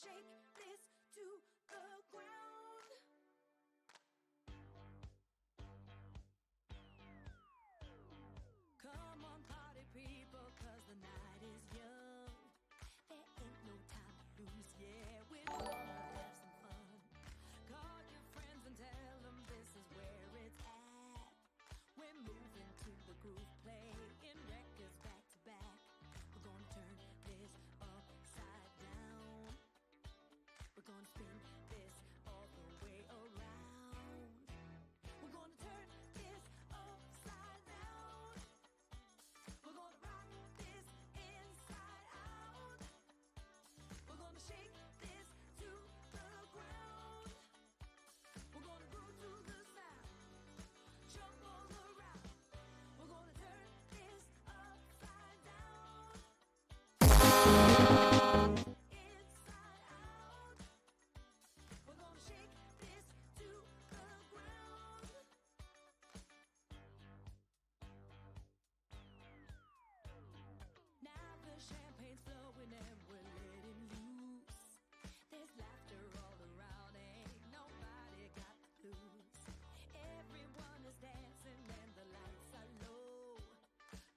shake this to the ground. Come on, party people, 'cause the night is young. There ain't no time to lose, yeah, we're gonna have some fun. Call your friends and tell them this is where it's at. We're moving to the groove, playing records back to back. We're gonna turn this upside down. We're gonna spin this all the way around. We're gonna turn this upside down. We're gonna rock this inside out. We're gonna shake this to the ground. We're gonna groove to the sound, jump all around. We're gonna turn this upside down, inside out. We're gonna shake this to the ground. Now the champagne's flowing and we're letting loose. There's laughter all around, ain't nobody got the blues. Everyone is dancing and the lights are low.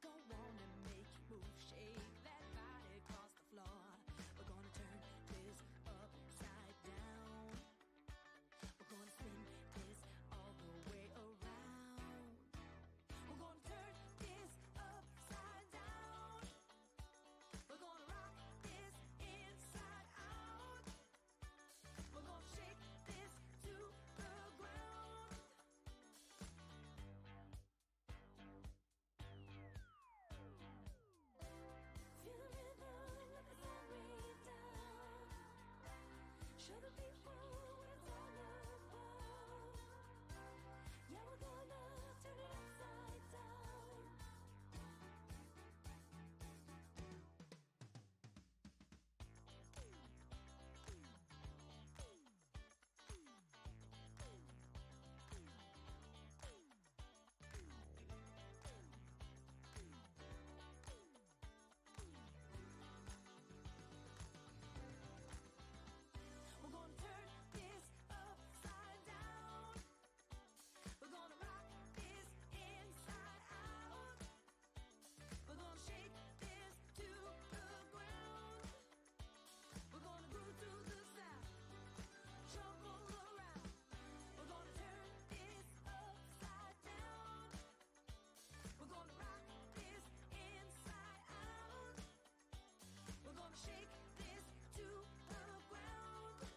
Go on and make your move, shake that body across the floor. We're gonna turn this upside down. We're gonna spin this all the way around. We're gonna turn this upside down. We're gonna rock this inside out. We're gonna shake this to the ground. Feel the rhythm, let the sound rain down. Show the people what it's all about. Yeah, we're gonna turn it upside down. We're gonna turn this upside down. We're gonna rock this inside out. We're gonna shake this to the ground. We're gonna groove to the sound, jump all around. We're gonna turn this upside down. We're gonna rock this inside out. We're gonna shake this to the ground.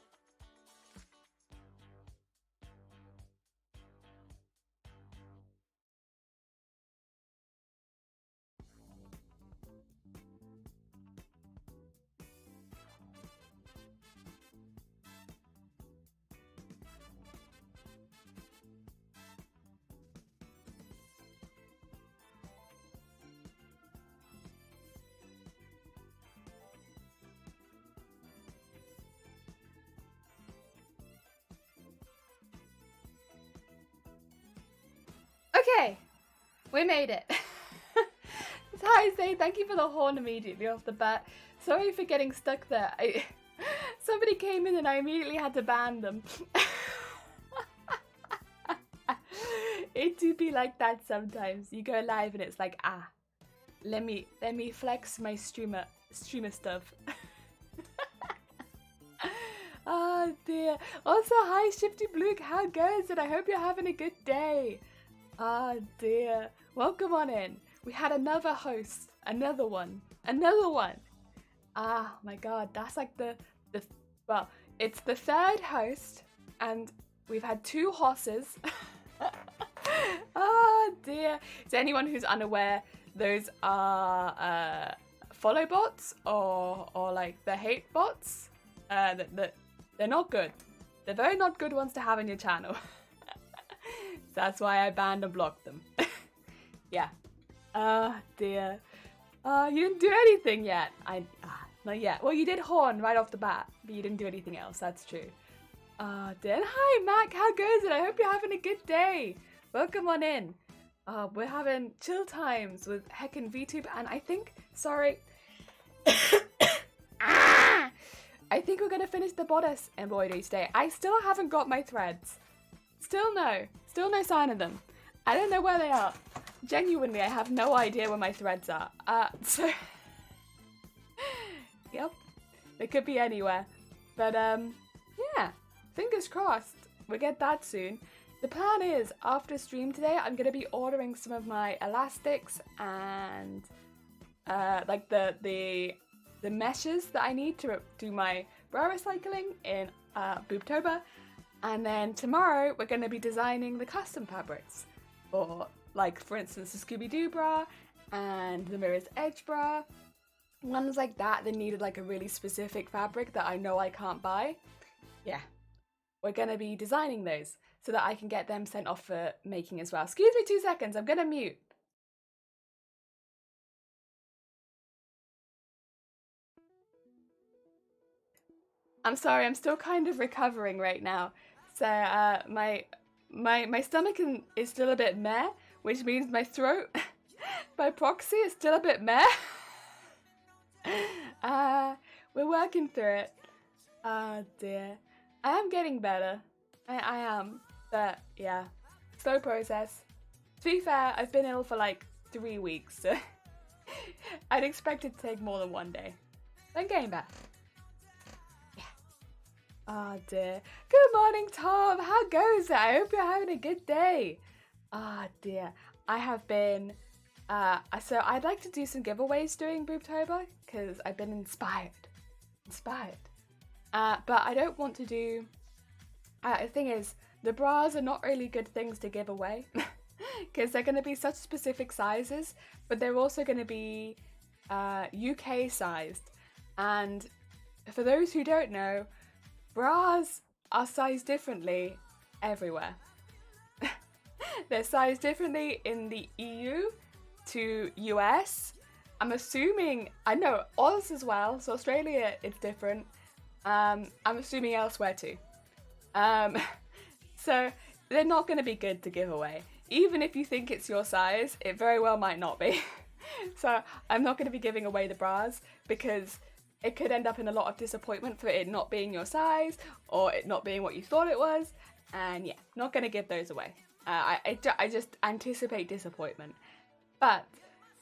Okay, we made it. That's how I say thank you for the horn immediately off the bat. Sorry for getting stuck there. Somebody came in and I immediately had to ban them. It do be like that sometimes. You go live and it's like, let me flex my streamer stuff. Oh dear. Also, hi Shifty Bluke, how goes it? I hope you're having a good day. Oh dear. Welcome on in. We had another host. Another one. Ah, my god. That's like well, it's the third host and we've had 2 horses. Oh dear. To anyone who's unaware, those are follow bots or like the hate bots. They're not good. They're very not good ones to have in your channel. That's why I banned and blocked them. Yeah. Dear. You didn't do anything yet. Not yet. Well, you did horn right off the bat, but you didn't do anything else. That's true. Dear. Hi, Mac. How goes it? I hope you're having a good day. Welcome on in. We're having chill times with heckin' VTube, and I think, sorry. I think we're gonna finish the bodice embroidery today. I still haven't got my threads. Still no sign of them. I don't know where they are. Genuinely, I have no idea where my threads are. So yep, they could be anywhere. But yeah, fingers crossed we'll get that soon. The plan is, after stream today, I'm gonna be ordering some of my elastics and like the meshes that I need to do my bra recycling in boobtober. And then tomorrow we're gonna be designing the custom fabrics for, like, for instance, the Scooby-Doo bra and the Mirror's Edge bra. Ones like that needed like a really specific fabric that I know I can't buy. Yeah, we're gonna be designing those so that I can get them sent off for making as well. Excuse me 2 seconds, I'm gonna mute. I'm sorry, I'm still kind of recovering right now. So my stomach is still a bit meh, which means my throat by proxy is still a bit meh. We're working through it. Oh dear. I am getting better. I am. But yeah, slow process. To be fair, I've been ill for like 3 weeks, so I'd expect it to take more than 1 day. Then getting back. Yeah. Oh dear. Good morning, Tom. How goes it? I hope you're having a good day. Ah dear. I have been so I'd like to do some giveaways during boobtober because I've been inspired. But I don't want to do the thing is, the bras are not really good things to give away because they're going to be such specific sizes, but they're also going to be UK sized. And for those who don't know, bras are sized differently everywhere. They're sized differently in the EU to US. I'm assuming, I know Oz as well, so Australia it's different. I'm assuming elsewhere too. So they're not going to be good to give away. Even if you think it's your size, it very well might not be. So I'm not going to be giving away the bras because it could end up in a lot of disappointment for it not being your size or it not being what you thought it was. And yeah, not going to give those away. I just anticipate disappointment. But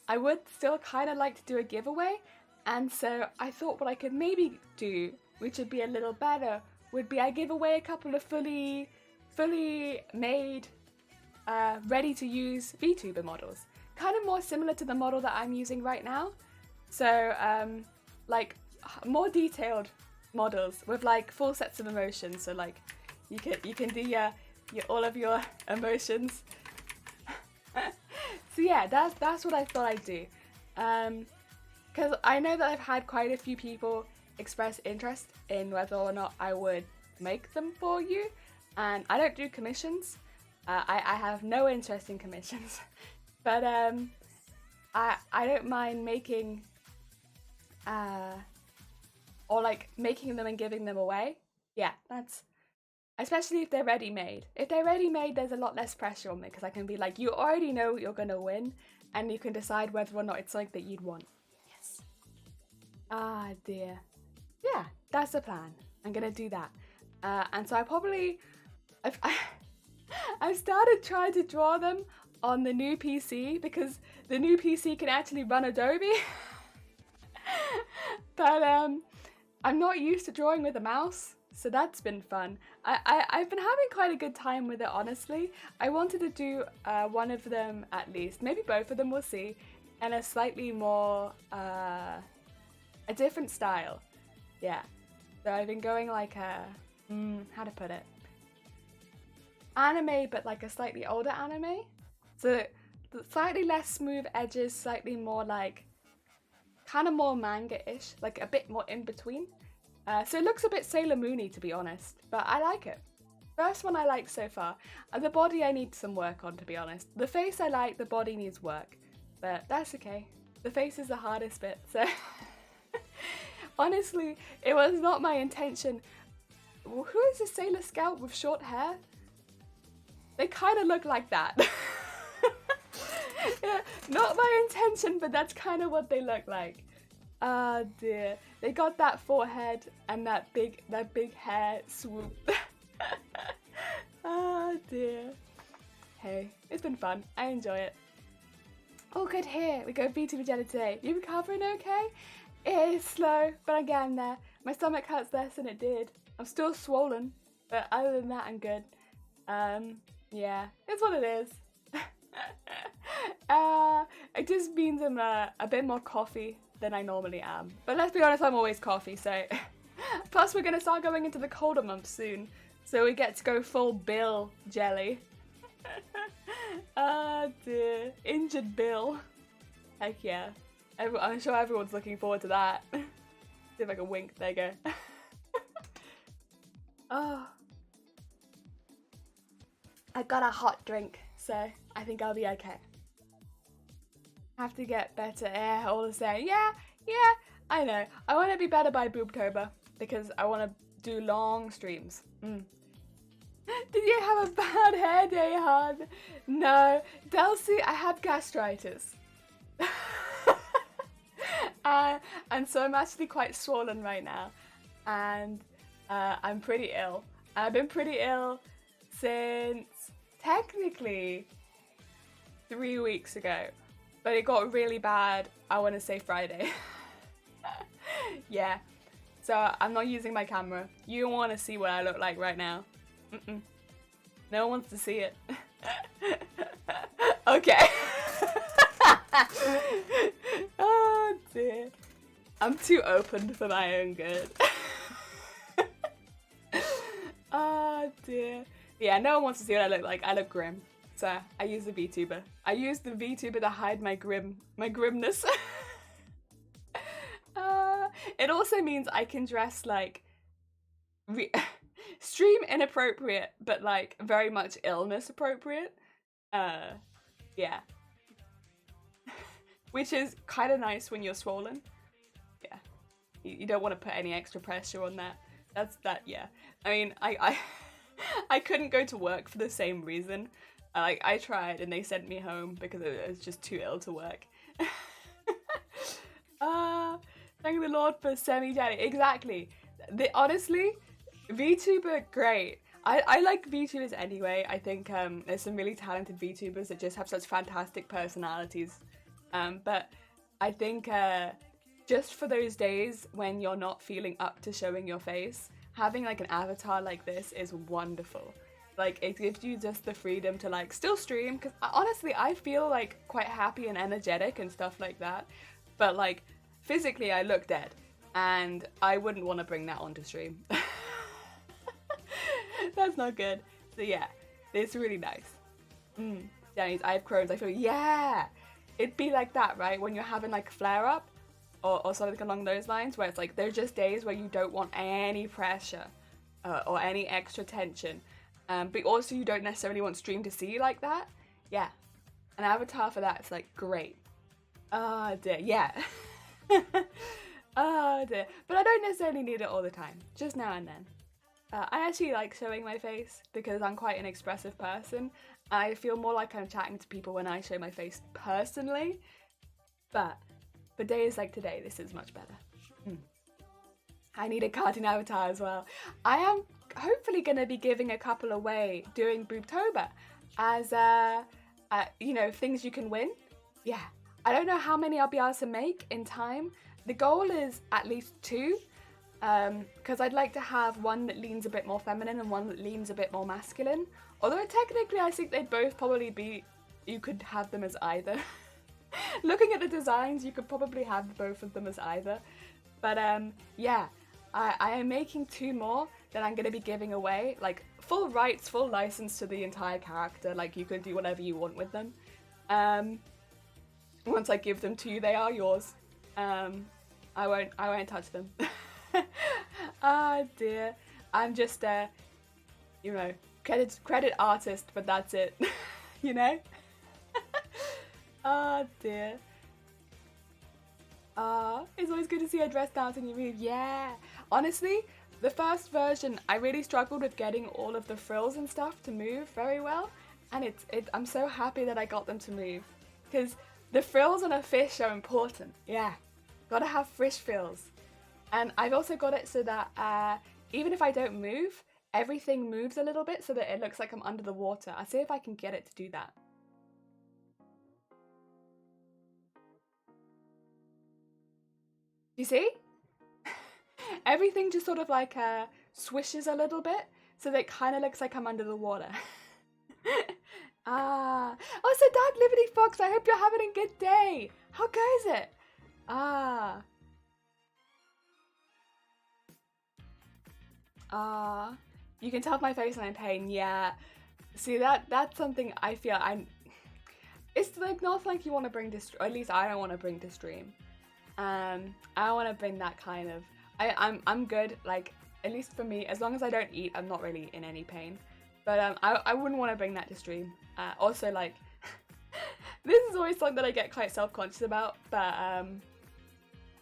I would still kind of like to do a giveaway. And so I thought what I could maybe do, which would be a little better, would be I give away a couple of fully made, ready to use VTuber models. Kind of more similar to the model that I'm using right now. So like more detailed models with like full sets of emotions. So like you can do your all of your emotions. So yeah, that's what I thought I'd do. Because I know that I've had quite a few people express interest in whether or not I would make them for you. And I don't do commissions. I have no interest in commissions. But I don't mind making or like making them and giving them away. Yeah, that's especially if they're ready-made. If they're ready-made, there's a lot less pressure on me because I can be like, you already know what you're gonna win, and you can decide whether or not it's something that you'd want. Yes. Ah dear. Yeah, that's the plan. I'm gonna do that. And so I've started trying to draw them on the new PC because the new PC can actually run Adobe. But I'm not used to drawing with a mouse, so that's been fun. I've been having quite a good time with it, honestly. I wanted to do one of them at least, maybe both of them, we'll see, and a slightly more, a different style. Yeah, so I've been going like a, how to put it? Anime, but like a slightly older anime. So slightly less smooth edges, slightly more like, kind of more manga-ish, like a bit more in between. So it looks a bit Sailor Moon-y, to be honest, but I like it. First one I like so far. The body I need some work on, to be honest. The face I like, the body needs work, but that's okay. The face is the hardest bit, so... Honestly, it was not my intention. Who is a Sailor Scout with short hair? They kind of look like that. Yeah, not my intention, but that's kind of what they look like. Oh dear. They got that forehead and that big hair swoop. Oh dear. Hey, it's been fun. I enjoy it. All good here. We go VTuber agenda today. You recovering okay? It is slow, but I'm getting there. My stomach hurts less than it did. I'm still swollen, but other than that, I'm good. Yeah, it's what it is. It just means I'm a bit more coffee than I normally am. But let's be honest, I'm always coffee, so... Plus, we're going to start going into the colder months soon, so we get to go full Bill jelly. Ah dear. Injured Bill. Heck yeah. I'm sure everyone's looking forward to that. See if I can wink. There you go. Oh. I got a hot drink, so I think I'll be okay. Have to get better air all the same. Yeah, I know. I want to be better by boobtober because I want to do long streams. Did you have a bad hair day, hon? No. Delcy, I have gastritis. And so I'm actually quite swollen right now. And I'm pretty ill. I've been pretty ill since technically 3 weeks ago. But it got really bad, I want to say Friday. Yeah. So I'm not using my camera. You don't want to see what I look like right now. No one wants to see it. Okay. Oh dear. I'm too open for my own good. Oh dear. Yeah, no one wants to see what I look like. I look grim. So I use the VTuber. I use the VTuber to hide my grimness. It also means I can dress like stream inappropriate, but like very much illness appropriate. Yeah. Which is kind of nice when you're swollen. Yeah. You don't want to put any extra pressure on that. Yeah. I mean, I couldn't go to work for the same reason. I tried and they sent me home because I was just too ill to work. Thank the Lord for semi-Jenny. Exactly. Honestly, VTuber, great. I like VTubers anyway. I think there's some really talented VTubers that just have such fantastic personalities. But I think just for those days when you're not feeling up to showing your face, having like an avatar like this is wonderful. Like, it gives you just the freedom to like still stream, because honestly I feel like quite happy and energetic and stuff like that, but like physically I look dead and I wouldn't want to bring that onto stream. That's not good. So yeah, it's really nice. Janice, I have Crohn's. I feel, yeah, it'd be like that, right? When you're having like flare up or something along those lines, where it's like there's just days where you don't want any pressure or any extra tension. But also you don't necessarily want stream to see you like that. Yeah, an avatar for that is like great. Oh dear, yeah. Oh dear, but I don't necessarily need it all the time, just now and then. I actually like showing my face because I'm quite an expressive person. I feel more like I'm chatting to people when I show my face personally, but for days like today, this is much better. I need a cartoon avatar as well. I am hopefully going to be giving a couple away during Boobtober as, you know, things you can win. Yeah, I don't know how many I'll be able to make in time. The goal is at least 2, because I'd like to have one that leans a bit more feminine and one that leans a bit more masculine. Although technically I think they'd both probably be, you could have them as either. Looking at the designs, you could probably have both of them as either. But yeah, I am making 2 more that I'm going to be giving away, like full rights, full license to the entire character. Like you can do whatever you want with them. Once I give them to you, they are yours. I won't touch them. Oh dear, I'm just you know, credit artist, but that's it. You know. Oh dear. It's always good to see her dressed out in your move. Yeah. Honestly, the first version, I really struggled with getting all of the frills and stuff to move very well, and I'm so happy that I got them to move, because the frills on a fish are important. Yeah. Gotta have fish fills. And I've also got it so that even if I don't move, everything moves a little bit so that it looks like I'm under the water. I'll see if I can get it to do that. You see? Everything just sort of like swishes a little bit so that it kind of looks like I'm under the water. Oh, so Dad Liberty Fox, I hope you're having a good day. How goes it? You can tell my face when I'm in pain. Yeah. See, that's something I feel it's like not like you want to bring this, or at least I don't want to bring to stream. I want to bring that kind of, I'm good, like, at least for me, as long as I don't eat, I'm not really in any pain. But I wouldn't want to bring that to stream. Also, like, this is always something that I get quite self-conscious about, but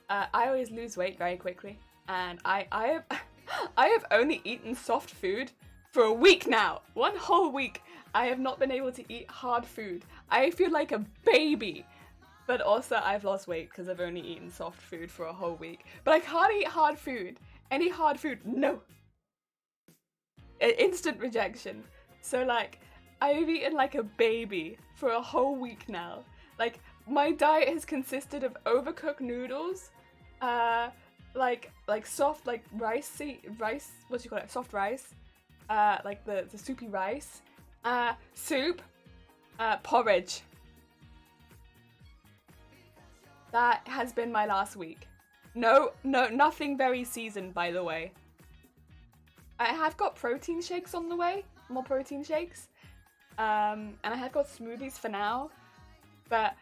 I always lose weight very quickly. And I have only eaten soft food for a week now. 1 whole week. I have not been able to eat hard food. I feel like a baby. But also I've lost weight because I've only eaten soft food for a whole week. But I can't eat hard food. Any hard food, no. Instant rejection. So like, I've eaten like a baby for a whole week now. Like, my diet has consisted of overcooked noodles, like soft, like rice, what do you call it, soft rice, like the soupy rice, soup, porridge. That has been my last week. No, nothing very seasoned, by the way. I have got protein shakes on the way, more protein shakes, and I have got smoothies for now, but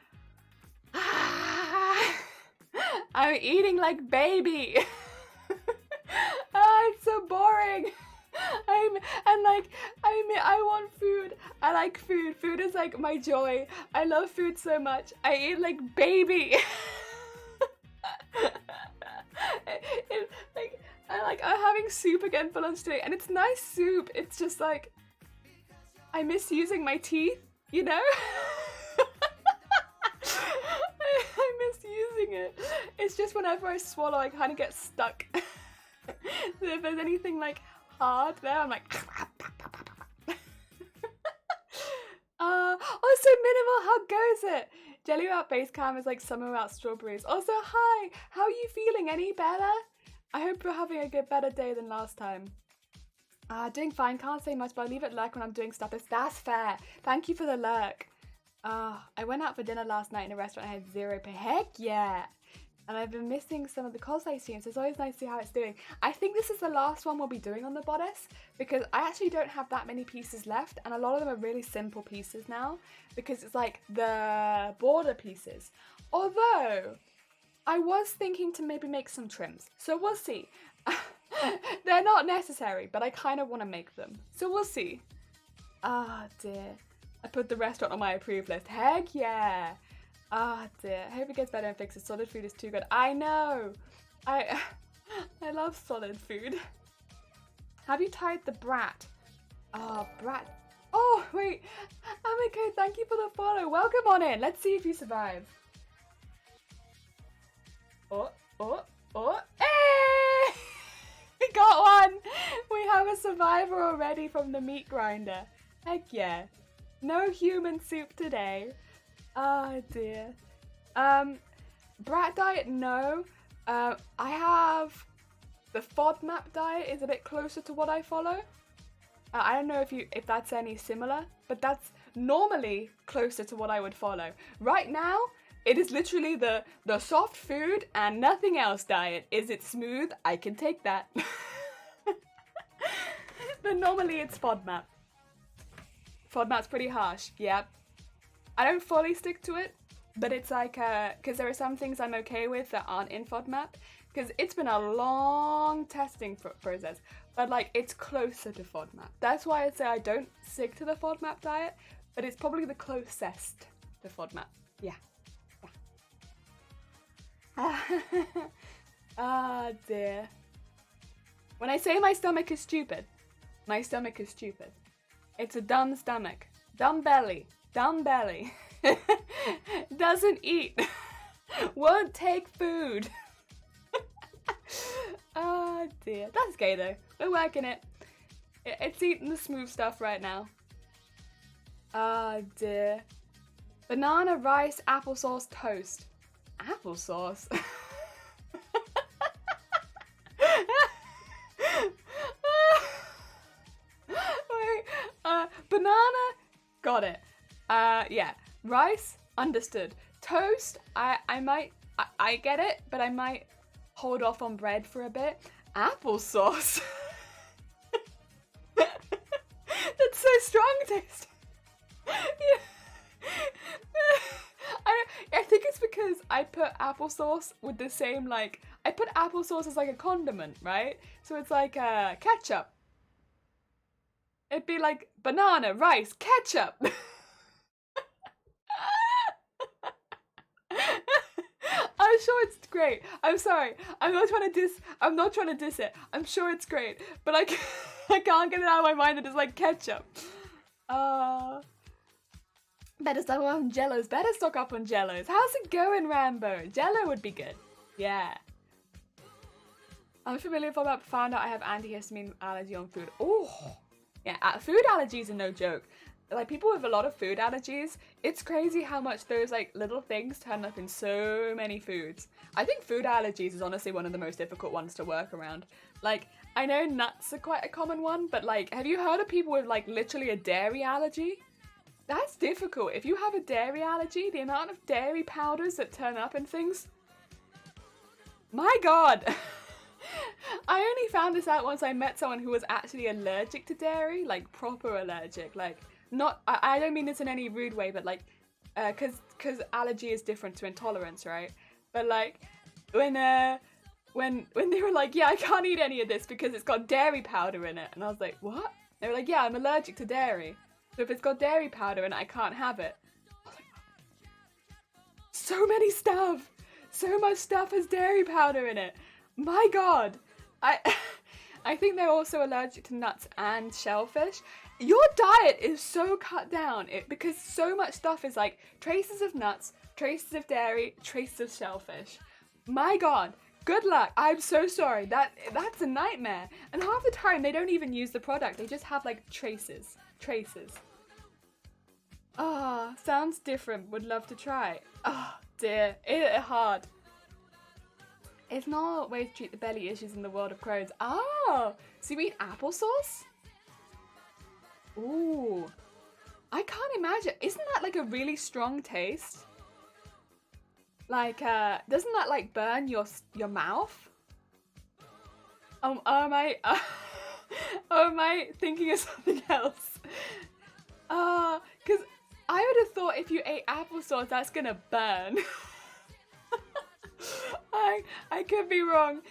I'm eating like baby. It's so boring. I want food. I like food. Food is like my joy. I love food so much. I eat like baby. I'm having soup again for lunch today, and it's nice soup. It's just like, I miss using my teeth, you know? I miss using it. It's just whenever I swallow, I kind of get stuck. So if there's anything like hard there, I'm like. Also Minimal, how goes it? Jelly without base cam is like summer without strawberries. Also, hi, how are you feeling? Any better? I hope you're having a better day than last time. Doing fine, can't say much, but I leave it lurk when I'm doing stuff. That's fair. Thank you for the lurk. I went out for dinner last night in a restaurant and I had 0 pay. Heck yeah! And I've been missing some of the cosplay streams, so it's always nice to see how it's doing. I think this is the last one we'll be doing on the bodice, because I actually don't have that many pieces left, and a lot of them are really simple pieces now, because it's like the border pieces. Although, I was thinking to maybe make some trims, so we'll see. They're not necessary, but I kind of want to make them, so we'll see. Dear. I put the restaurant on my approved list. Heck yeah! Dear. I hope it gets better and fixes. Solid food is too good. I know! I love solid food. Have you tried the brat? Brat. Oh, wait. Amiko, thank you for the follow. Welcome on in. Let's see if you survive. Hey! We got one! We have a survivor already from the meat grinder. Heck yeah. No human soup today. Oh dear. Brat diet, no. I have the FODMAP diet is a bit closer to what I follow. I don't know if that's any similar, but that's normally closer to what I would follow. Right now, it is literally the soft food and nothing else diet. Is it smooth? I can take that. But normally it's FODMAP. FODMAP's pretty harsh, yep. I don't fully stick to it, but it's like, because there are some things I'm okay with that aren't in FODMAP, because it's been a long testing process, but like, it's closer to FODMAP. That's why I'd say I don't stick to the FODMAP diet, but it's probably the closest to FODMAP, yeah. Dear. When I say my stomach is stupid, my stomach is stupid. It's a dumb stomach. Dumb belly. Doesn't eat. Won't take food. That's gay though. We're working it. It's eating the smooth stuff right now. Ah, dear. Banana, rice, applesauce, toast. Applesauce? Wait, banana, got it. Yeah, rice, understood. Toast, I get it, but I might hold off on bread for a bit. Applesauce. That's so strong taste. Yeah. I think it's because I put applesauce with the same, like, I put applesauce as like a condiment, right? So it's like ketchup. It'd be like banana, rice, ketchup. I'm sure it's great. I'm sorry. I'm not trying to diss it. I'm sure it's great. But I can't get it out of my mind that it's like ketchup. Better stock up on Jellos. Better stock up on Jellos. How's it going, Rambo? Jello would be good. Yeah. I'm familiar with about found out I have antihistamine allergy on food. Oh. Yeah, food allergies are no joke. Like, people with a lot of food allergies, it's crazy how much those, like, little things turn up in so many foods. I think food allergies is honestly one of the most difficult ones to work around. Like, I know nuts are quite a common one, but, like, have you heard of people with, like, literally a dairy allergy? That's difficult. If you have a dairy allergy, the amount of dairy powders that turn up in things... My God! I only found this out once I met someone who was actually allergic to dairy, like, proper allergic, like... Not, I don't mean this in any rude way, but like, cause allergy is different to intolerance, right? But like, when they were like, yeah, I can't eat any of this because it's got dairy powder in it, and I was like, what? They were like, yeah, I'm allergic to dairy, so if it's got dairy powder in it, I can't have it. I was like, so many stuff, so much stuff has dairy powder in it. My God, I think they're also allergic to nuts and shellfish. Your diet is so cut down because so much stuff is like traces of nuts, traces of dairy, traces of shellfish. My God, good luck. I'm so sorry. That's a nightmare. And half the time they don't even use the product. They just have like traces. Ah, sounds different. Would love to try. Oh dear, it's hard. It's not a way to treat the belly issues in the world of crows. Oh, so you eat applesauce? Ooh, I can't imagine. Isn't that like a really strong taste? Like, doesn't that like burn your mouth? Am I thinking of something else? Because I would have thought if you ate applesauce, that's gonna burn. I could be wrong.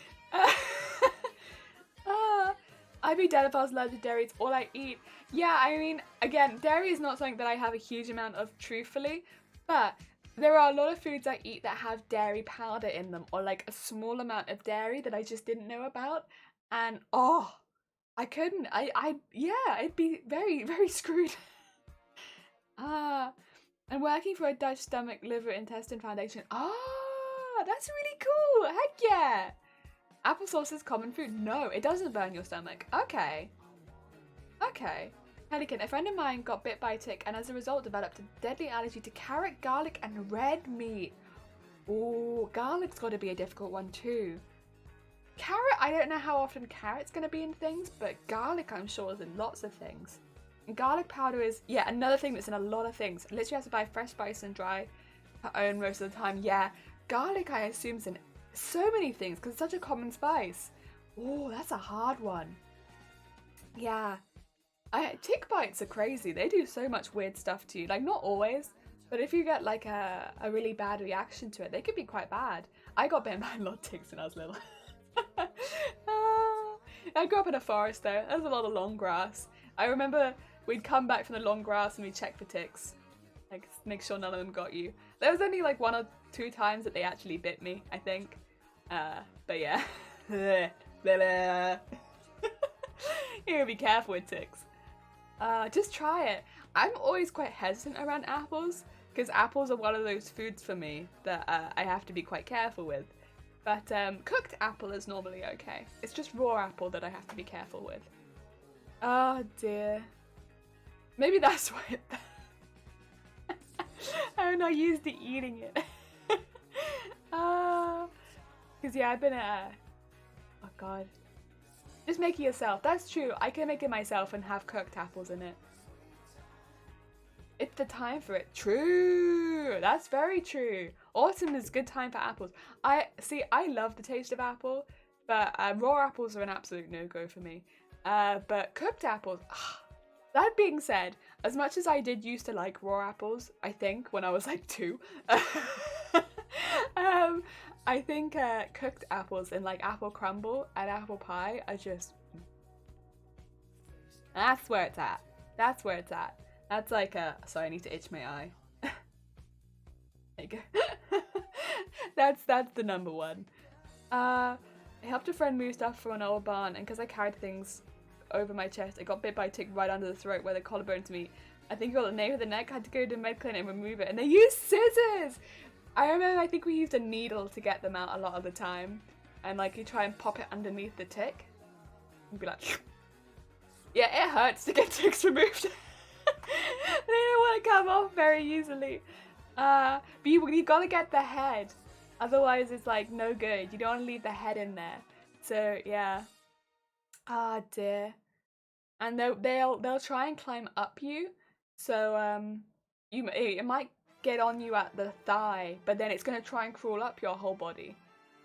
I'd be dead if I was allergic to dairy. It's all I eat. Yeah, I mean, again, dairy is not something that I have a huge amount of, truthfully, but there are a lot of foods I eat that have dairy powder in them, or like a small amount of dairy that I just didn't know about, and oh, I couldn't. Yeah, I'd be very, very screwed. I'm working for a Dutch Stomach, Liver, Intestine Foundation. That's really cool. Heck yeah. Applesauce is common food. No, it doesn't burn your stomach. Okay. Pelican, a friend of mine got bit by a tick and as a result developed a deadly allergy to carrot, garlic, and red meat. Ooh, garlic's got to be a difficult one too. Carrot, I don't know how often carrot's going to be in things, but garlic I'm sure is in lots of things. And garlic powder is, yeah, another thing that's in a lot of things. Literally have to buy fresh spice and dry her own most of the time. Yeah, garlic I assume is in so many things because it's such a common spice. Oh, that's a hard one. Yeah. Tick bites are crazy. They do so much weird stuff to you. Like, not always, but if you get like a really bad reaction to it, they could be quite bad. I got bitten by a lot of ticks when I was little. I grew up in a forest though. There's a lot of long grass. I remember we'd come back from the long grass and we'd check for ticks. Like, make sure none of them got you. There was only like 1 or 2 times that they actually bit me, I think. But yeah. You gotta be careful with ticks. Just try it. I'm always quite hesitant around apples because apples are one of those foods for me that I have to be quite careful with. But cooked apple is normally okay. It's just raw apple that I have to be careful with. Oh dear. Maybe that's why I'm not used to eating it. Because yeah, I've been oh god. Just make it yourself. That's true. I can make it myself and have cooked apples in it. It's the time for it. True. That's very true. Autumn is a good time for apples. I love the taste of apple, but raw apples are an absolute no-go for me. But cooked apples, that being said, as much as I did used to like raw apples, I think, when I was like 2, I think cooked apples and like apple crumble and apple pie are just... That's where it's at. That's where it's at. That's like sorry, I need to itch my eye. There you go. That's the number one. I helped a friend move stuff from an old barn, and because I carried things over my chest, I got bit by a tick right under the throat where the collarbones meet. I think I got the nape of the neck, had to go to the med clinic and remove it, and they used scissors! I remember, I think we used a needle to get them out a lot of the time, and like you try and pop it underneath the tick, and be like, yeah, it hurts to get ticks removed. They don't want to come off very easily. But you gotta get the head, otherwise it's like no good. You don't want to leave the head in there. So yeah. Ah dear. And they'll try and climb up you. So it might get on you at the thigh, but then it's gonna try and crawl up your whole body,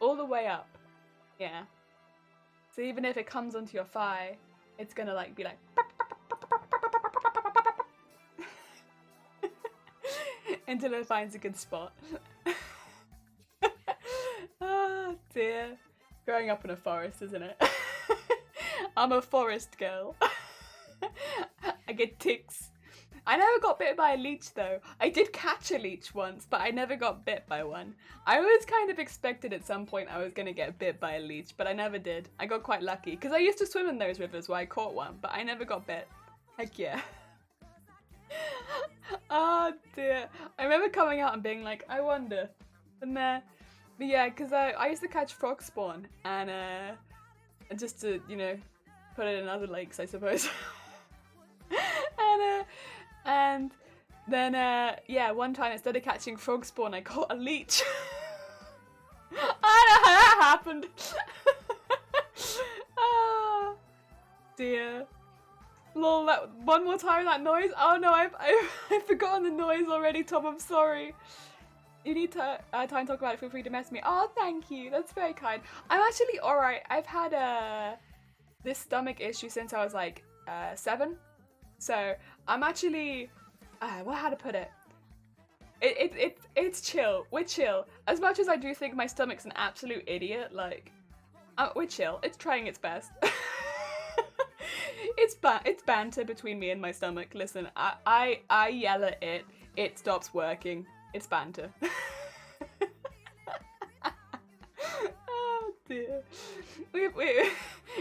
all the way up. Yeah. So even if it comes onto your thigh, it's gonna like be like. Until it finds a good spot. Oh dear. Growing up in a forest, isn't it? I'm a forest girl. I get ticks. I never got bit by a leech though. I did catch a leech once, but I never got bit by one. I always kind of expected at some point I was going to get bit by a leech, but I never did. I got quite lucky, because I used to swim in those rivers where I caught one, but I never got bit. Heck yeah. Oh dear. I remember coming out and being like, I wonder. But yeah, because I used to catch frog spawn and just to, you know, put it in other lakes, I suppose. And then yeah, one time instead of catching frog spawn, I caught a leech. I don't know how that happened. Oh dear. Lol, one more time that noise. Oh no, I've forgotten the noise already, Tom. I'm sorry. You need to time to talk about it. Feel free to mess me. Oh, thank you. That's very kind. I'm actually alright. I've had this stomach issue since I was like 7. So I'm actually how to put it? It's chill. We're chill. As much as I do think my stomach's an absolute idiot, like we're chill. It's trying its best. It's banter between me and my stomach. Listen, I yell at it. It stops working. It's banter. Oh dear.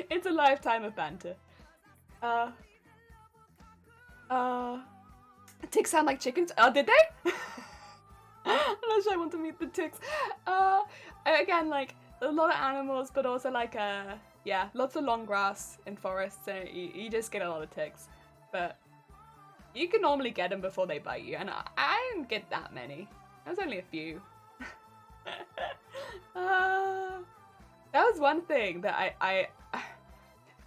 It's a lifetime of banter. Ticks sound like chickens. Oh, did they? I'm not sure I want to meet the ticks. Again, like a lot of animals, but also like yeah, lots of long grass in forests, so you just get a lot of ticks. But you can normally get them before they bite you, and I didn't get that many. There was only a few. That was one thing that I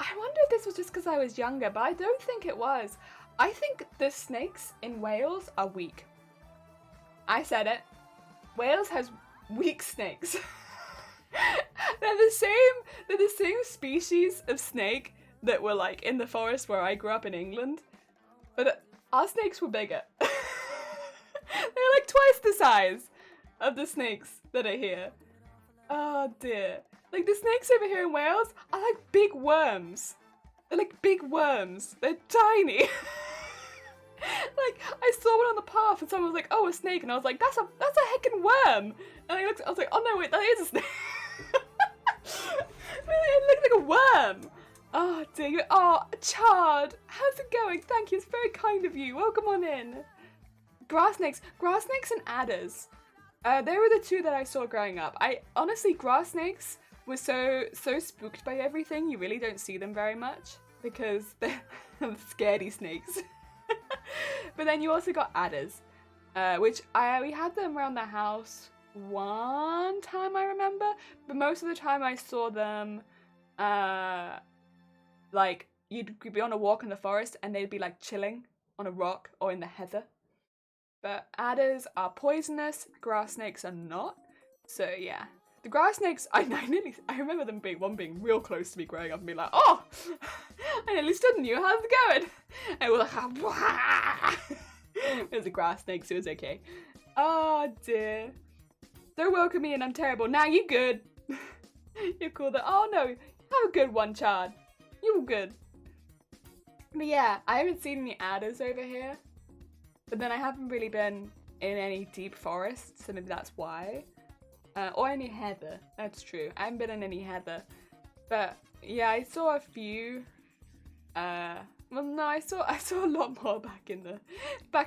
wonder if this was just because I was younger, but I don't think it was. I think the snakes in Wales are weak. I said it. Wales has weak snakes. They're the same species of snake that were like in the forest where I grew up in England, but our snakes were bigger. They're like twice the size of the snakes that are here. Oh dear. Like the snakes over here in Wales are like big worms. They're like big worms. They're tiny. Like I saw one on the path and someone was like, "Oh, a snake," and I was like, "That's a heckin' worm." And I was like, "Oh no, wait, that is a snake." It looked like a worm. Oh dear. Oh, Chard, how's it going? Thank you. It's very kind of you. Welcome on in. Grass snakes and adders. They were the two that I saw growing up. I honestly, grass snakes were so spooked by everything, you really don't see them very much because they're scaredy snakes. But then you also got adders, which we had them around the house one time, I remember, but most of the time I saw them like you'd be on a walk in the forest and they'd be like chilling on a rock or in the heather. But adders are poisonous, grass snakes are not. So yeah. The grass snakes, I remember them being real close to me growing up and being like, oh, I nearly stood on you, how's it going? And it was like, it was a grass snake, so it was okay. Oh dear. They're welcoming and I'm terrible. Nah, you good. You're cool though. Oh no, have a good one, Chad. You were good. But yeah, I haven't seen any adders over here. But then I haven't really been in any deep forests, so maybe that's why. Or any heather, that's true. I haven't been in any heather. But yeah, I saw a few. Well, no, I saw a lot more back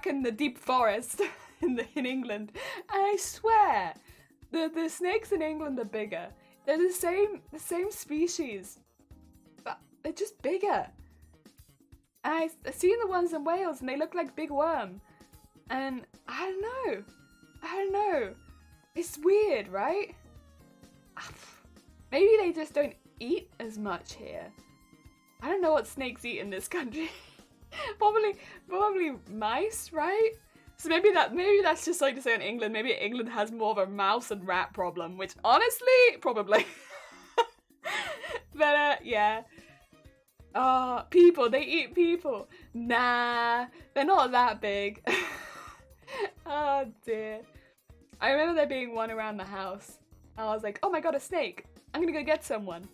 in the deep forest in England. And I swear, the snakes in England are bigger. They're the same species, but they're just bigger. And I've seen the ones in Wales, and they look like big worm. And I don't know. It's weird, right? Maybe they just don't eat as much here. I don't know what snakes eat in this country. probably mice, right? So maybe that's just like to say in England. Maybe England has more of a mouse and rat problem, which honestly, probably. But yeah. People, they eat people. Nah, they're not that big. Oh dear. I remember there being one around the house. I was like, oh my god, a snake. I'm gonna go get someone.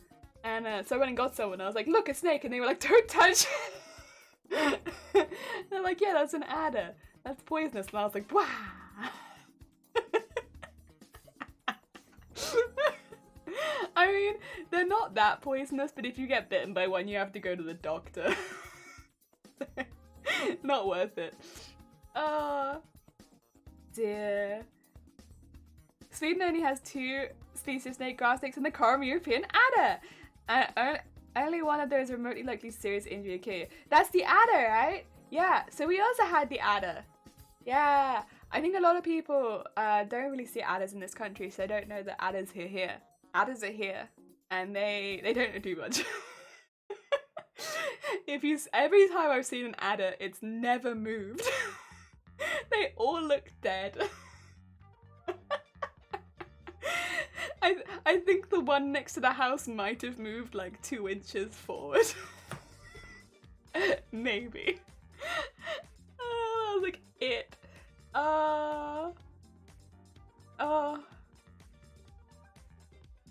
And so I went and got someone. I was like, look, a snake. And they were like, don't touch it. They're like, yeah, that's an adder. That's poisonous. And I was like, wow. I mean, they're not that poisonous, but if you get bitten by one, you have to go to the doctor. Not worth it. Dear. Sweden only has 2 species of snake, grass snakes, and the common European adder. And only one of those remotely likely serious injury occur. That's the adder, right? Yeah, so we also had the adder. Yeah, I think a lot of people don't really see adders in this country, so I don't know that adders are here. Adders are here, and they don't do much. Every time I've seen an adder, it's never moved. They all look dead. I think the one next to the house might have moved like 2 inches forward. Maybe. That was like it.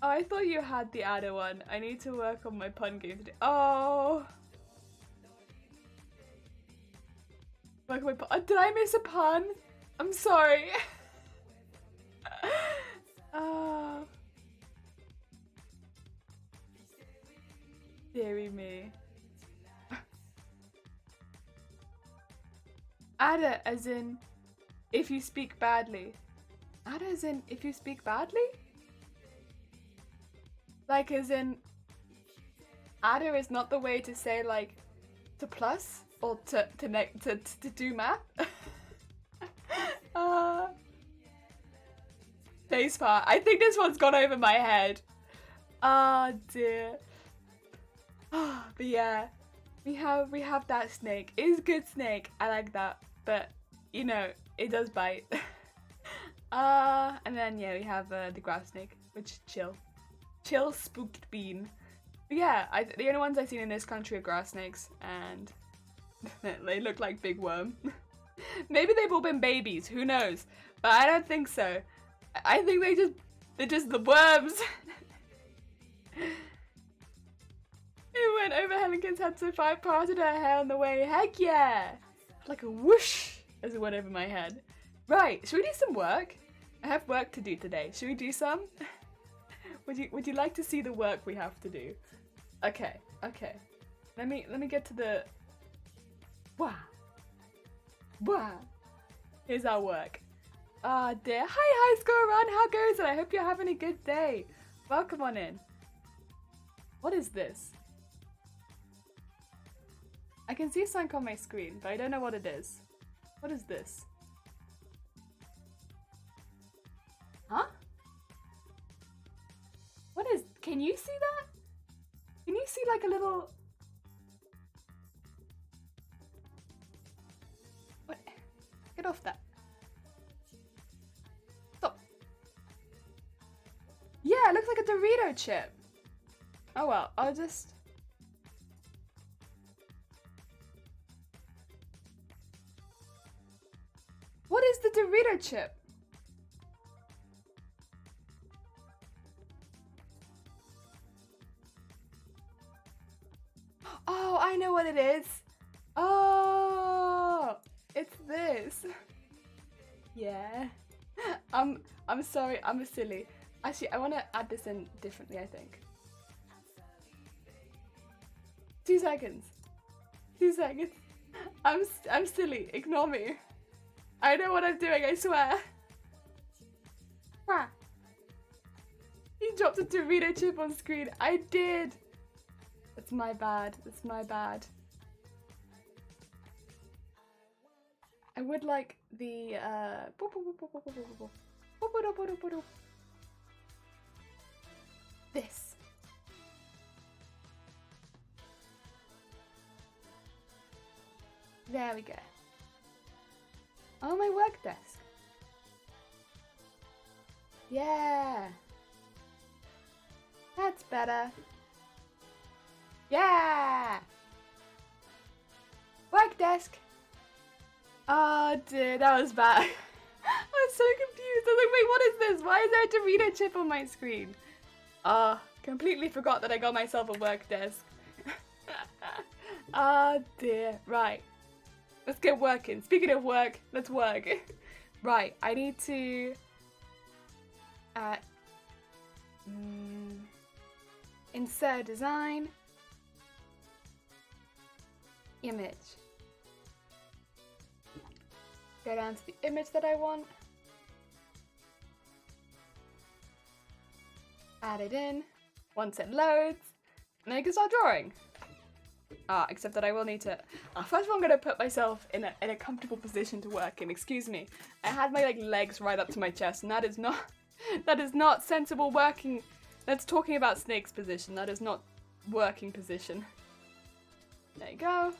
I thought you had the adder one. I need to work on my pun game today. Oh. Work on my pun. Did I miss a pun? I'm sorry. Deary me. Adder as in if you speak badly. Adder as in if you speak badly? Like as in adder is not the way to say like to plus or to do math. Face part. I think this one's gone over my head. Ah dear. But yeah, we have that snake. It's a good snake. I like that, but you know it does bite. And then yeah, we have the grass snake, which is chill spooked bean. But yeah, the only ones I've seen in this country are grass snakes, and they look like big worm. Maybe they've all been babies. Who knows? But I don't think so. I think they're just the worms. It went over Helenkin's head so far, I parted her hair on the way. Heck yeah! Like a whoosh as it went over my head. Right, should we do some work? I have work to do today. Should we do some? Would you like to see the work we have to do? Okay. Let me get to the Wow. Here's our work. Ah, dear. Hi, high score run. How goes it? I hope you're having a good day. Welcome on in. What is this? I can see something on my screen, but I don't know what it is. What is this? Huh? What is... Can you see that? Can you see like a little... What? Get off that. Stop. Yeah, it looks like a Dorito chip. Oh well, I'll just... What is the Dorito chip? Oh, I know what it is. Oh, it's this. Yeah. I'm sorry, I'm silly. Actually, I want to add this in differently, I think. 2 seconds. 2 seconds. I'm silly. Ignore me. I know what I'm doing, I swear. Wah. You dropped a Dorito chip on screen. I did. It's my bad. It's my bad. I would like the this. There we go. On my work desk. Yeah. That's better. Yeah. Work desk. Oh dear, that was bad. I'm so confused. I was like, wait, what is this? Why is there a Dorito chip on my screen? Completely forgot that I got myself a work desk. Oh dear. Right. Let's get working. Speaking of work, let's work. Right, I need to... insert design. Image. Go down to the image that I want. Add it in. Once it loads, and then I can start drawing. Except that I will need to... first of all, I'm going to put myself in a comfortable position to work in. Excuse me. I had my legs right up to my chest, and that is not sensible working. That's talking about Snake's position. That is not working position. There you go.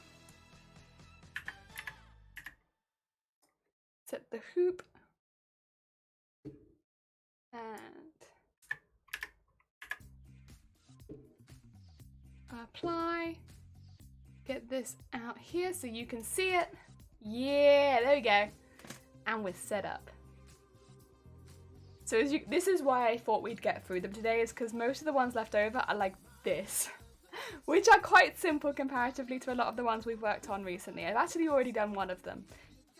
Set the hoop. And apply. Get this out here so you can see it. Yeah, there we go. And we're set up. So this is why I thought we'd get through them today, is because most of the ones left over are like this, which are quite simple comparatively to a lot of the ones we've worked on recently. I've actually already done one of them.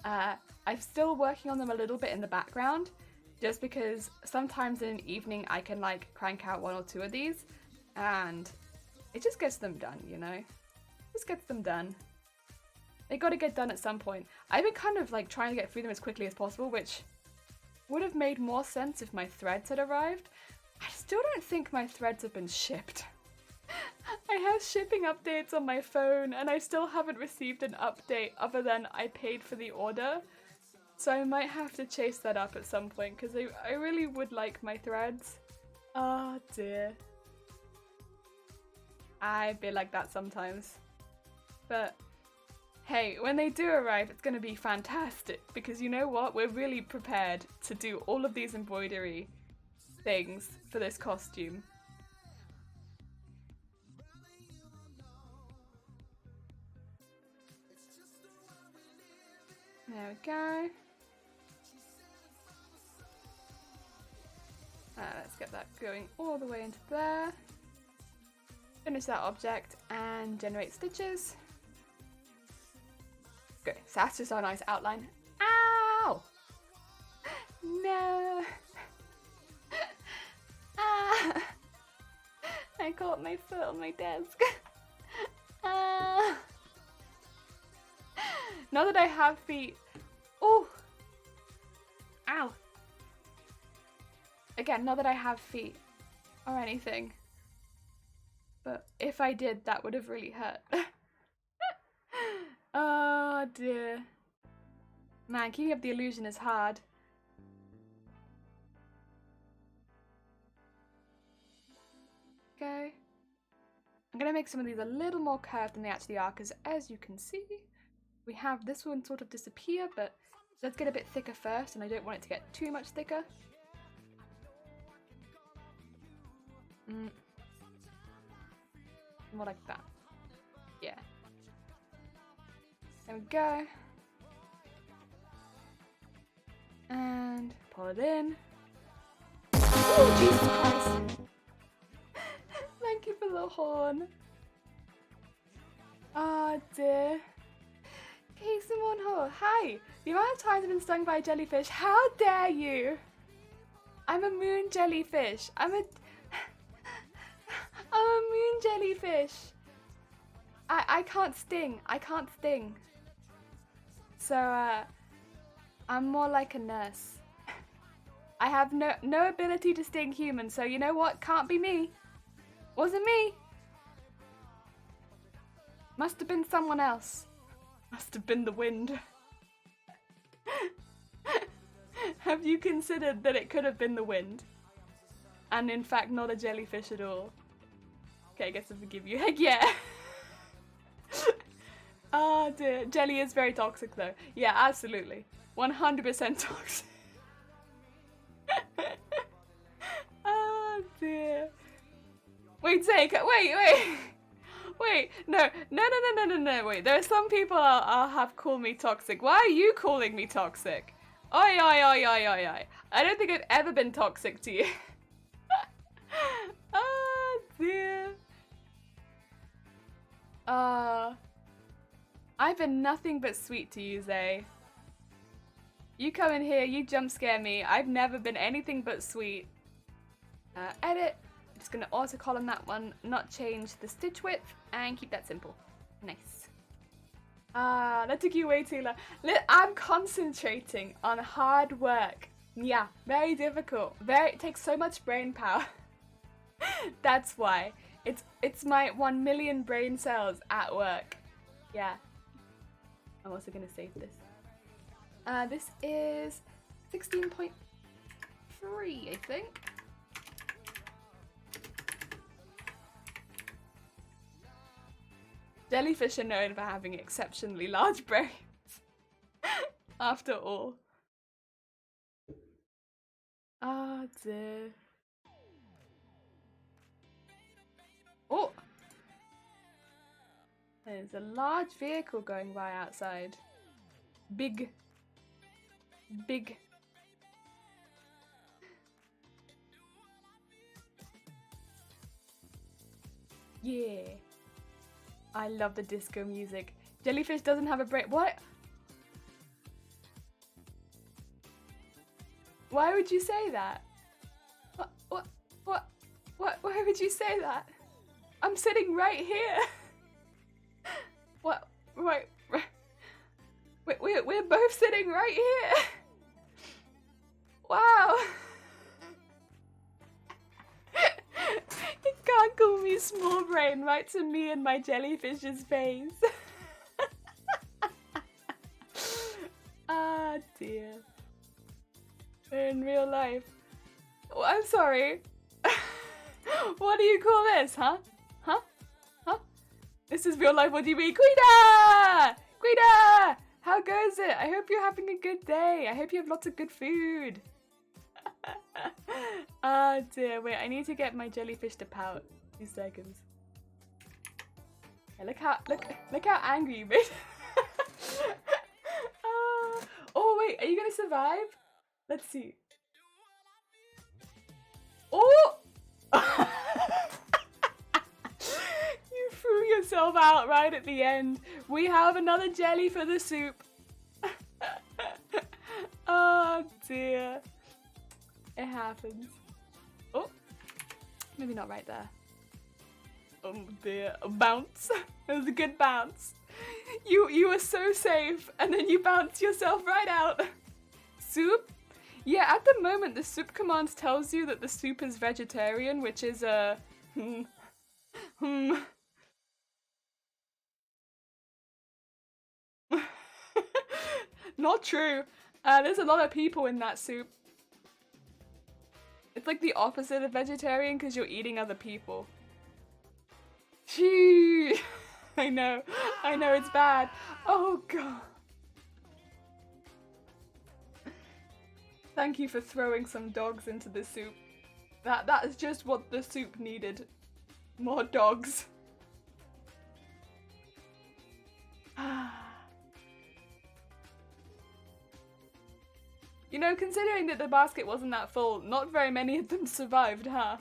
I'm still working on them a little bit in the background, just because sometimes in an evening I can crank out 1 or 2 of these, and it just gets them done, you know? Just gets them done. They gotta get done at some point. I've been kind of trying to get through them as quickly as possible, which would have made more sense if my threads had arrived. I still don't think my threads have been shipped. I have shipping updates on my phone, and I still haven't received an update other than I paid for the order. So I might have to chase that up at some point, because I really would like my threads. Oh dear. I've been like that sometimes. But hey, when they do arrive, it's going to be fantastic, because you know what? We're really prepared to do all of these embroidery things for this costume. There we go. Let's get that going all the way into there. Finish that object and generate stitches. Good. So that's just our nice outline. Ow! No! Ah! I caught my foot on my desk. Ah! Now that I have feet... Oh! Ow! Again, not that I have feet or anything. But if I did, that would have really hurt. Oh dear. Man, keeping up the illusion is hard. Okay. I'm gonna make some of these a little more curved than they actually are, because as you can see, we have this one sort of disappear, but let's get a bit thicker first, and I don't want it to get too much thicker. More like that. Yeah. There we go. And pull it in. Oh, Jesus Christ. Thank you for the horn. Oh dear. Hey, Simone Ho. Hi. The amount of times I've been stung by a jellyfish. How dare you? I'm a moon jellyfish. I'm a moon jellyfish. I can't sting. I can't sting. So, I'm more like a nurse. I have no ability to sting humans, so you know what? Can't be me. Wasn't me. Must have been someone else. Must have been the wind. Have you considered that it could have been the wind? And in fact, not a jellyfish at all. Okay, I guess I forgive you. Heck yeah! Oh dear. Jelly is very toxic though. Yeah, absolutely. 100% toxic. Oh dear. Wait, wait, no, wait. There are some people I'll have call me toxic. Why are you calling me toxic? Oi. I don't think I've ever been toxic to you. Oh dear. I've been nothing but sweet to you, Zay. You come in here, you jump scare me. I've never been anything but sweet. Edit. I'm just gonna auto column that one, not change the stitch width, and keep that simple. Nice. That took you way too long. I'm concentrating on hard work. Yeah, very difficult. It takes so much brain power. That's why. It's my 1 million brain cells at work. Yeah. I'm also gonna save this. This is 16.3, I think. Jellyfish are known for having exceptionally large brains. After all. Oh dear. Oh! There's a large vehicle going by outside. Big. Yeah. I love the disco music. Jellyfish doesn't have a brain. What? Why would you say that? What? Why would you say that? I'm sitting right here. What? Right. We're both sitting right here. Wow. You can't call me small brain right to me and my jellyfish's face. Ah dear. In real life. Oh, I'm sorry. What do you call this, huh? Huh? This is real life, what do you mean? Guida! How goes it? I hope you're having a good day. I hope you have lots of good food. Ah dear, wait, I need to get my jellyfish to pout. 2 seconds. Yeah, look how angry you made. Oh wait, are you gonna survive? Let's see. Oh! You threw yourself out right at the end. We have another jelly for the soup. Oh dear. It happens. Oh, maybe not right there. Oh dear, a bounce. That was a good bounce. You were so safe, and then you bounced yourself right out. Soup, Yeah, at the moment, the soup command tells you that the soup is vegetarian, which is a... Not true. There's a lot of people in that soup. It's like the opposite of vegetarian because you're eating other people. Gee, I know, it's bad. Oh god. Thank you for throwing some dogs into the soup. That is just what the soup needed. More dogs. You know, considering that the basket wasn't that full, not very many of them survived, huh?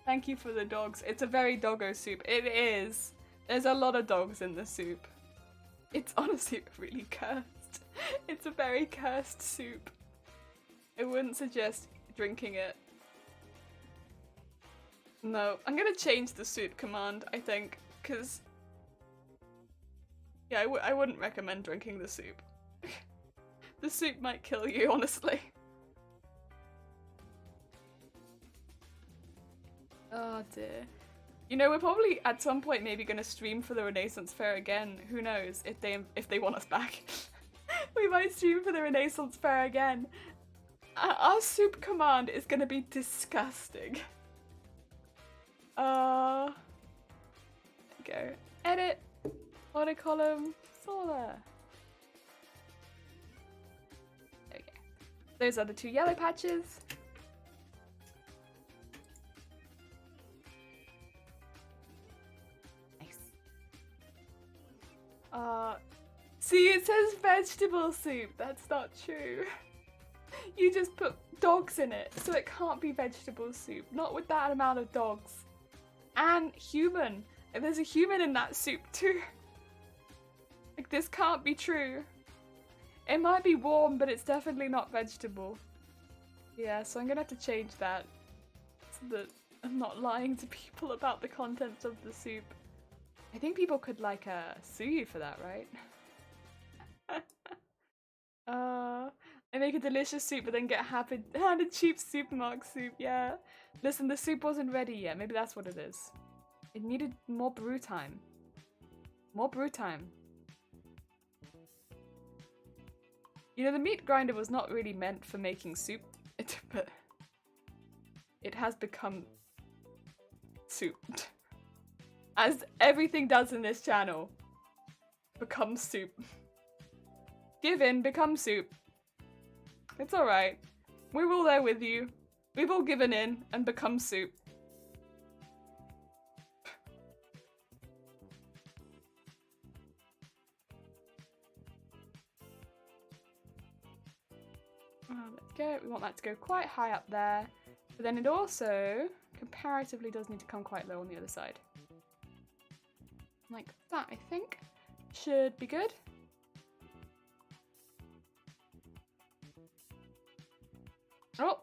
Thank you for the dogs. It's a very doggo soup. It is. There's a lot of dogs in the soup. It's honestly really cursed. It's a very cursed soup. I wouldn't suggest drinking it. No, I'm gonna change the soup command, I think, because... Yeah, I wouldn't recommend drinking the soup. The soup might kill you, honestly. Oh dear. You know, we're probably at some point maybe gonna stream for the Renaissance Fair again. Who knows if they want us back. We might stream for the Renaissance Fair again. Our soup command is gonna be disgusting. There we go. Edit. Order column. Solar. There we go. Those are the two yellow patches. See, it says vegetable soup. That's not true. You just put dogs in it, so it can't be vegetable soup. Not with that amount of dogs. And human. And there's a human in that soup too. Like, this can't be true. It might be warm, but it's definitely not vegetable. Yeah, so I'm gonna have to change that so that I'm not lying to people about the contents of the soup. I think people could, like, sue you for that, right? I make a delicious soup but then get handed cheap supermarket soup, yeah. Listen, the soup wasn't ready yet. Maybe that's what it is. It needed more brew time. More brew time. You know, the meat grinder was not really meant for making soup, but it has become soup. As everything does in this channel. Become soup. Give in, become soup. It's alright. We're all there with you. We've all given in and become soup. Let's go. We want that to go quite high up there. But then it also, comparatively, does need to come quite low on the other side. Like that, I think. Should be good. Oh!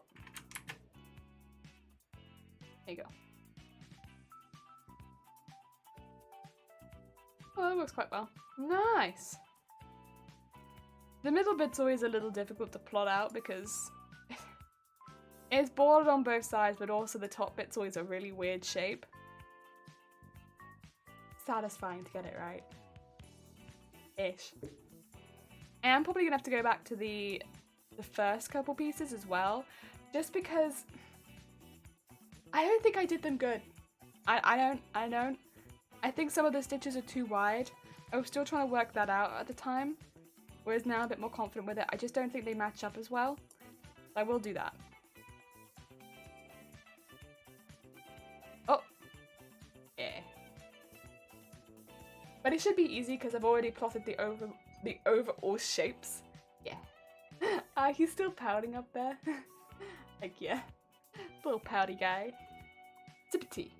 There you go. Oh, that works quite well. Nice! The middle bit's always a little difficult to plot out because it's bordered on both sides, but also the top bit's always a really weird shape. Satisfying to get it right. Ish. And I'm probably gonna have to go back to the first couple pieces as well, just because I don't think I did them good. I don't. I think some of the stitches are too wide. I was still trying to work that out at the time, whereas now I'm a bit more confident with it. I just don't think they match up as well. I will do that. Oh! Yeah. But it should be easy because I've already plotted the overall shapes. Yeah. He's still pouting up there. Like, yeah. Little pouty guy. Sip of tea.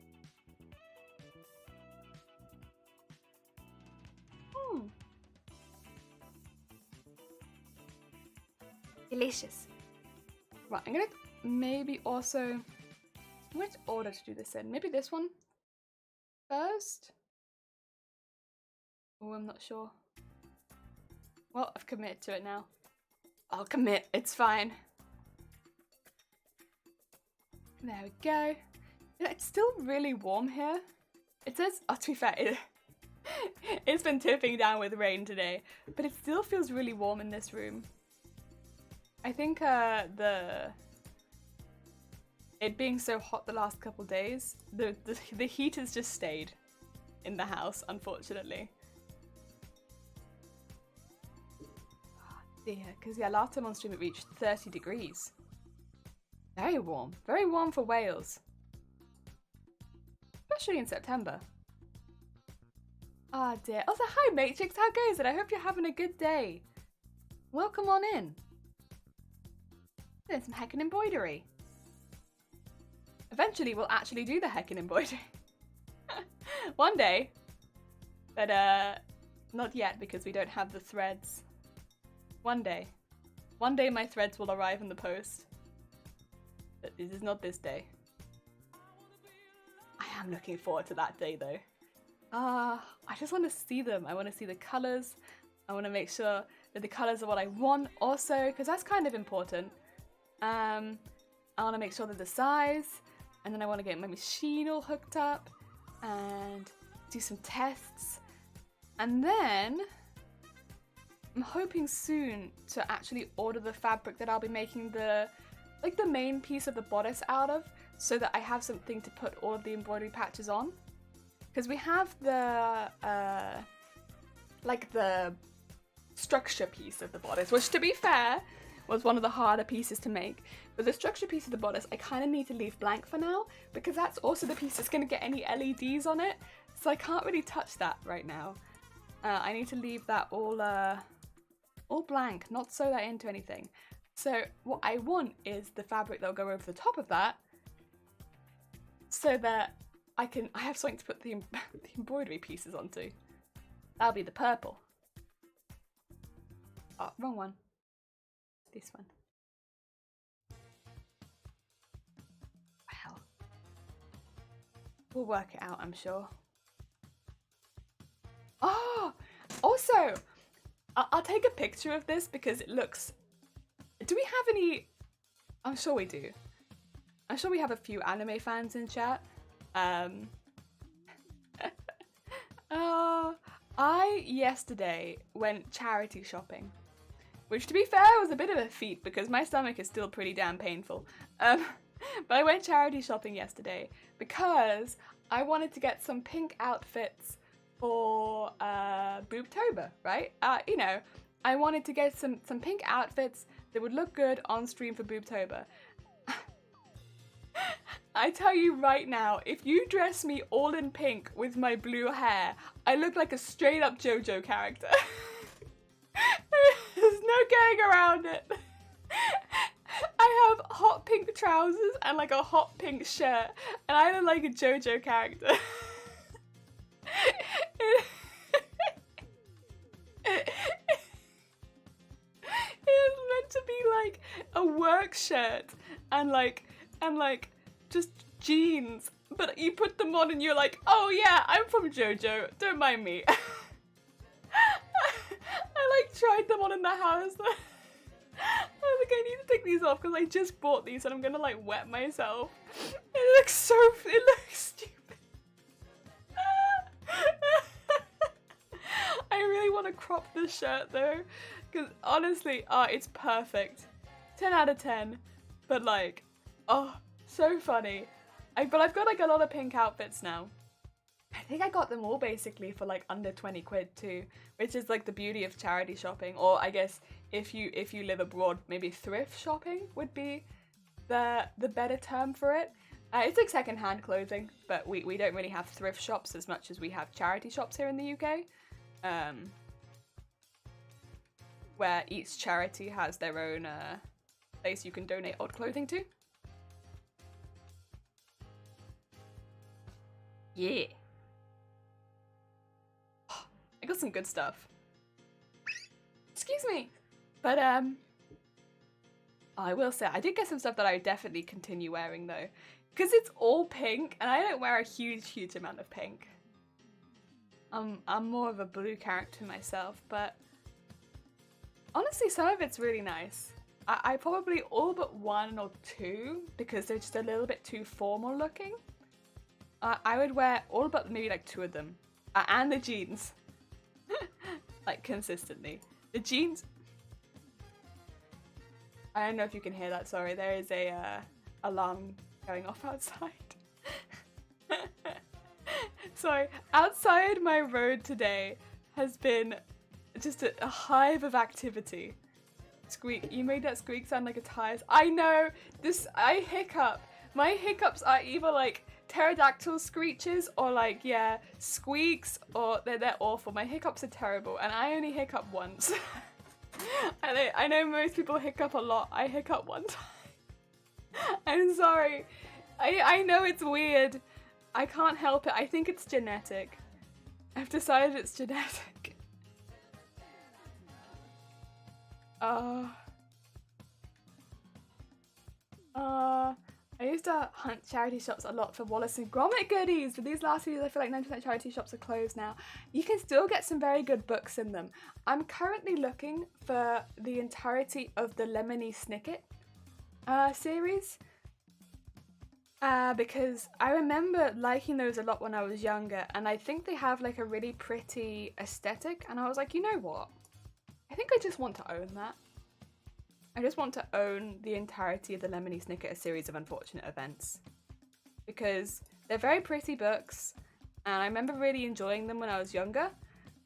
Delicious. Right, I'm gonna maybe also... Which order to do this in? Maybe this one first? Oh, I'm not sure. Well, I've committed to it now. I'll commit. It's fine. There we go. It's still really warm here. It says, oh, to be fair, it's been tipping down with rain today, but it still feels really warm in this room. I think it being so hot the last couple days, the heat has just stayed in the house, unfortunately. Oh dear, because yeah, last time on stream it reached 30 degrees. Very warm for Wales. Especially in September. Ah dear. Also, hi Matrix, how goes it? I hope you're having a good day. Welcome on in. Doing some heckin' embroidery. Eventually we'll actually do the heckin' embroidery. One day. But not yet because we don't have the threads. One day. One day my threads will arrive in the post. But this is not this day. I am looking forward to that day though. I just want to see them. I want to see the colours. I want to make sure that the colours are what I want also, because that's kind of important. I want to make sure that the size, and then I want to get my machine all hooked up and do some tests. And then I'm hoping soon to actually order the fabric that I'll be making the main piece of the bodice out of, so that I have something to put all of the embroidery patches on. Because we have the the structure piece of the bodice, which to be fair was one of the harder pieces to make. But the structure piece of the bodice I kind of need to leave blank for now, because that's also the piece that's going to get any LEDs on it, so I can't really touch that right now. I need to leave that all blank, not sew that into anything. So what I want is the fabric that'll go over the top of that, so that I have something to put the embroidery pieces onto. That'll be the purple. Oh, wrong one. This one. Well, we'll work it out, I'm sure. Oh, also, I'll take a picture of this because it looks... Do we have any... I'm sure we do. I'm sure we have a few anime fans in chat. I yesterday went charity shopping, which to be fair was a bit of a feat because my stomach is still pretty damn painful. But I went charity shopping yesterday because I wanted to get some pink outfits for boobtober, right? You know, I wanted to get some pink outfits that would look good on stream for boobtober. I tell you right now, if you dress me all in pink with my blue hair, I look like a straight up JoJo character. There's no getting around it. I have hot pink trousers and like a hot pink shirt, and I look like a JoJo character. It's meant to be like a work shirt and like just jeans, but you put them on and you're like, oh yeah, I'm from JoJo, don't mind me. I like tried them on in the house. I was like, I need to take these off because I just bought these and I'm gonna like wet myself. It looks stupid. I really want to crop this shirt though, because honestly, it's perfect. 10 out of 10, but like, oh, so funny. But I've got like a lot of pink outfits now. I think I got them all basically for like under 20 quid too, which is like the beauty of charity shopping, or I guess if you live abroad, maybe thrift shopping would be the better term for it. It's like second-hand clothing, but we don't really have thrift shops as much as we have charity shops here in the UK, where each charity has their own place you can donate odd clothing to. Yeah. I got some good stuff. Excuse me. But I will say I did get some stuff that I would definitely continue wearing though, because it's all pink and I don't wear a huge amount of pink. I'm more of a blue character myself, but Honestly, some of it's really nice. I probably all but one or two because they're just a little bit too formal looking. I would wear all but maybe like two of them. And the jeans. Like consistently. The jeans... I don't know if you can hear that, sorry. There is a alarm going off outside. Sorry, outside my road today has been just a hive of activity. Squeak, you made that squeak sound like a tire. I know, I hiccup. My hiccups are either like pterodactyl screeches or like, yeah, squeaks, or they're awful. My hiccups are terrible and I only hiccup once. I know most people hiccup a lot. I hiccup one time. I'm sorry. I know it's weird. I can't help it. I think it's genetic. I've decided it's genetic. I used to hunt charity shops a lot for Wallace and Gromit goodies, but these last few years I feel like 90% charity shops are closed now. You can still get some very good books in them. I'm currently looking for the entirety of the Lemony Snicket series. Because I remember liking those a lot when I was younger, and I think they have like a really pretty aesthetic, and I was like, you know what? I think I just want to own that. I just want to own the entirety of the Lemony Snicket, A Series of Unfortunate Events. Because they're very pretty books, and I remember really enjoying them when I was younger.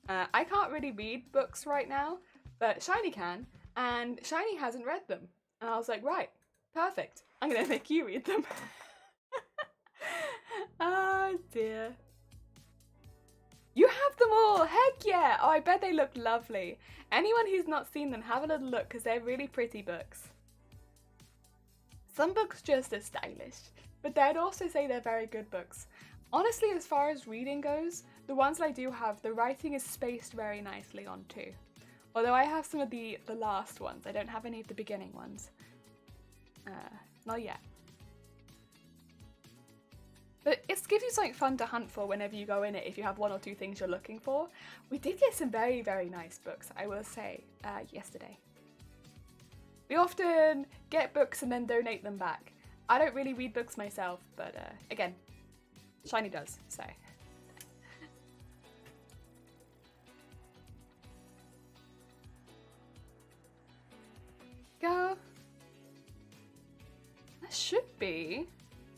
I can't really read books right now, but Shiny can, and Shiny hasn't read them. And I was like, right, perfect. I'm gonna make you read them. Oh dear. You have them all! Heck yeah! Oh, I bet they look lovely. Anyone who's not seen them, have a little look because they're really pretty books. Some books just are stylish, but I'd also say they're very good books. Honestly, as far as reading goes, the ones that I do have, the writing is spaced very nicely on too. Although I have some of the last ones, I don't have any of the beginning ones. Not yet. But it gives you something fun to hunt for whenever you go in it if you have one or two things you're looking for. We did get some very, very nice books, I will say, yesterday. We often get books and then donate them back. I don't really read books myself, but again, Shiny does, so. Go. That should be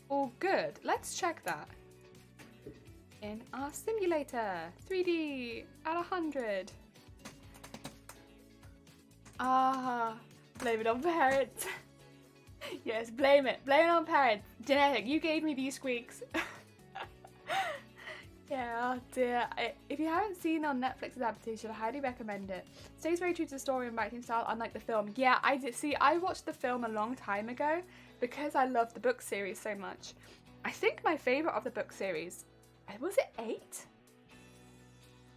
all good. Let's check that. In our simulator, 3D at 100. Blame it on parents. Yes, blame it. Blame it on parents. Genetic, you gave me these squeaks. Yeah, oh dear. If you haven't seen on Netflix's adaptation, I highly recommend it. Stays very true to the story and writing style, unlike the film. Yeah, I did see. I watched the film a long time ago because I love the book series so much. I think my favourite of the book series, was it 8?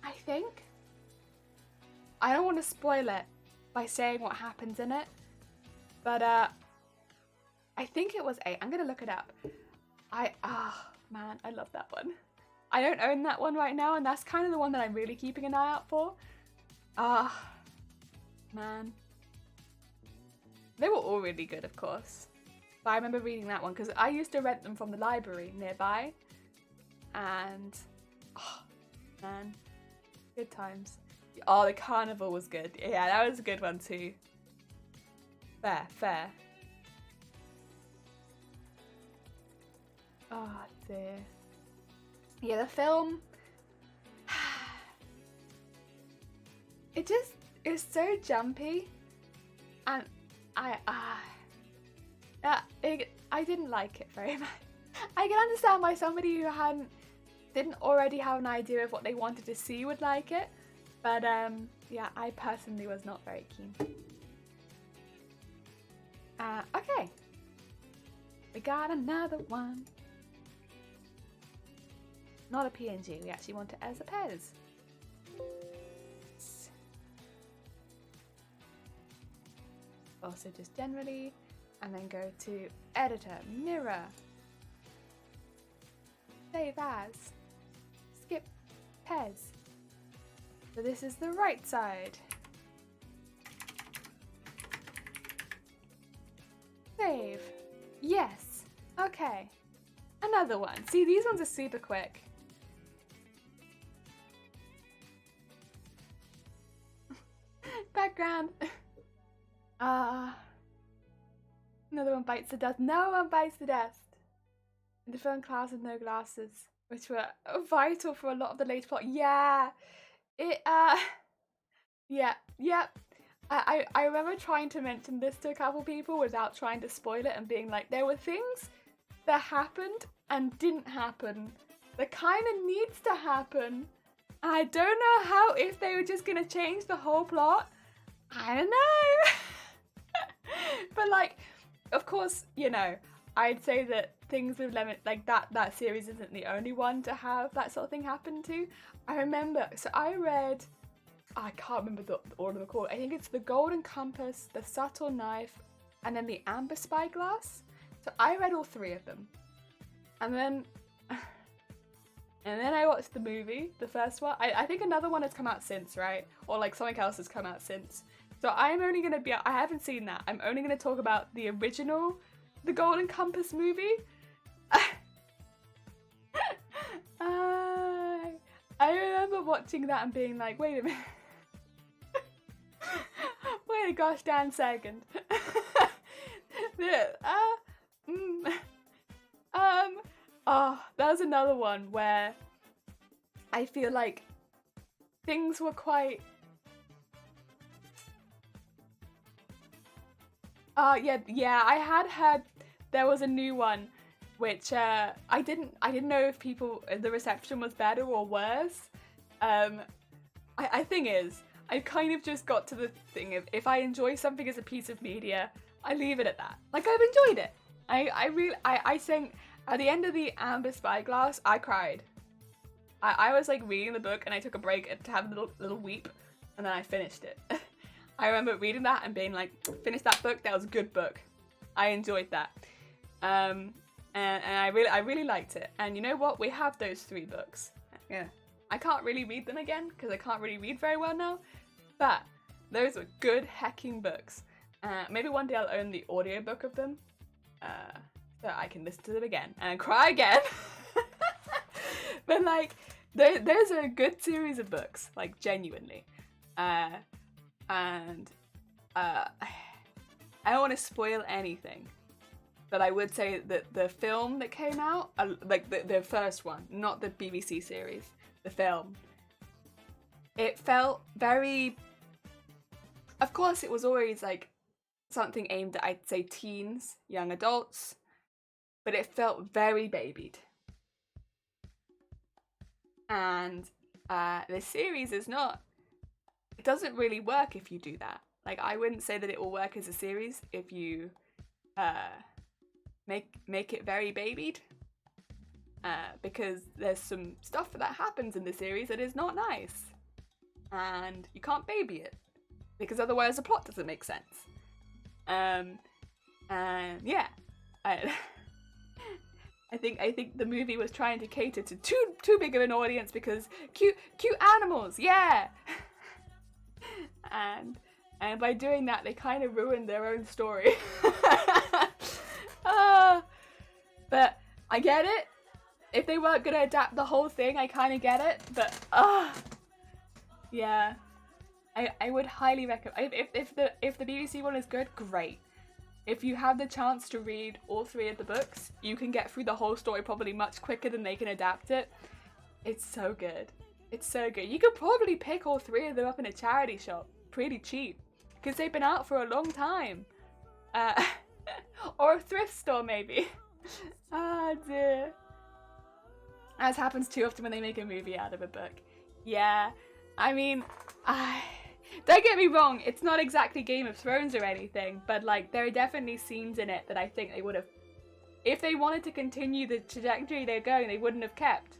I think. I don't want to spoil it by saying what happens in it, but I think it was 8. I'm gonna look it up. Man, I love that one. I don't own that one right now, and that's kind of the one that I'm really keeping an eye out for. Man. They were all really good, of course. But I remember reading that one because I used to rent them from the library nearby. And, oh, man, good times. Oh, the carnival was good. Yeah, that was a good one too. Fair, fair. Oh, dear. Yeah, the film, it just is so jumpy, and I didn't like it very much. I can understand why somebody who didn't already have an idea of what they wanted to see would like it, but yeah, I personally was not very keen. Okay, we got another one. Not a PNG, we actually want it as a Pez. Also just generally, and then go to editor, mirror, save as, skip Pez. So this is the right side. Save. Yes. Okay. Another one. See, these ones are super quick. Background. Another one bites the dust. No one bites the dust. In the film Class with No Glasses, which were vital for a lot of the later plot. Yeah. Yeah. I remember trying to mention this to a couple people without trying to spoil it and being like, there were things that happened and didn't happen that kind of needs to happen. I don't know how, if they were just gonna change the whole plot. I don't know. But like, of course, you know, I'd say that things with lemon, like that series isn't the only one to have that sort of thing happen to. I remember, so I read, I can't remember the order they're called. I think it's The Golden Compass, The Subtle Knife, and then The Amber Spyglass. So I read all three of them. And then I watched the movie, the first one. I think another one has come out since, right? Or like something else has come out since. So I'm only going to be, I haven't seen that. I'm only going to talk about the original The Golden Compass movie. I remember watching that and being like, wait a minute. Wait a gosh damn second. That was another one where I feel like things were quite yeah, I had heard there was a new one which I didn't know if the reception was better or worse. I think is I kind of just got to the thing of, if I enjoy something as a piece of media, I leave it at that. Like, I've enjoyed it. I think at the end of The Amber Spyglass, I cried. I was like reading the book and I took a break to have a little weep, and then I finished it. I remember reading that and being like, finish that book, that was a good book. I enjoyed that. And I really liked it. And you know what? We have those 3 books. Yeah. I can't really read them again because I can't really read very well now. But those were good hecking books. Maybe one day I'll own the audiobook of them. So I can listen to them again and cry again. But like, those are a good series of books, like genuinely. And I don't want to spoil anything, but I would say that the film that came out, like the first one, not the BBC series, the film, it felt very, of course it was always like something aimed at, I'd say, teens, young adults, but it felt very babied. And this series is not, it doesn't really work if you do that. Like, I wouldn't say that it will work as a series if you make it very babied, because there's some stuff that happens in the series that is not nice, and you can't baby it because otherwise the plot doesn't make sense. And yeah, I think the movie was trying to cater to too big of an audience because cute animals, yeah. And by doing that, they kind of ruined their own story. But I get it. If they weren't gonna adapt the whole thing, I kind of get it. But yeah, I would highly recommend. If the BBC one is good, great. If you have the chance to read all 3 of the books, you can get through the whole story probably much quicker than they can adapt it. It's so good. It's so good. You could probably pick all 3 of them up in a charity shop pretty cheap because they've been out for a long time. Or a thrift store maybe. Oh dear. As happens too often when they make a movie out of a book. Yeah, I mean, don't get me wrong, it's not exactly Game of Thrones or anything, but like there are definitely scenes in it that I think they would have, if they wanted to continue the trajectory they're going, they wouldn't have kept.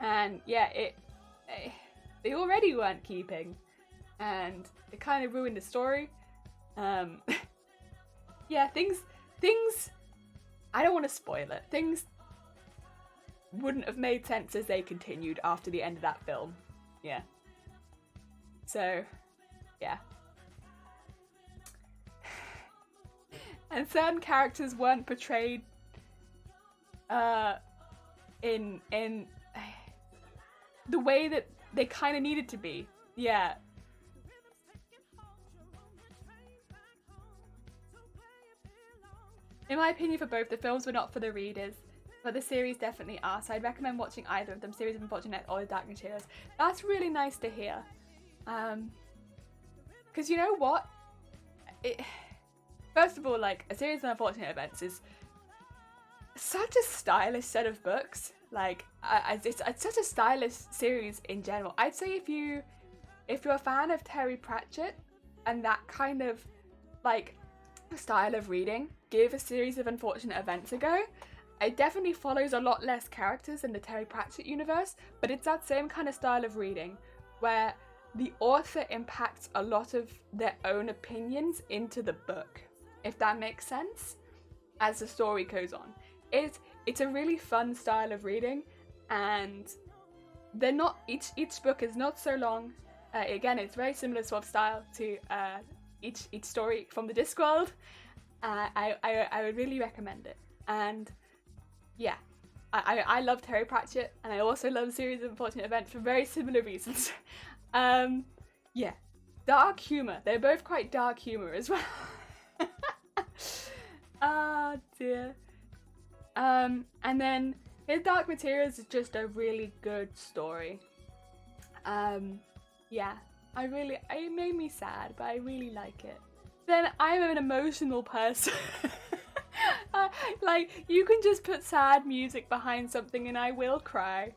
And yeah, they already weren't keeping, and it kind of ruined the story. Yeah, things, I don't want to spoil it, things wouldn't have made sense as they continued after the end of that film. Yeah. So, yeah. and certain characters weren't portrayed in the way that they kind of needed to be. Yeah. In my opinion, for both, the films were not for the readers, but the series definitely are, so I'd recommend watching either of them, Series of Unfortunate or The Dark Materials. That's really nice to hear. Because you know what? First of all, like, A Series of Unfortunate Events is such a stylish set of books. Like, it's such a stylish series in general. I'd say if you're a fan of Terry Pratchett and that kind of, like, style of reading, give A Series of Unfortunate Events a go. It definitely follows a lot less characters in the Terry Pratchett universe, but it's that same kind of style of reading where the author impacts a lot of their own opinions into the book, if that makes sense, as the story goes on. It's a really fun style of reading, and they're not, each book is not so long. Again, it's very similar sort of style to each story from the Discworld. I would really recommend it. And yeah, I love Terry Pratchett, and I also love A Series of Unfortunate Events for very similar reasons. Yeah, dark humor. They're both quite dark humor as well. Oh dear. And then his Dark Materials is just a really good story. Yeah, it made me sad, but I really like it. Then I'm an emotional person. Like, you can just put sad music behind something and I will cry.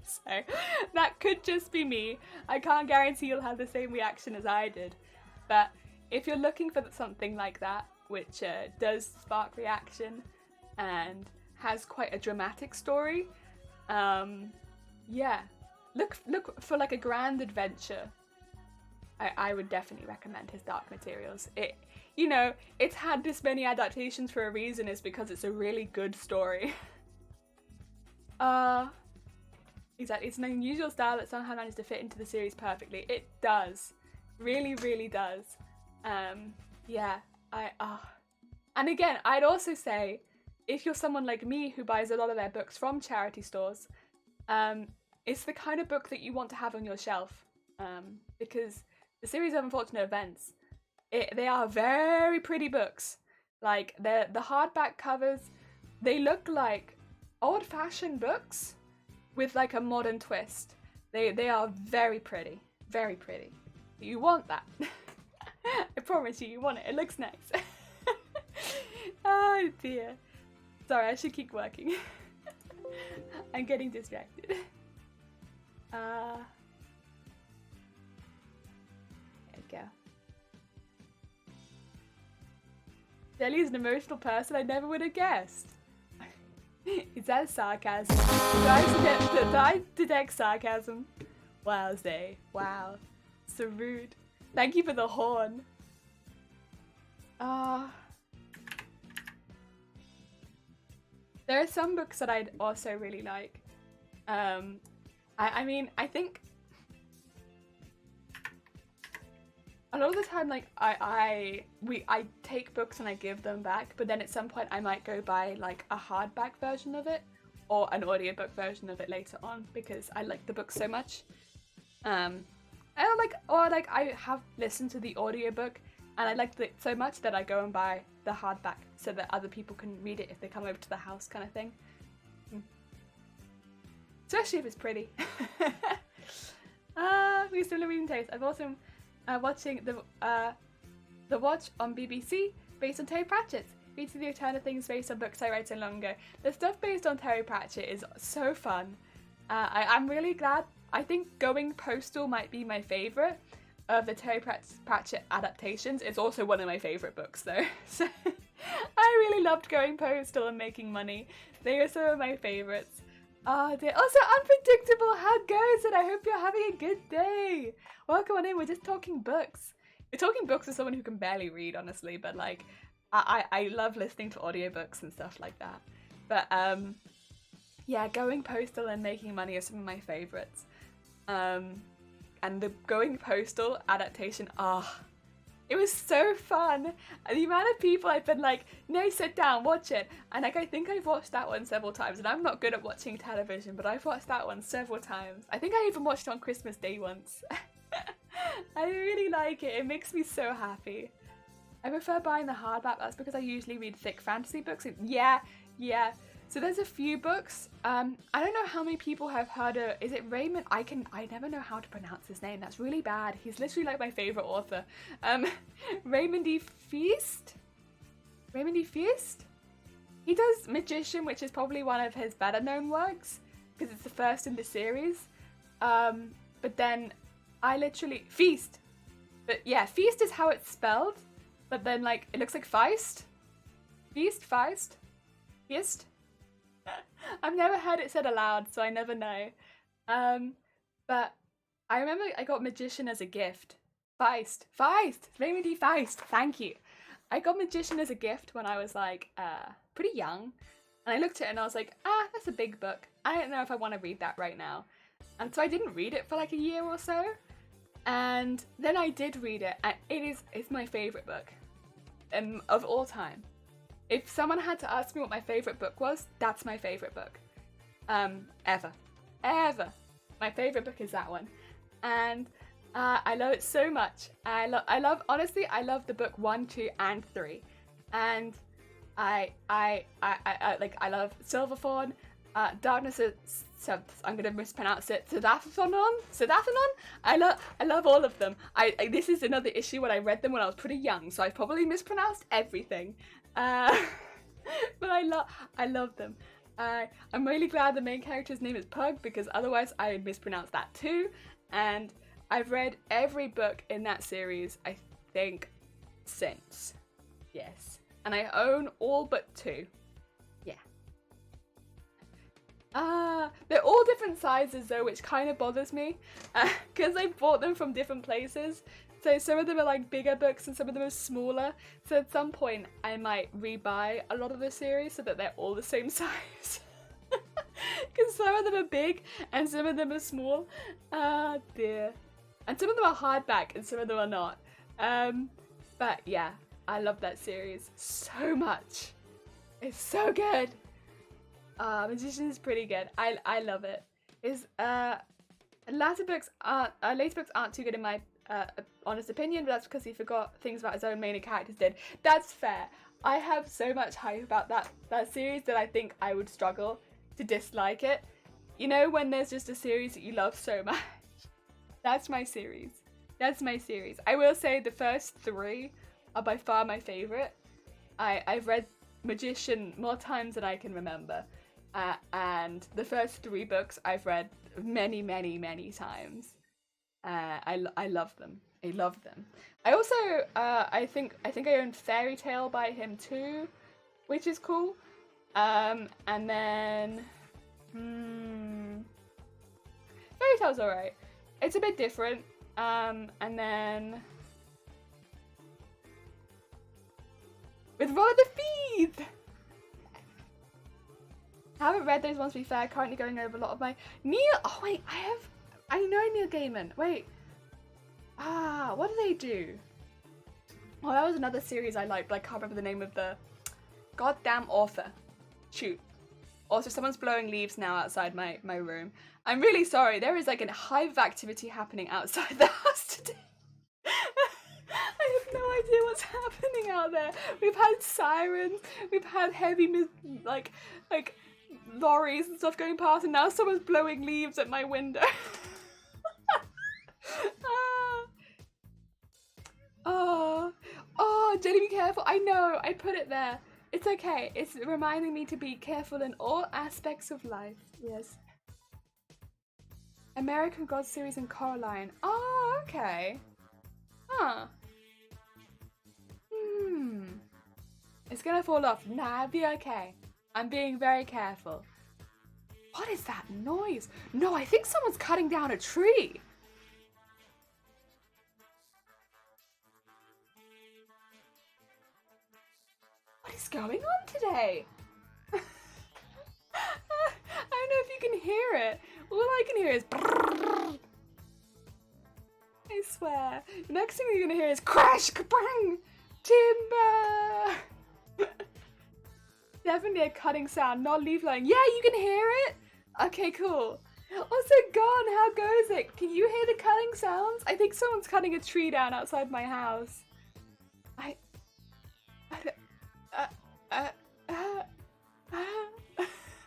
So, that could just be me. I can't guarantee you'll have the same reaction as I did. But if you're looking for something like that, which does spark reaction and has quite a dramatic story, yeah, look for like a grand adventure. I would definitely recommend his Dark Materials. It's had this many adaptations for a reason, is because it's a really good story. Exactly, it's an unusual style that somehow managed to fit into the series perfectly. It does. Really, really does. Yeah, and again, I'd also say, if you're someone like me who buys a lot of their books from charity stores, it's the kind of book that you want to have on your shelf. Because the Series of Unfortunate Events, they are very pretty books. Like, the hardback covers, they look like old-fashioned books with like a modern twist. They are very pretty. Very pretty. You want that. I promise you want it. It looks nice. Oh dear. Sorry, I should keep working. I'm getting distracted. There we go. Deli is an emotional person I never would have guessed. Is that sarcasm? Did I detect sarcasm? Wowzay. Wow. So rude. Thank you for the horn. There are some books that I'd also really like. I mean, I think a lot of the time, like, I take books and I give them back, but then at some point I might go buy like a hardback version of it or an audiobook version of it later on, because I like the book so much. I have listened to the audiobook and I liked it so much that I go and buy the hardback so that other people can read it if they come over to the house, kind of thing. Especially if it's pretty. We still have reading taste. I've also watching the Watch on BBC based on Terry Pratchett. Read through the eternal things based on books I read so long ago. The stuff based on Terry Pratchett is so fun. I'm really glad. I think Going Postal might be my favourite of the Terry Pratchett adaptations. It's also one of my favourite books though. So I really loved Going Postal and Making Money. They are some of my favourites. They're also Unpredictable. How goes it? I hope you're having a good day. Welcome on in. We're just talking books. We're talking books with someone who can barely read, honestly, but like I love listening to audiobooks and stuff like that. But yeah, Going Postal and Making Money are some of my favourites. And the Going Postal adaptation, It was so fun. And the amount of people I've been like, no, sit down, watch it. And like, I think I've watched that one several times. And I'm not good at watching television, but I've watched that one several times. I think I even watched it on Christmas Day once. I really like it. It makes me so happy. I prefer buying the hardback. That's because I usually read thick fantasy books. Yeah. So there's a few books. I don't know how many people have heard of. Is it Raymond? I never know how to pronounce his name. That's really bad. He's literally like my favorite author. Raymond E. Feast. Raymond E. Feast. He does Magician, which is probably one of his better known works because it's the first in the series. But then I literally Feast. But yeah, Feast is how it's spelled. But then like it looks like Feist. Feist. I've never heard it said aloud, so I never know. But I remember I got Magician as a gift. Feist, Raymond E. Feist, thank you. I got Magician as a gift when I was like pretty young. And I looked at it and I was like, that's a big book. I don't know if I want to read that right now. And so I didn't read it for like a year or so. And then I did read it, and it's my favourite book of all time. If someone had to ask me what my favourite book was, that's my favourite book. Ever. My favourite book is that one. And I love it so much. Honestly, I love the book 1, 2, and 3. And I love Silverthorn, Darkness is, so I'm gonna mispronounce it. Sedathonon. I love all of them. This is another issue when I read them when I was pretty young, so I probably mispronounced everything. But I love them. I'm really glad the main character's name is Pug because otherwise I would mispronounce that too. And I've read every book in that series, I think, since. Yes. And I own all but 2. They're all different sizes though, which kind of bothers me because I bought them from different places. So some of them are like bigger books and some of them are smaller. So at some point I might rebuy a lot of the series so that they're all the same size. Because some of them are big and some of them are small. Ah dear. And some of them are hardback and some of them are not. But yeah, I love that series so much. It's so good. Magician is pretty good. I love it. Later books aren't too good in my honest opinion, but that's because he forgot things about his own main characters did. That's fair. I have so much hype about that series that I think I would struggle to dislike it. You know when there's just a series that you love so much? That's my series. I will say the first 3 are by far my favourite. I've read Magician more times than I can remember. And the first 3 books I've read many, many, many times. I love them. I also I think I own Fairy Tale by him too, which is cool. And then Fairy Tale's alright. It's a bit different. And then with Roll of the Feed. I haven't read those ones to be fair. Currently going over a lot of my Neil. Oh wait, I know Neil Gaiman. Wait. What do they do? Oh, that was another series I liked, but I can't remember the name of the goddamn author. Shoot. Also, someone's blowing leaves now outside my room. I'm really sorry. There is like a hive of activity happening outside the house today. I have no idea what's happening out there. We've had sirens. We've had heavy like lorries and stuff going past, and now someone's blowing leaves at my window. Jenny, be careful. I know, I put it there. It's okay. It's reminding me to be careful in all aspects of life. Yes. American Gods series and Coraline. Oh, okay. Huh. It's gonna fall off. Nah, I'll be okay. I'm being very careful. What is that noise? No, I think someone's cutting down a tree. What is going on today? I don't know if you can hear it. All I can hear is I software. The next thing you're gonna hear is crash, kabang, timber. Definitely a cutting sound, not leaf blowing. Yeah, you can hear it. Okay, cool. Also, Gone, how goes it? Can you hear the cutting sounds? I think someone's cutting a tree down outside my house.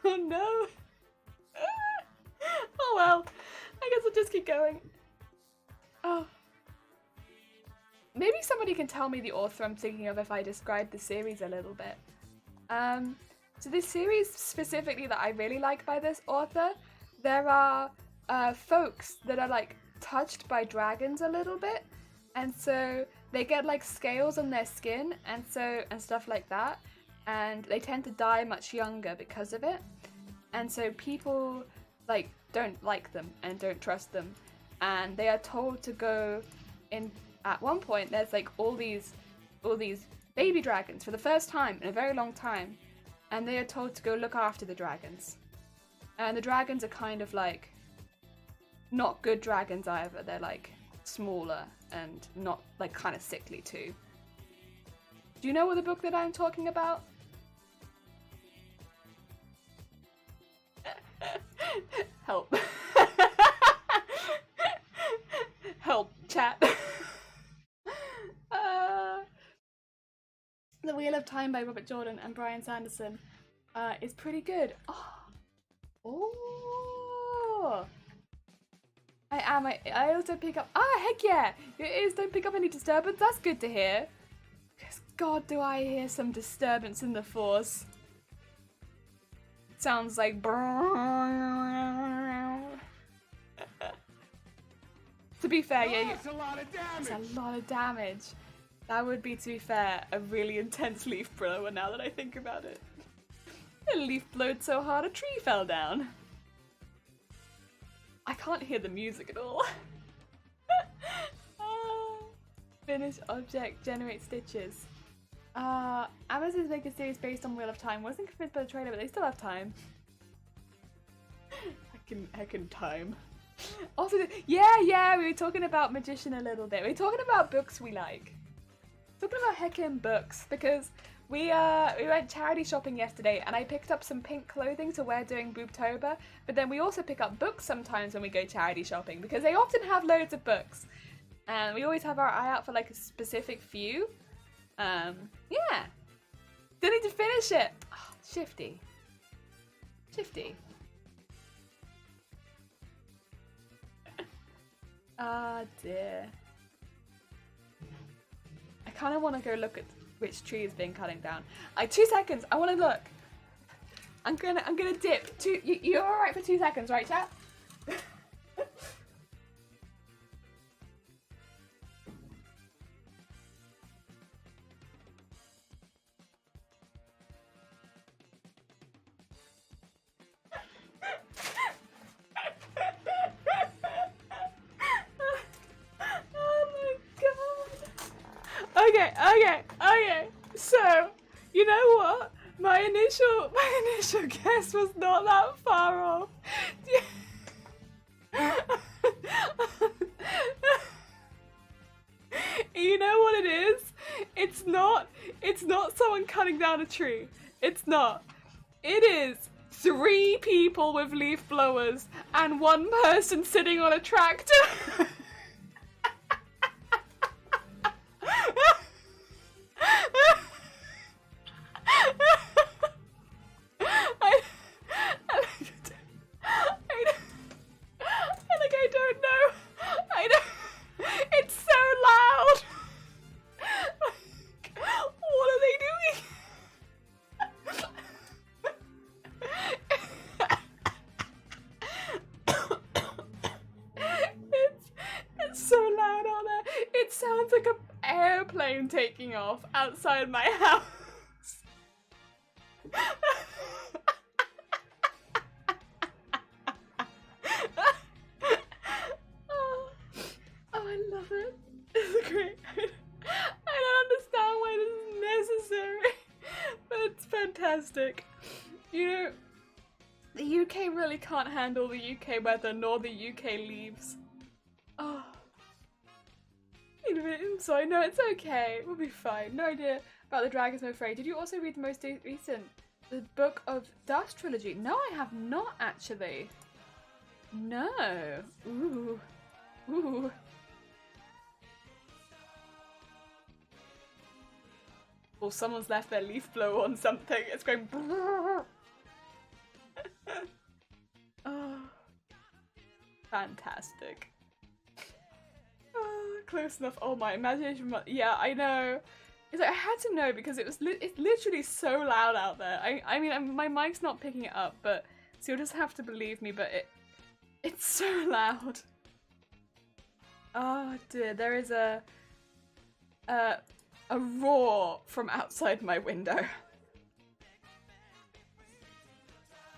Oh no. Oh well, I guess I'll just keep going. Oh. Maybe somebody can tell me the author I'm thinking of if I describe the series a little bit. So this series specifically that I really like by this author, there are folks that are like touched by dragons a little bit, and so they get like scales on their skin and stuff like that, and they tend to die much younger because of it, and so people like don't like them and don't trust them, and they are told to go in. At one point there's like all these baby dragons for the first time in a very long time, and they are told to go look after the dragons. And the dragons are kind of like not good dragons either. They're like smaller and not like kind of sickly too. Do you know what the book that I'm talking about? Help. Help, chat. The Wheel of Time by Robert Jordan and Brian Sanderson is pretty good. Oh. I also pick up. Heck yeah! It is. Don't pick up any disturbance. That's good to hear. Because God, do I hear some disturbance in the Force. Sounds like. To be fair, yeah. That's a lot of damage. It's a lot of damage. That would be, to be fair, a really intense leaf blower now that I think about it. A leaf blowed so hard a tree fell down. I can't hear the music at all. Finish object, generate stitches. Amazon's making a series based on Wheel of Time. Wasn't convinced by the trailer, but they still have time. Heckin' time. Also, yeah, we were talking about Magician a little bit. We were talking about books we like. Talking about heckin' books, because we went charity shopping yesterday and I picked up some pink clothing to wear during boobtober, but then we also pick up books sometimes when we go charity shopping because they often have loads of books. And we always have our eye out for like a specific few. Yeah. Still need to finish it. Oh, Shifty. Ah, dear. I kind of want to go look at which tree is being cutting down. 2 seconds. I want to look. I'm gonna dip. You're all right for 2 seconds, right, chat? Okay. So, you know what? My initial guess was not that far off. You know what it is? It's not someone cutting down a tree. It's not. It is 3 people with leaf blowers and 1 person sitting on a tractor. Taking off outside my house. Oh, I love it. It's great. I don't understand why this is necessary, but it's fantastic. You know, the UK really can't handle the UK weather nor the UK leaves. Oh. I'm sorry, no, it's okay. We'll be fine. No idea about the dragons, I'm afraid. Did you also read the most recent, the Book of Dust trilogy? No, I have not actually. No. Ooh. Ooh. Well, someone's left their leaf blower on something. It's going. Oh. Fantastic. Oh, close enough. Oh, my imagination. Yeah, I know. It's like I had to know because it's literally so loud out there. I mean, my mic's not picking it up, but so you'll just have to believe me. But it's so loud. Oh dear, there is a roar from outside my window.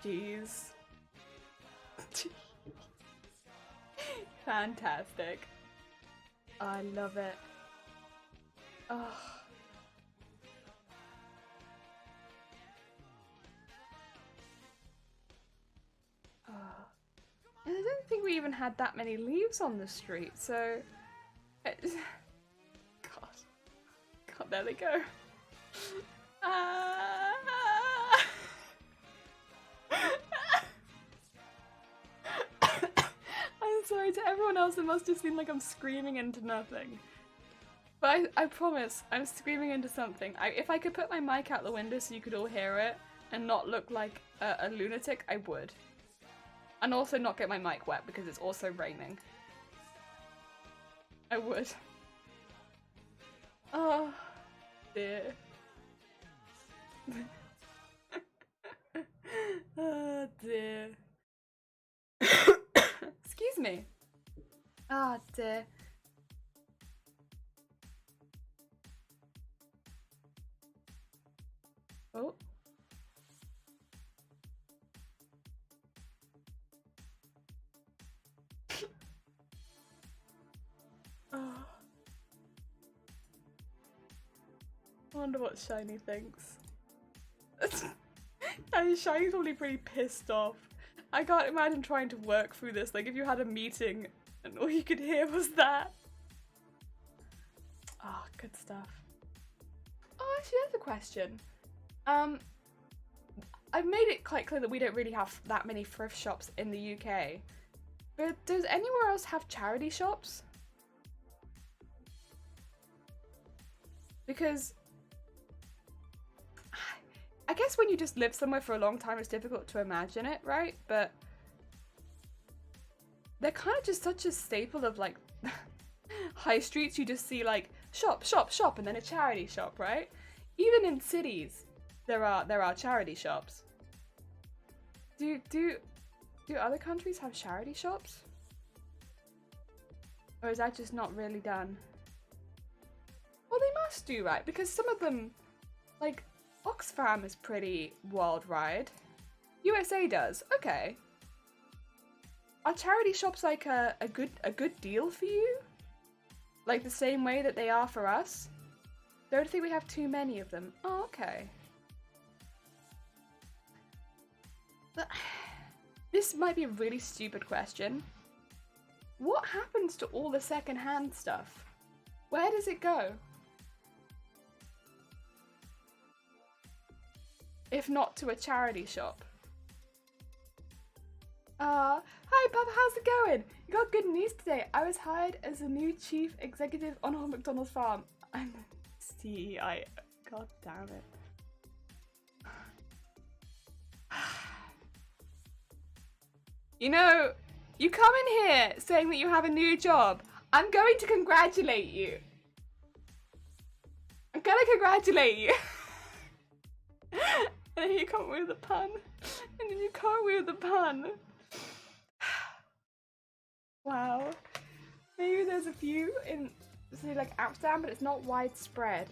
Jeez. Fantastic. I love it. Oh. Oh. And I don't think we even had that many leaves on the street, so... God. God, there they go. I'm sorry, to everyone else it must just seem like I'm screaming into nothing. But I promise, I'm screaming into something. If I could put my mic out the window so you could all hear it and not look like a lunatic, I would. And also not get my mic wet because it's also raining. I would. Oh, dear. Oh, dear. Excuse me. Ah, oh, dear. Oh. Oh. I wonder what Shiny thinks. And Shiny's probably pretty pissed off. I can't imagine trying to work through this, like if you had a meeting and all you could hear was that. Oh, good stuff. Oh, actually, there's a question. I've made it quite clear that we don't really have that many thrift shops in the UK. But does anywhere else have charity shops? Because I guess when you just live somewhere for a long time, it's difficult to imagine it, right? But they're kind of just such a staple of like high streets. You just see like shop, shop, shop, and then a charity shop, right? Even in cities, there are charity shops. Do other countries have charity shops? Or is that just not really done? Well, they must do, right? Because some of them, like Oxfam is pretty worldwide. USA does. Okay. Are charity shops like a good deal for you? Like the same way that they are for us? Don't think we have too many of them. Oh, okay. But this might be a really stupid question. What happens to all the secondhand stuff? Where does it go? If not to a charity shop. Hi Papa, how's it going? You got good news today. I was hired as the new chief executive on our McDonald's farm. I'm the CEO. God damn it. You know, you come in here saying that you have a new job. I'm going to congratulate you. I'm gonna congratulate you. And then you come with a pun. And then you come with a pun. Wow. Maybe there's a few in, say, like Amsterdam, but it's not widespread.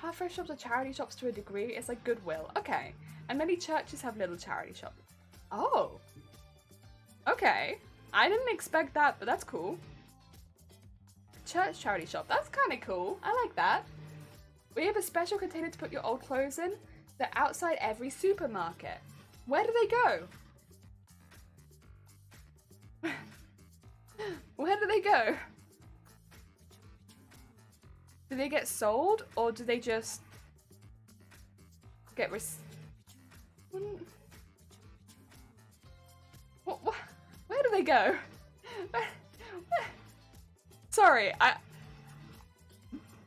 Our thrift shops are charity shops to a degree. It's like Goodwill. Okay. And many churches have little charity shops. Oh. Okay. I didn't expect that, but that's cool. Church charity shop. That's kind of cool. I like that. We have a special container to put your old clothes in. They're outside every supermarket. Where do they go? Where do they go? Do they get sold, or do they just get where do they go? Sorry,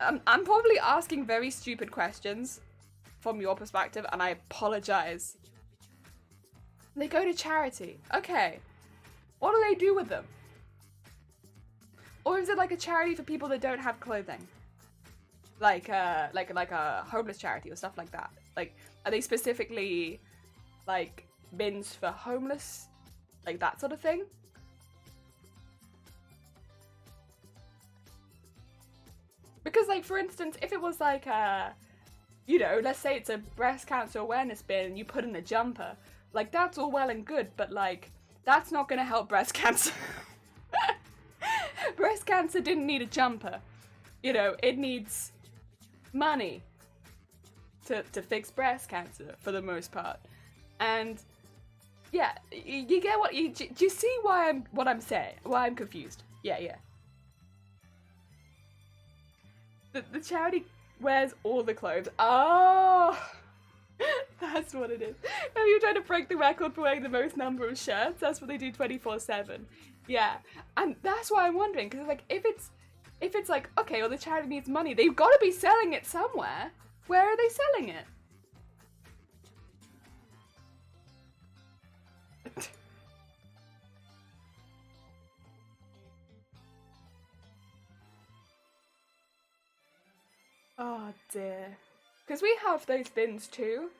I'm probably asking very stupid questions from your perspective, and I apologize. They go to charity. Okay. What do they do with them? Or is it like a charity for people that don't have clothing? Like a homeless charity or stuff like that? Like, are they specifically like bins for homeless? Like that sort of thing? Because, like, for instance, if it was like you know, let's say it's a breast cancer awareness bin and you put in a jumper, like, that's all well and good, but, like, that's not gonna help breast cancer. Breast cancer didn't need a jumper. You know, it needs money to fix breast cancer for the most part. And yeah, you get what do you see why I'm confused? Yeah. The charity wears all the clothes. Oh, that's what it is. Maybe you're trying to break the record for wearing the most number of shirts. That's what they do 24/7. Yeah, and that's why I'm wondering, because like if it's like, okay, well, the charity needs money, they've got to be selling it somewhere. Where are they selling it? Oh dear. Because we have those bins too.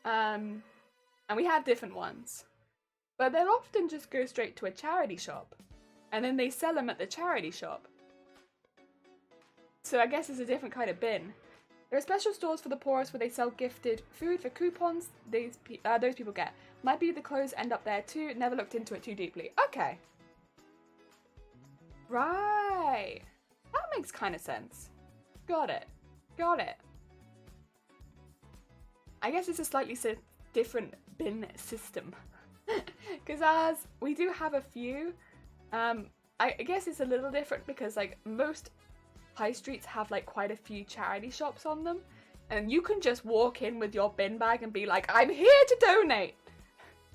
And we have different ones. But they'll often just go straight to a charity shop. And then they sell them at the charity shop. So I guess it's a different kind of bin. There are special stores for the poorest where they sell gifted food for coupons those people get. Might be the clothes end up there too. Never looked into it too deeply. Okay. Right. That makes kind of sense. Got it. I guess it's a slightly different bin system. Because as we do have a few, I guess it's a little different because like most high streets have like quite a few charity shops on them. And you can just walk in with your bin bag and be like, I'm here to donate.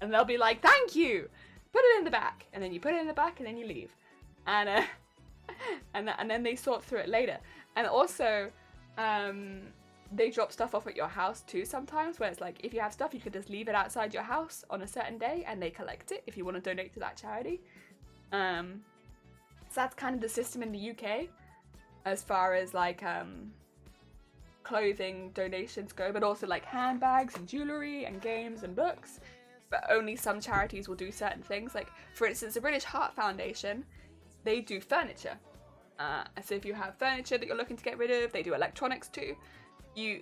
And they'll be like, thank you. Put it in the back. And then you put it in the back and then you leave. And and then they sort through it later. And also, they drop stuff off at your house too sometimes, where it's like, if you have stuff, you could just leave it outside your house on a certain day and they collect it if you want to donate to that charity. So that's kind of the system in the UK as far as like clothing donations go, but also like handbags and jewellery and games and books. But only some charities will do certain things. Like, for instance, the British Heart Foundation, they do furniture. So if you have furniture that you're looking to get rid of, they do electronics too. You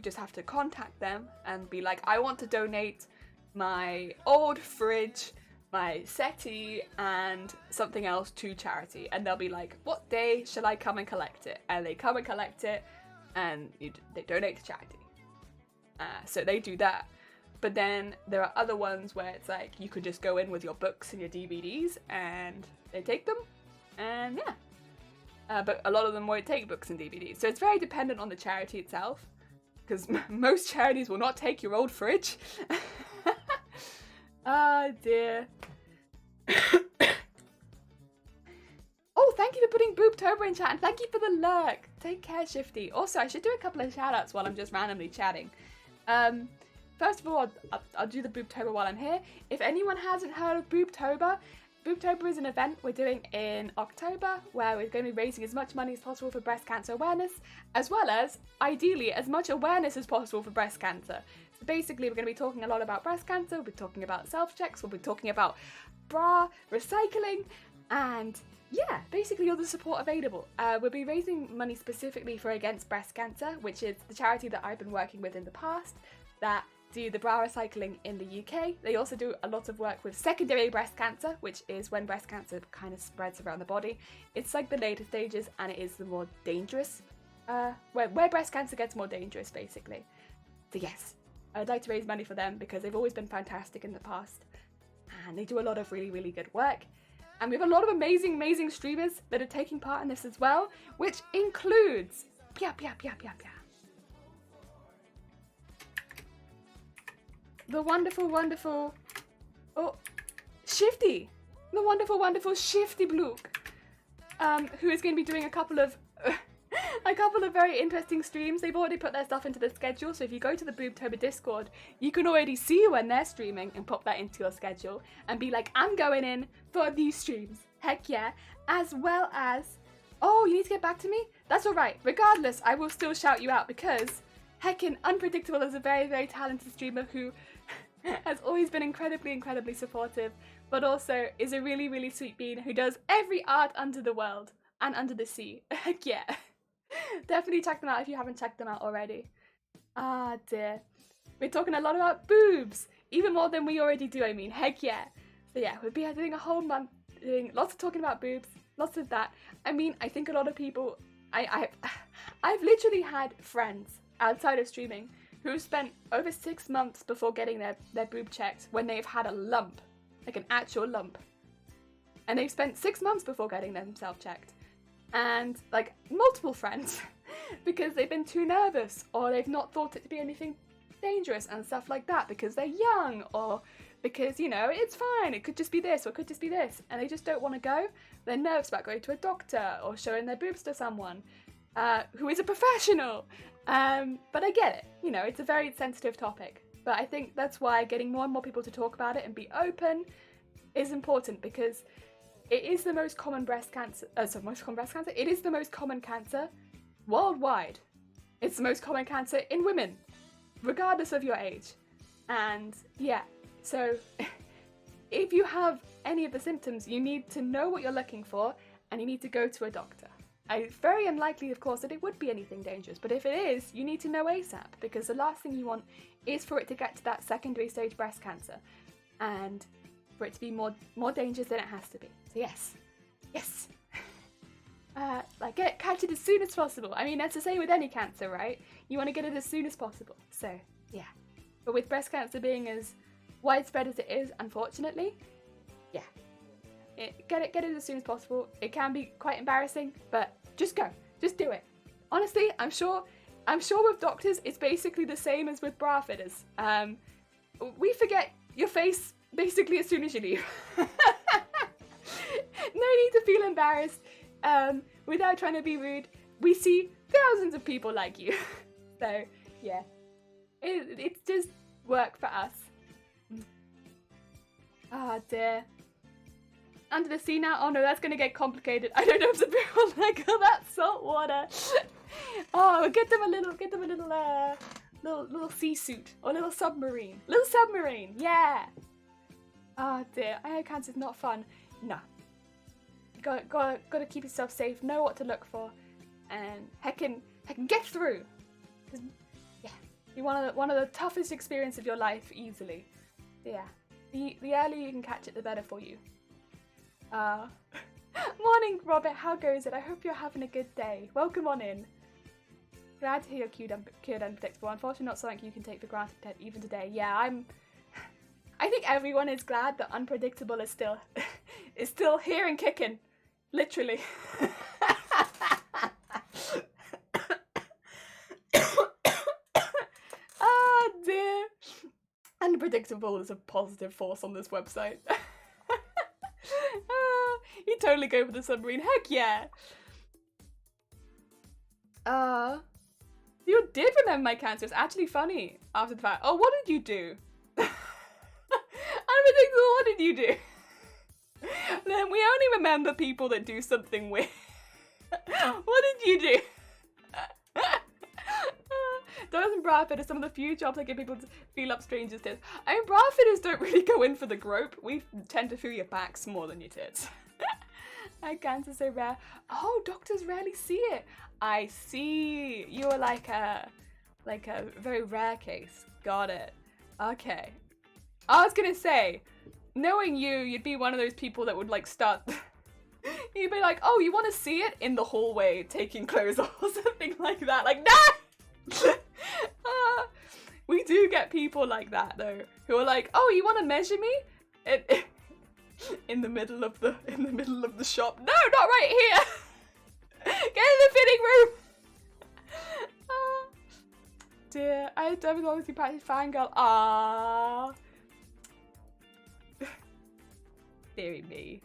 just have to contact them and be like, I want to donate my old fridge, my settee, and something else to charity. And they'll be like, what day shall I come and collect it? And they come and collect it, and they donate to charity. So they do that. But then there are other ones where it's like, you could just go in with your books and your DVDs, and they take them. And yeah, but a lot of them won't take books and DVDs. So it's very dependent on the charity itself, because most charities will not take your old fridge. Oh dear. Oh, thank you for putting boobtober in chat, and thank you for the lurk. Take care, Shifty. Also, I should do a couple of shout outs while I'm just randomly chatting. First of all, I'll do the boobtober while I'm here. If anyone hasn't heard of boobtober is an event we're doing in October where we're going to be raising as much money as possible for breast cancer awareness, as well as, ideally, as much awareness as possible for breast cancer. So basically, we're going to be talking a lot about breast cancer, we'll be talking about self-checks, we'll be talking about bra recycling, and yeah, basically all the support available. We'll be raising money specifically for Against Breast Cancer, which is the charity that I've been working with in the past, that do the bra recycling in the UK. They also do a lot of work with secondary breast cancer, which is when breast cancer kind of spreads around the body. It's like the later stages, and it is the more dangerous, where breast cancer gets more dangerous, basically. So yes, I'd like to raise money for them because they've always been fantastic in the past, and they do a lot of really, really good work. And we have a lot of amazing streamers that are taking part in this as well, which includes the wonderful Shifty, the wonderful Shifty Blook, who is going to be doing a couple of very interesting streams. They've already put their stuff into the schedule, so if you go to the boobtober Discord, you can already see when they're streaming and pop that into your schedule and be like, I'm going in for these streams. Heck yeah. As well as, oh, you need to get back to me? That's alright. Regardless, I will still shout you out because heckin' Unpredictable is a very talented streamer who has always been incredibly supportive, but also is a really sweet bean who does every art under the world and under the sea. Heck yeah. Definitely check them out if you haven't checked them out already. Ah dear. We're talking a lot about boobs, even more than we already do, I mean, heck yeah. So yeah, we'll be doing a whole month doing lots of talking about boobs, lots of that. I mean, I think a lot of people, I've literally had friends outside of streaming who spent over 6 months before getting their boob checked when they've had a lump, like an actual lump. And they've spent 6 months before getting themselves checked. And like multiple friends because they've been too nervous or they've not thought it to be anything dangerous and stuff like that because they're young or because, you know, it's fine, it could just be this or it could just be this, and they just don't want to go. They're nervous about going to a doctor or showing their boobs to someone who is a professional. But I get it, you know, it's a very sensitive topic. But I think that's why getting more and more people to talk about it and be open is important because it is the most common breast cancer. It is the most common cancer worldwide. It's the most common cancer in women, regardless of your age. And yeah, so if you have any of the symptoms, you need to know what you're looking for and you need to go to a doctor. It's very unlikely, of course, that it would be anything dangerous, but if it is, you need to know ASAP because the last thing you want is for it to get to that secondary stage breast cancer and for it to be more dangerous than it has to be. So yes. Catch it as soon as possible. I mean, that's the same with any cancer, right? You want to get it as soon as possible. So yeah. But with breast cancer being as widespread as it is, unfortunately, yeah. Get it as soon as possible. It can be quite embarrassing, but just go. Just do it. Honestly, I'm sure with doctors, it's basically the same as with bra fitters. We forget your face basically as soon as you leave. No need to feel embarrassed. Without trying to be rude, we see thousands of people like you. So, yeah. It's just work for us. Ah, dear. Under the sea now? Oh no, that's gonna get complicated. I don't know if the people like all that salt water. Oh, get them a little sea suit or a little submarine. Little submarine, yeah. Oh dear, I know cancer's not fun. No. Gotta keep yourself safe, know what to look for, and heckin' get through. Yeah, be one of the toughest experiences of your life easily. Yeah, the earlier you can catch it, the better for you. Morning, Robert. How goes it? I hope you're having a good day. Welcome on in. Glad to hear you're cured unpredictable. Unfortunately, not something you can take for granted even today. Yeah, I think everyone is glad that unpredictable is still here and kicking. Literally. Ah, dear. Unpredictable is a positive force on this website. You totally go for the submarine. Heck yeah. You did remember my cancer. It's actually funny after the fact. Oh, what did you do? Unpredictable, what did you do? Then we only remember people that do something weird. What did you do? Doors and bra fitters, some of the few jobs that get people to feel up strangers' tits. I mean, bra fitters don't really go in for the grope. We tend to feel your backs more than your tits. Cancer's so rare. Oh, doctors rarely see it. I see. You're like a very rare case. Got it. Okay. I was gonna say, knowing you'd be one of those people that would like start. You'd be like, oh, you want to see it in the hallway, taking clothes off or something like that. Like, nah. We do get people like that though, who are like, oh, you want to measure me? in the middle of the shop. No, not right here. Get in the fitting room. Dear, I don't obviously practice fangirl. Ah, dearie me.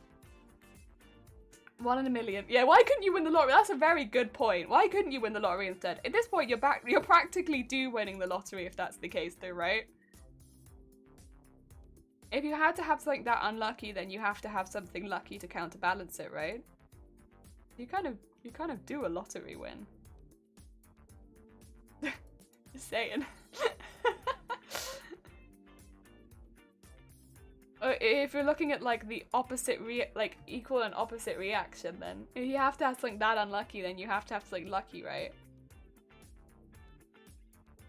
1 in a million. Yeah, why couldn't you win the lottery? That's a very good point. Why couldn't you win the lottery instead? At this point, you're practically winning the lottery if that's the case, though, right? If you had to have something that unlucky, then you have to have something lucky to counterbalance it, right? You kind of do a lottery win. Just saying. If you're looking at like the opposite equal and opposite reaction, then if you have to have something that unlucky, then you have to have something lucky, right?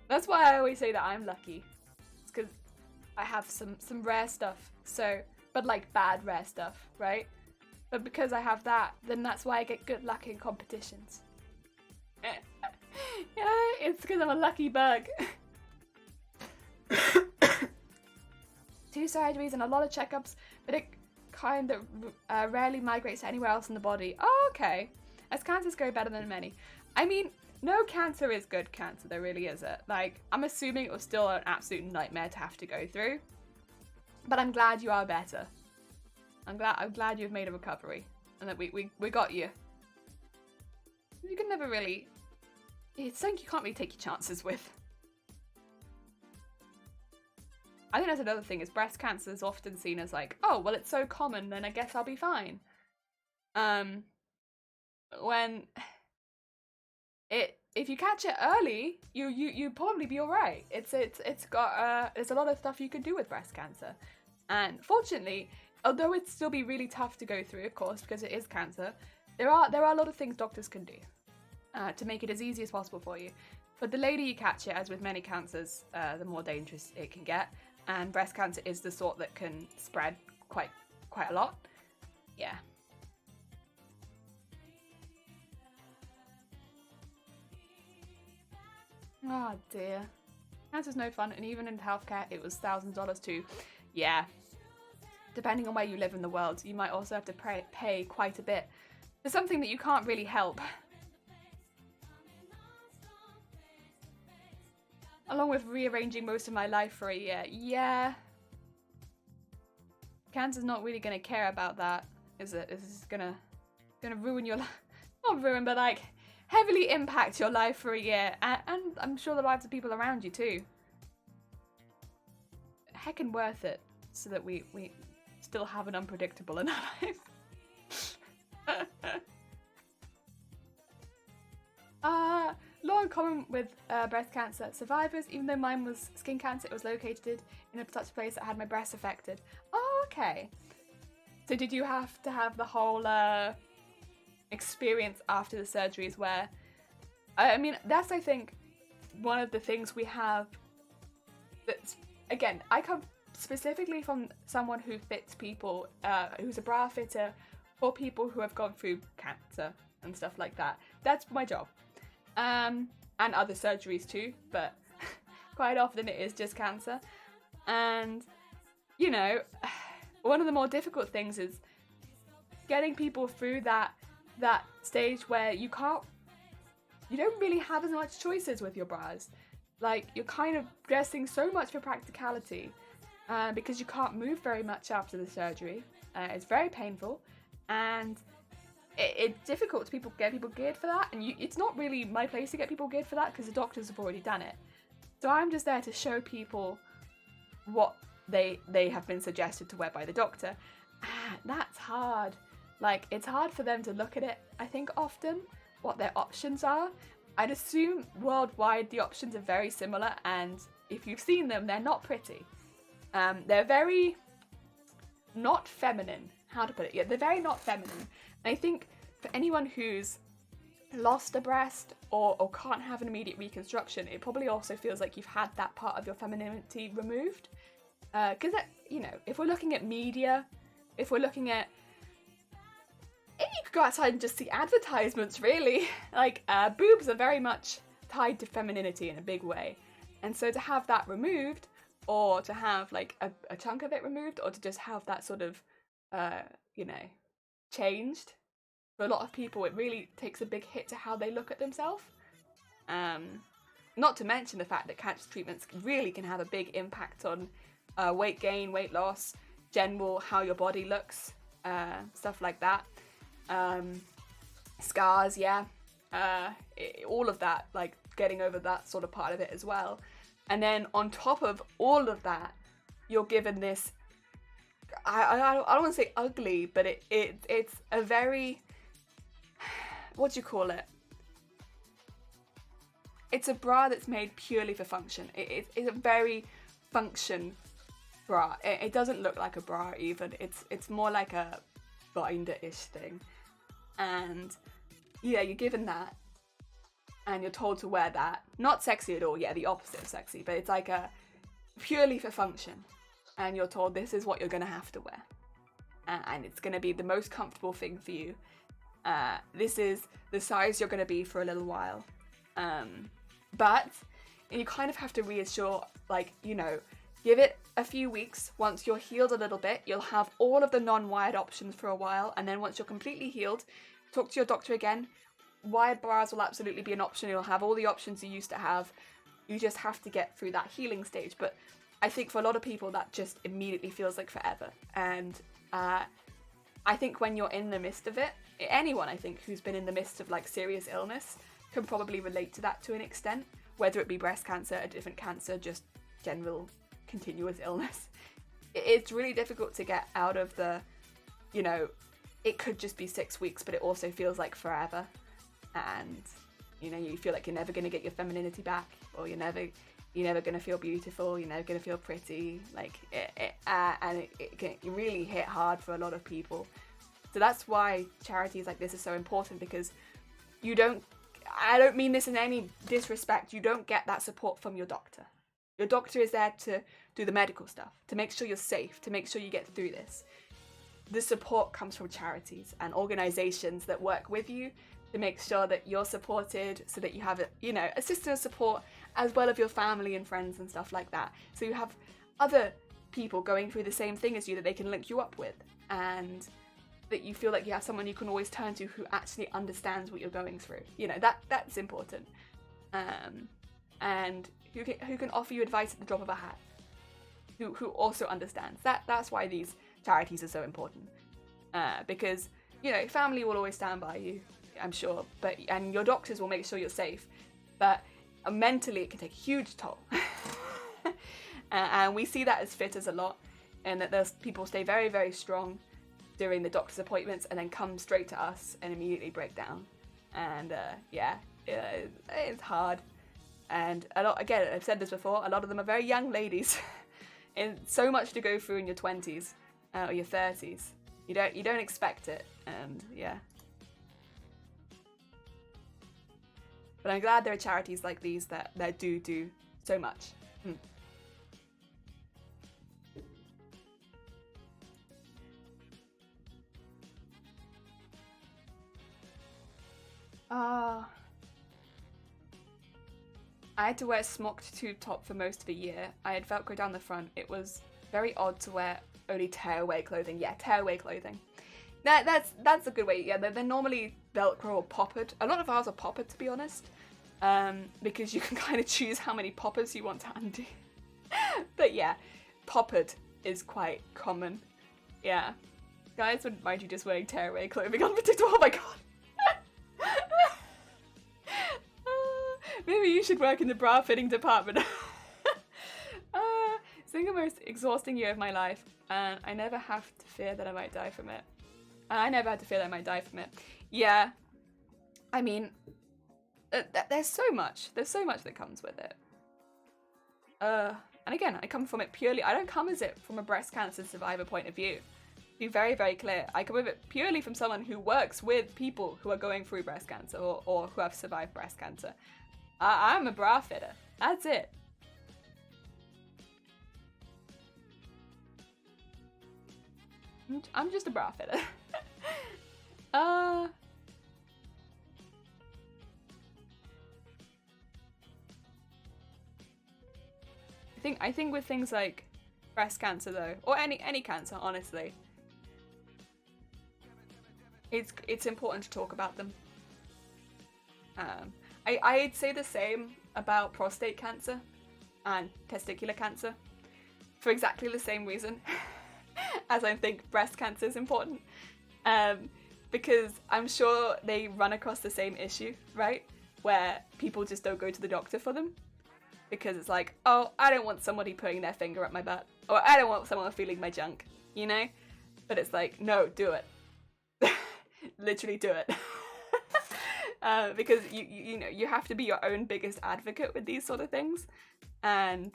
That's why I always say that I'm lucky. It's because I have some rare stuff, so, but like bad rare stuff, right? But because I have that, then that's why I get good luck in competitions. Yeah, it's because I'm a lucky bug. 2 surgeries and a lot of checkups, but it kind of rarely migrates to anywhere else in the body. Oh, okay. As cancers go better than many. I mean, no cancer is good cancer, there really isn't. Like, I'm assuming it was still an absolute nightmare to have to go through. But I'm glad you are better. I'm glad you've made a recovery. And that we got you. You can never really... It's something you can't really take your chances with. I think that's another thing, is breast cancer is often seen as like, oh, well, it's so common, then I guess I'll be fine. When if you catch it early, you probably be alright. It's got there's a lot of stuff you can do with breast cancer, and fortunately, although it'd still be really tough to go through, of course, because it is cancer, there are a lot of things doctors can do to make it as easy as possible for you. But the later you catch it, as with many cancers, the more dangerous it can get. And breast cancer is the sort that can spread quite a lot. Yeah. Oh dear. Cancer's no fun, and even in healthcare, it was thousands of dollars too. Yeah. Depending on where you live in the world, you might also have to pay quite a bit for something that you can't really help. Along with rearranging most of my life for a year. Yeah. Cancer's not really gonna care about that, is it? It's gonna ruin your life. Not ruin, but like heavily impact your life for a year. And I'm sure the lives of people around you too. Heckin' worth it, so that we still have an unpredictable in our life. Law in common with breast cancer survivors, even though mine was skin cancer, it was located in such a place that had my breasts affected. Oh, okay. So did you have to have the whole experience after the surgeries where... I mean, that's, I think, one of the things we have that's... Again, I come specifically from someone who fits people, who's a bra fitter for people who have gone through cancer and stuff like that. That's my job. And other surgeries too, but quite often it is just cancer. And, you know, one of the more difficult things is getting people through that stage where you don't really have as much choices with your bras. Like, you're kind of dressing so much for practicality because you can't move very much after the surgery. It's very painful, and it's difficult to get people geared for that, and it's not really my place to get people geared for that because the doctors have already done it. So I'm just there to show people what they have been suggested to wear by the doctor. That's hard. Like, it's hard for them to look at it, I think, often, what their options are. I'd assume worldwide the options are very similar, and if you've seen them, they're not pretty. They're very not feminine. How to put it? Yeah, they're very not feminine. And I think for anyone who's lost a breast or can't have an immediate reconstruction, it probably also feels like you've had that part of your femininity removed. Because, you know, if we're looking at media, if we're looking at... You could go outside and just see advertisements, really. Like, boobs are very much tied to femininity in a big way. And so to have that removed, or to have, like, a chunk of it removed, or to just have that sort of you know, changed. For a lot of people, it really takes a big hit to how they look at themselves. Not to mention the fact that cancer treatments really can have a big impact on weight gain, weight loss, general how your body looks, stuff like that. Scars, yeah. All of that, like getting over that sort of part of it as well. And then on top of all of that, you're given this, I don't want to say ugly, but it's a very, what do you call it? It's a bra that's made purely for function. It's a very function bra. It doesn't look like a bra even. It's more like a binder-ish thing. And yeah, you're given that and you're told to wear that. Not sexy at all, yeah, the opposite of sexy, but it's like a purely for function. And you're told this is what you're gonna have to wear. And it's gonna be the most comfortable thing for you. This is the size you're gonna be for a little while. But you kind of have to reassure, like, you know, give it a few weeks. Once you're healed a little bit, you'll have all of the non-wired options for a while. And then once you're completely healed, talk to your doctor again. Wired bras will absolutely be an option. You'll have all the options you used to have. You just have to get through that healing stage. But I think for a lot of people, that just immediately feels like forever. And I think when you're in the midst of it, anyone, I think, who's been in the midst of like serious illness can probably relate to that to an extent, whether it be breast cancer, a different cancer, just general continuous illness. It's really difficult to get out of the, you know, it could just be 6 weeks, but it also feels like forever. And, you know, you feel like you're never going to get your femininity back, or you're never going to feel beautiful, you're never going to feel pretty. Like, it can really hit hard for a lot of people. So that's why charities like this are so important, because I don't mean this in any disrespect, you don't get that support from your doctor. Your doctor is there to do the medical stuff, to make sure you're safe, to make sure you get through this. The support comes from charities and organizations that work with you to make sure that you're supported, so that you have a system of support as well as your family and friends and stuff like that. So you have other people going through the same thing as you that they can link you up with, and that you feel like you have someone you can always turn to who actually understands what you're going through. You know, that's important. And who can offer you advice at the drop of a hat. Who also understands. That's why these charities are so important. Because, you know, family will always stand by you, I'm sure, and your doctors will make sure you're safe. But mentally it can take a huge toll. And we see that as fitters a lot, and that there's people stay very, very strong during the doctor's appointments and then come straight to us and immediately break down. And it's hard. And a lot, again, I've said this before, a lot of them are very young ladies. And so much to go through in your 20s or your 30s. You don't expect it, and yeah. But I'm glad there are charities like these that do so much. I had to wear a smocked tube top for most of the year. I had Velcro down the front. It was very odd to wear only tearaway clothing. Yeah, tearaway clothing. That's a good way. Yeah, they're normally Velcro or poppered. A lot of ours are poppered, to be honest, because you can kind of choose how many poppers you want to undo. But yeah, poppered is quite common. Yeah, guys wouldn't mind you just wearing tearaway clothing on particular. Oh my god. Maybe you should work in the bra fitting department. It's the most exhausting year of my life, and I never have to fear that I might die from it. I never had to fear that I might die from it. Yeah, I mean, there's so much that comes with it. And again, I come from it purely, I don't come as it from a breast cancer survivor point of view. To be very, very clear, I come with it purely from someone who works with people who are going through breast cancer or who have survived breast cancer. I'm a bra fitter. That's it. I'm just a bra fitter. I think with things like breast cancer though, or any cancer, honestly, it's important to talk about them. I'd say the same about prostate cancer and testicular cancer for exactly the same reason as I think breast cancer is important. Because I'm sure they run across the same issue, right? Where people just don't go to the doctor for them. Because it's like, oh, I don't want somebody putting their finger up my butt. Or I don't want someone feeling my junk, you know? But it's like, no, do it. Literally do it. Because you know, you have to be your own biggest advocate with these sort of things. And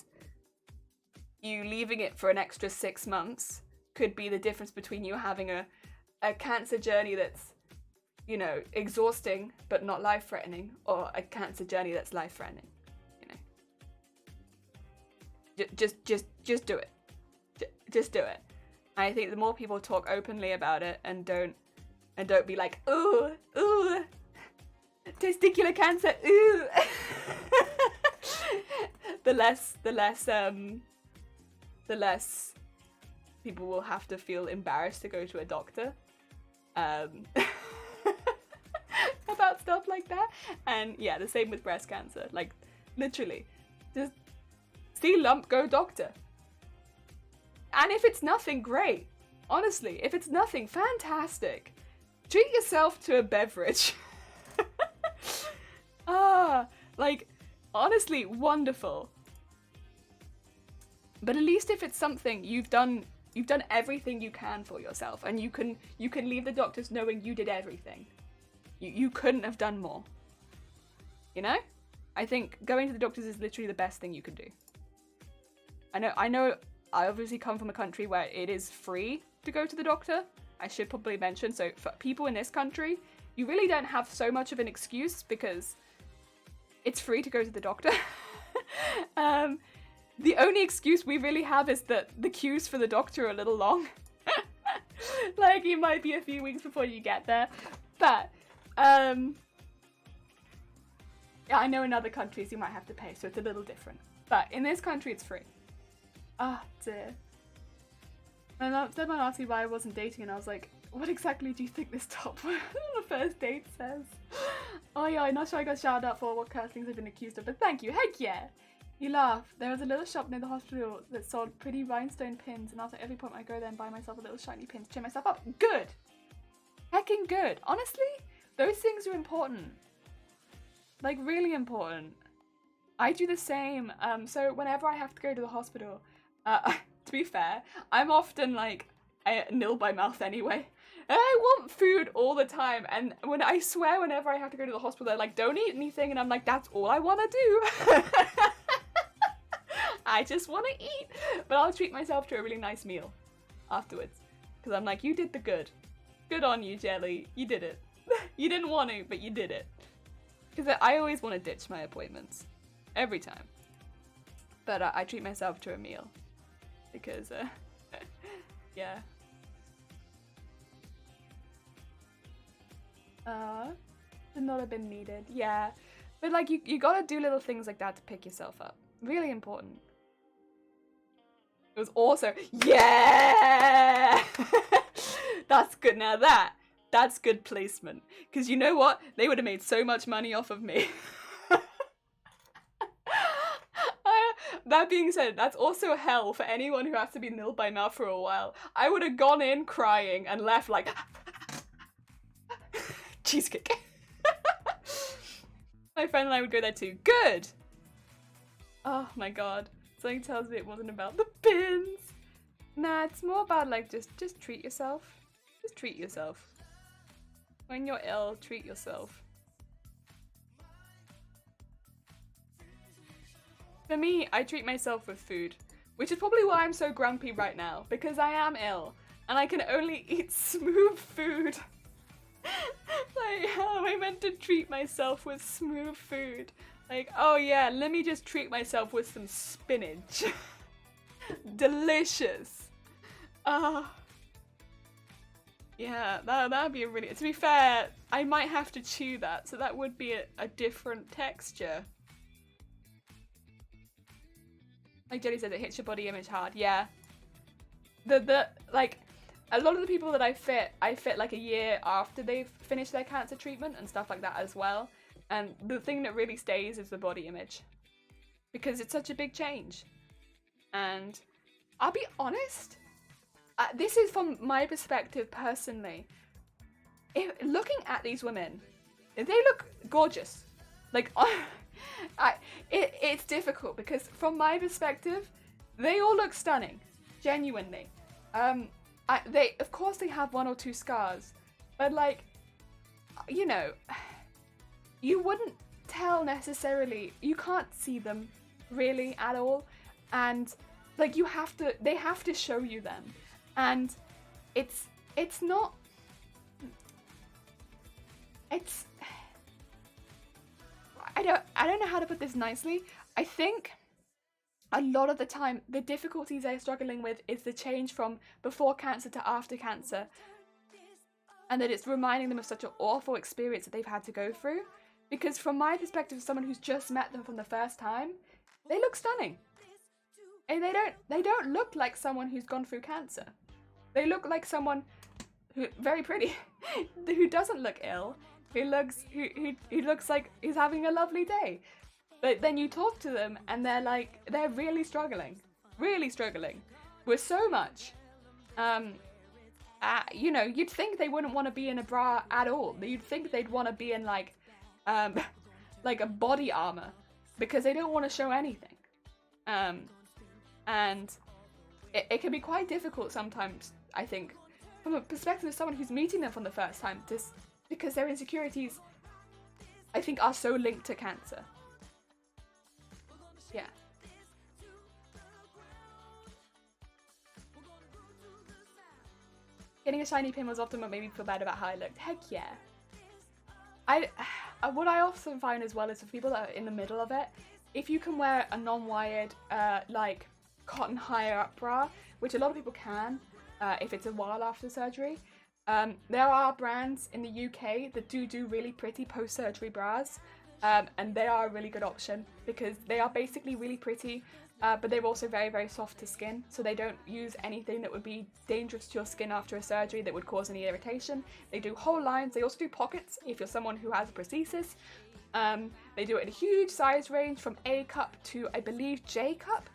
you leaving it for an extra 6 months could be the difference between you having a cancer journey that's, you know, exhausting but not life-threatening, or a cancer journey that's life-threatening, you know. Just do it. Just do it. I think the more people talk openly about it and don't be like, ooh, testicular cancer, ooh, the less people will have to feel embarrassed to go to a doctor about stuff like that. And yeah, the same with breast cancer. Like, literally, just see lump, go doctor. And if it's nothing, great. Honestly, if it's nothing, fantastic. Treat yourself to a beverage. Like, honestly, wonderful. But at least if it's something you've done everything you can for yourself, and you can leave the doctors knowing you did everything. You couldn't have done more. You know? I think going to the doctors is literally the best thing you can do. I know I obviously come from a country where it is free to go to the doctor. I should probably mention, so for people in this country, you really don't have so much of an excuse because it's free to go to the doctor. The only excuse we really have is that the queues for the doctor are a little long. Like, it might be a few weeks before you get there. But, yeah, I know in other countries you might have to pay, so it's a little different. But in this country, it's free. Ah, dear. Then I asked me why I wasn't dating, and I was like, what exactly do you think this top on the first date says? Oh yeah, I'm not sure I got shouted out for what cursings I've been accused of, but thank you, heck yeah! You laugh. There was a little shop near the hospital that sold pretty rhinestone pins, and after every point I go there and buy myself a little shiny pin to cheer myself up. Good! Hecking good. Honestly, those things are important. Like, really important. I do the same. So whenever I have to go to the hospital, to be fair, I'm often like, I nil by mouth anyway. And I want food all the time, and when I swear whenever I have to go to the hospital, they're like, don't eat anything, and I'm like, that's all I want to do. I just want to eat. But I'll treat myself to a really nice meal afterwards, because I'm like, you did the good. Good on you, Jelly. You did it. You didn't want to, but you did it. Because I always want to ditch my appointments. Every time. But I treat myself to a meal. Because, yeah. Should not have been needed. Yeah. But, like, you gotta do little things like that to pick yourself up. Really important. It was also, yeah! That's good. Now that's good placement. Because you know what? They would have made so much money off of me. That being said, that's also hell for anyone who has to be nil by mouth for a while. I would have gone in crying and left like cheesecake. My friend and I would go there too. Good! Oh my god. Something tells me it wasn't about the pins. Nah, it's more about like just treat yourself. Just treat yourself. When you're ill, treat yourself. For me, I treat myself with food, which is probably why I'm so grumpy right now, because I am ill, and I can only eat smooth food. Like, how am I meant to treat myself with smooth food? Like, oh yeah, let me just treat myself with some spinach. Delicious. Yeah, that'd be a really... To be fair, I might have to chew that, so that would be a different texture. Like Jelly said, it hits your body image hard. Yeah. Like, a lot of the people that I fit like a year after they've finished their cancer treatment and stuff like that as well. And the thing that really stays is the body image, because it's such a big change. And I'll be honest, this is from my perspective personally. Looking at these women, they look gorgeous. Like, it's difficult because from my perspective, they all look stunning, genuinely. They, of course, they have one or two scars, but like, you know, you wouldn't tell necessarily. You can't see them really at all, and like they have to show you them, and it's not. I don't know how to put this nicely. I think a lot of the time the difficulties they're struggling with is the change from before cancer to after cancer, and that it's reminding them of such an awful experience that they've had to go through. Because from my perspective, as someone who's just met them from the first time, they look stunning, and they don't look like someone who's gone through cancer. They look like someone who very pretty, who doesn't look ill, who looks like he's having a lovely day. But then you talk to them and they're really struggling with so much. You know, you'd think they wouldn't want to be in a bra at all. You'd think they'd want to be in like a body armor, because they don't want to show anything. And it can be quite difficult sometimes, I think, from a perspective of someone who's meeting them for the first time, just because their insecurities, I think, are so linked to cancer. Yeah. Getting a shiny pin was often what made me feel bad about how I looked. Heck yeah. What I often find as well is for people that are in the middle of it, if you can wear a non-wired, like cotton higher up bra, which a lot of people can, if it's a while after surgery. There are brands in the UK that do really pretty post-surgery bras, and they are a really good option because they are basically really pretty, but they're also very, very soft to skin, so they don't use anything that would be dangerous to your skin after a surgery that would cause any irritation. They do whole lines. They also do pockets if you're someone who has a prosthesis. They do it in a huge size range from A cup to, I believe, J cup.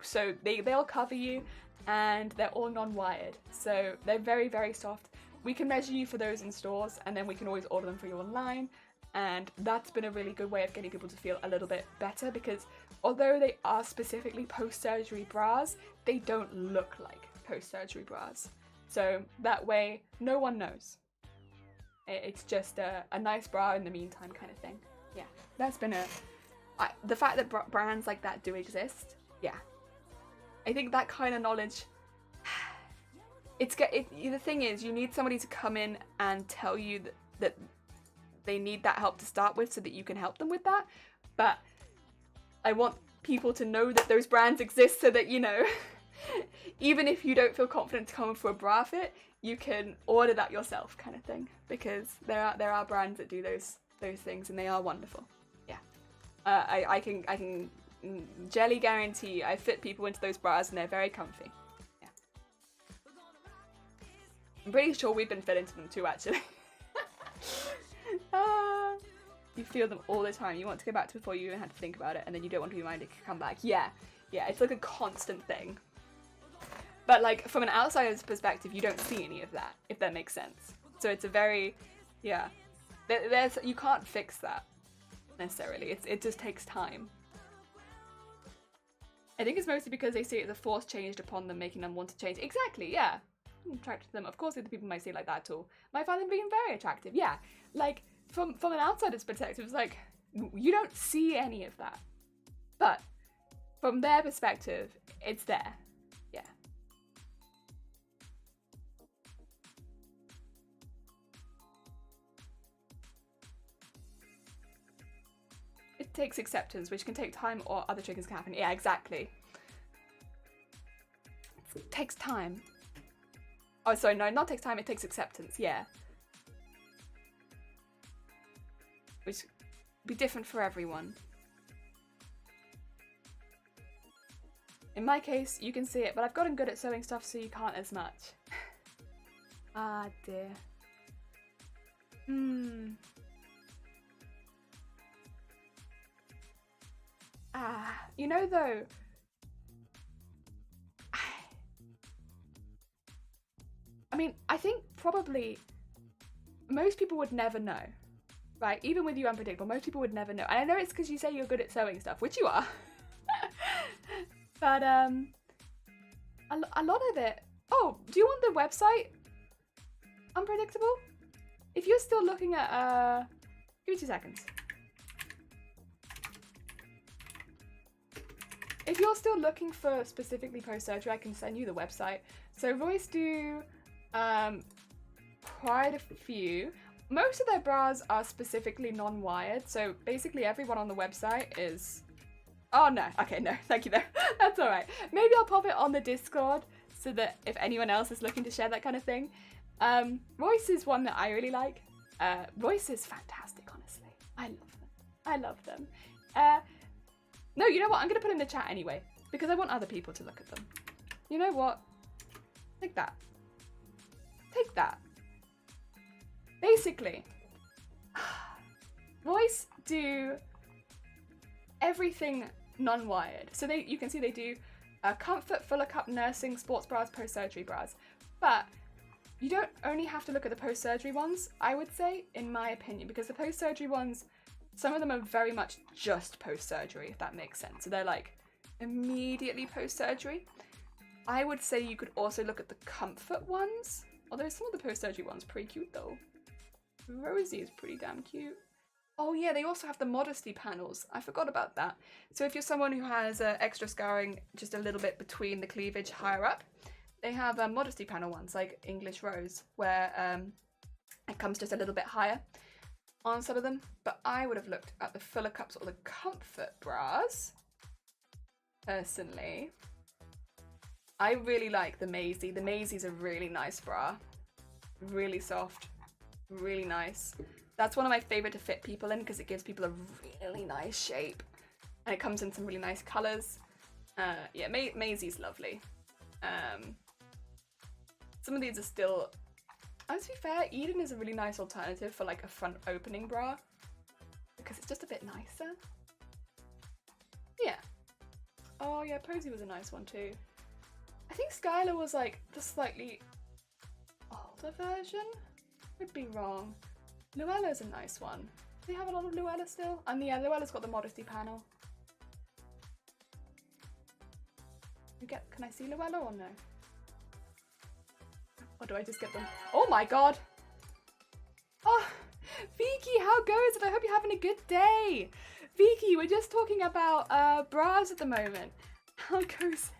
So they'll cover you, and they're all non-wired, so they're very, very soft. We can measure you for those in stores, and then we can always order them for you online, and that's been a really good way of getting people to feel a little bit better, because although they are specifically post-surgery bras, they don't look like post-surgery bras. So that way, no one knows. It's just a nice bra in the meantime kind of thing. Yeah, that's been the fact that brands like that do exist, yeah. I think that kind of knowledge, the thing is, you need somebody to come in and tell you that they need that help to start with so that you can help them with that. But I want people to know that those brands exist so that, you know, even if you don't feel confident to come for a bra fit, you can order that yourself kind of thing, because there are brands that do those things, and they are wonderful. Yeah. I can jelly guarantee I fit people into those bras and they're very comfy. Yeah. I'm pretty sure we've been fit into them too, actually. You feel them all the time. You want to go back to before you even had to think about it, and then you don't want to be reminded to come back. Yeah, it's like a constant thing. But like from an outsider's perspective, you don't see any of that, if that makes sense. So it's a very, yeah. You can't fix that necessarily. It just takes time. I think it's mostly because they see it as a force changed upon them, making them want to change. Exactly, yeah. I'm attracted to them. Of course, other people might see it like that too. Might find them being very attractive, yeah. Like, from an outsider's perspective, it's like, you don't see any of that. But, from their perspective, it's there. Yeah. It takes acceptance, which can take time, or other triggers can happen. Yeah, exactly. It takes time. Oh, sorry, no, not takes time, it takes acceptance, yeah. Which would be different for everyone. In my case, you can see it, but I've gotten good at sewing stuff, so you can't as much. Ah, dear. You know, though, I mean, I think probably most people would never know, right? Even with you Unpredictable, most people would never know. And I know it's because you say you're good at sewing stuff, which you are. But a lot of it... Oh, do you want the website? Unpredictable? If you're still looking at... Give me 2 seconds. If you're still looking for specifically post-surgery, I can send you the website. So Royce do quite a few. Most of their bras are specifically non-wired, so basically everyone on the website is... Oh no, okay, no, thank you though. That's all right. Maybe I'll pop it on the Discord so that if anyone else is looking to share that kind of thing. Royce is one that I really like. Royce is fantastic, honestly. I love them. I love them. No, you know what? I'm going to put it in the chat anyway, because I want other people to look at them. You know what? Take that. Take that. Basically, Royce do everything non-wired. So you can see they do comfort, fuller cup, nursing, sports bras, post-surgery bras. But you don't only have to look at the post-surgery ones, I would say, in my opinion, because the post-surgery ones, some of them are very much just post-surgery, if that makes sense. So they're like immediately post-surgery. I would say you could also look at the comfort ones, although some of the post-surgery ones are pretty cute though. Rosie is pretty damn cute. Oh yeah, they also have the modesty panels. I forgot about that. So if you're someone who has extra scarring just a little bit between the cleavage higher up, they have modesty panel ones like English Rose, where it comes just a little bit higher on some of them. But I would have looked at the fuller cups or the comfort bras. Personally, I really like the Maisie. The Maisie's a really nice bra. Really soft, really nice. That's one of my favorite to fit people in because it gives people a really nice shape. And it comes in some really nice colors. Yeah, Maisie's lovely. Some of these are still... To be fair, Eden is a really nice alternative for like a front opening bra. Because it's just a bit nicer. Yeah. Oh yeah, Posy was a nice one too. I think Skylar was like the slightly older version. Could be wrong. Luella's a nice one. Do they have a lot of Luella still? And yeah, Luella's got the modesty panel. Can I see Luella or no? Or do I just get them? Oh my god! Oh, Vicky, how goes it? I hope you're having a good day. Vicky, we're just talking about bras at the moment. How goes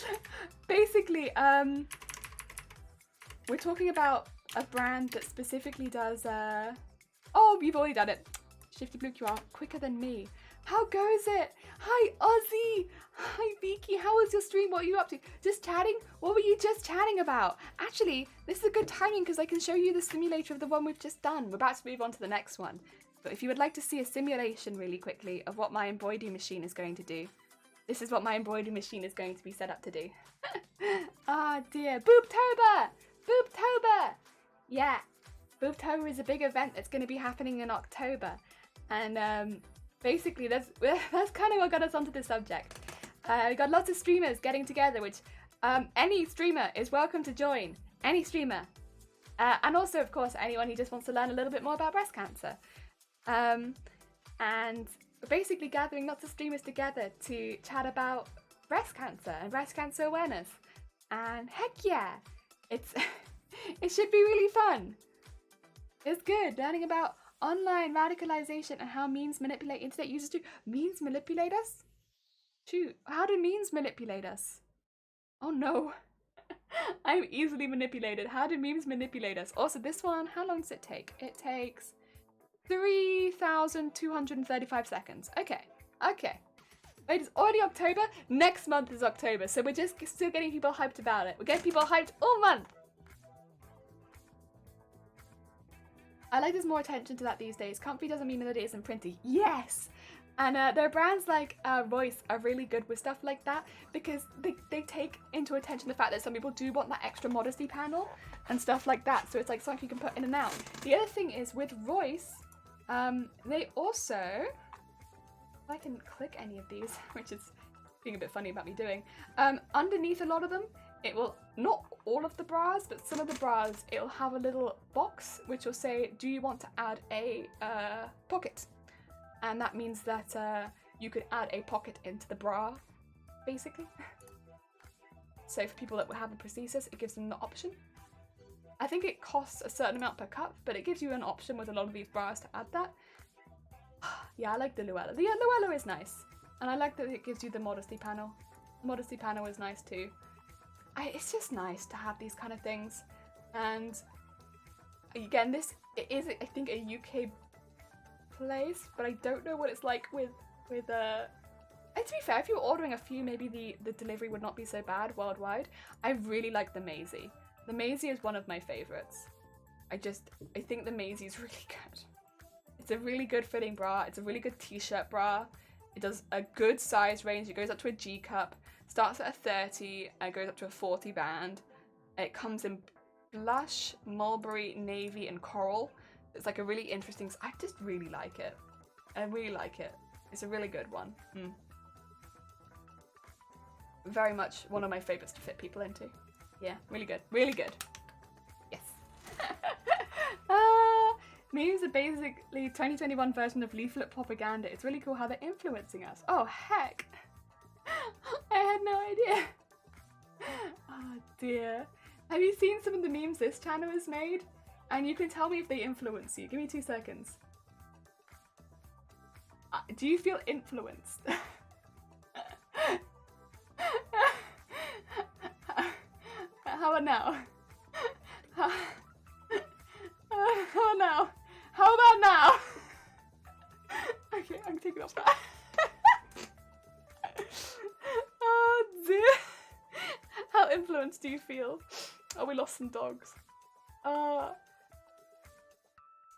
it? Basically, we're talking about a brand that specifically does, oh, you've already done it. Shifty Blue, you are quicker than me. How goes it? Hi, Ozzy. Hi, Vicky. How was your stream? What are you up to? Just chatting? What were you just chatting about? Actually, this is a good timing because I can show you the simulator of the one we've just done. We're about to move on to the next one. But if you would like to see a simulation really quickly of what my embroidery machine is going to do, this is what my embroidery machine is going to be set up to do. Ah, dear. Boobtober! Boobtober! Yeah, Boobtober is a big event that's going to be happening in October. And basically, that's kind of what got us onto the subject. We got lots of streamers getting together, which any streamer is welcome to join. Any streamer. And also, of course, anyone who just wants to learn a little bit more about breast cancer. And we're basically gathering lots of streamers together to chat about breast cancer and breast cancer awareness. And heck yeah, it's... It should be really fun. It's good learning about online radicalization and how memes manipulate internet users too. Memes manipulate us? Shoot, how do memes manipulate us? Oh no. I'm easily manipulated. How do memes manipulate us? Also, this one, how long does it take? It takes 3,235 seconds. Okay. Wait, it's already October? Next month is October, so we're just still getting people hyped about it. We're getting people hyped all month. I like there's more attention to that these days. Comfy doesn't mean that it isn't printy. Yes! And there are brands like Royce are really good with stuff like that because they take into attention the fact that some people do want that extra modesty panel and stuff like that. So it's like something you can put in and out. The other thing is with Royce, they also, if I can click any of these, which is being a bit funny about me doing, underneath a lot of them, it will, not all of the bras, but some of the bras, it'll have a little box which will say, do you want to add a pocket? And that means that you could add a pocket into the bra, basically. So for people that would have a prosthesis, it gives them the option. I think it costs a certain amount per cup, but it gives you an option with a lot of these bras to add that. Yeah, I like the Luella. The Luella is nice. And I like that it gives you the modesty panel. The modesty panel is nice too. It's just nice to have these kind of things. And again, it is, I think, a UK place, but I don't know what it's like with and to be fair, if you're ordering a few, maybe the delivery would not be so bad worldwide. I really like the Maisie. The Maisie is one of my favorites. I think the Maisie is really good. It's a really good fitting bra. It's a really good t-shirt bra. It does a good size range. It goes up to a G cup, starts at a 30 and goes up to a 40 band. It comes in blush, mulberry, navy and coral. It's like a really interesting, I just really like it. I really like it. It's a really good one. Very much one of my favorites to fit people into. Yeah, really good. Really good. Yes. Memes are basically 2021 version of leaflet propaganda. It's really cool how they're influencing us. Oh, heck. I had no idea. Oh, dear. Have you seen some of the memes this channel has made? And you can tell me if they influence you. Give me 2 seconds. Do you feel influenced? How about now? How about now? How about now? Okay, I'm taking off that. Oh dear. How influenced do you feel? Oh, we lost some dogs.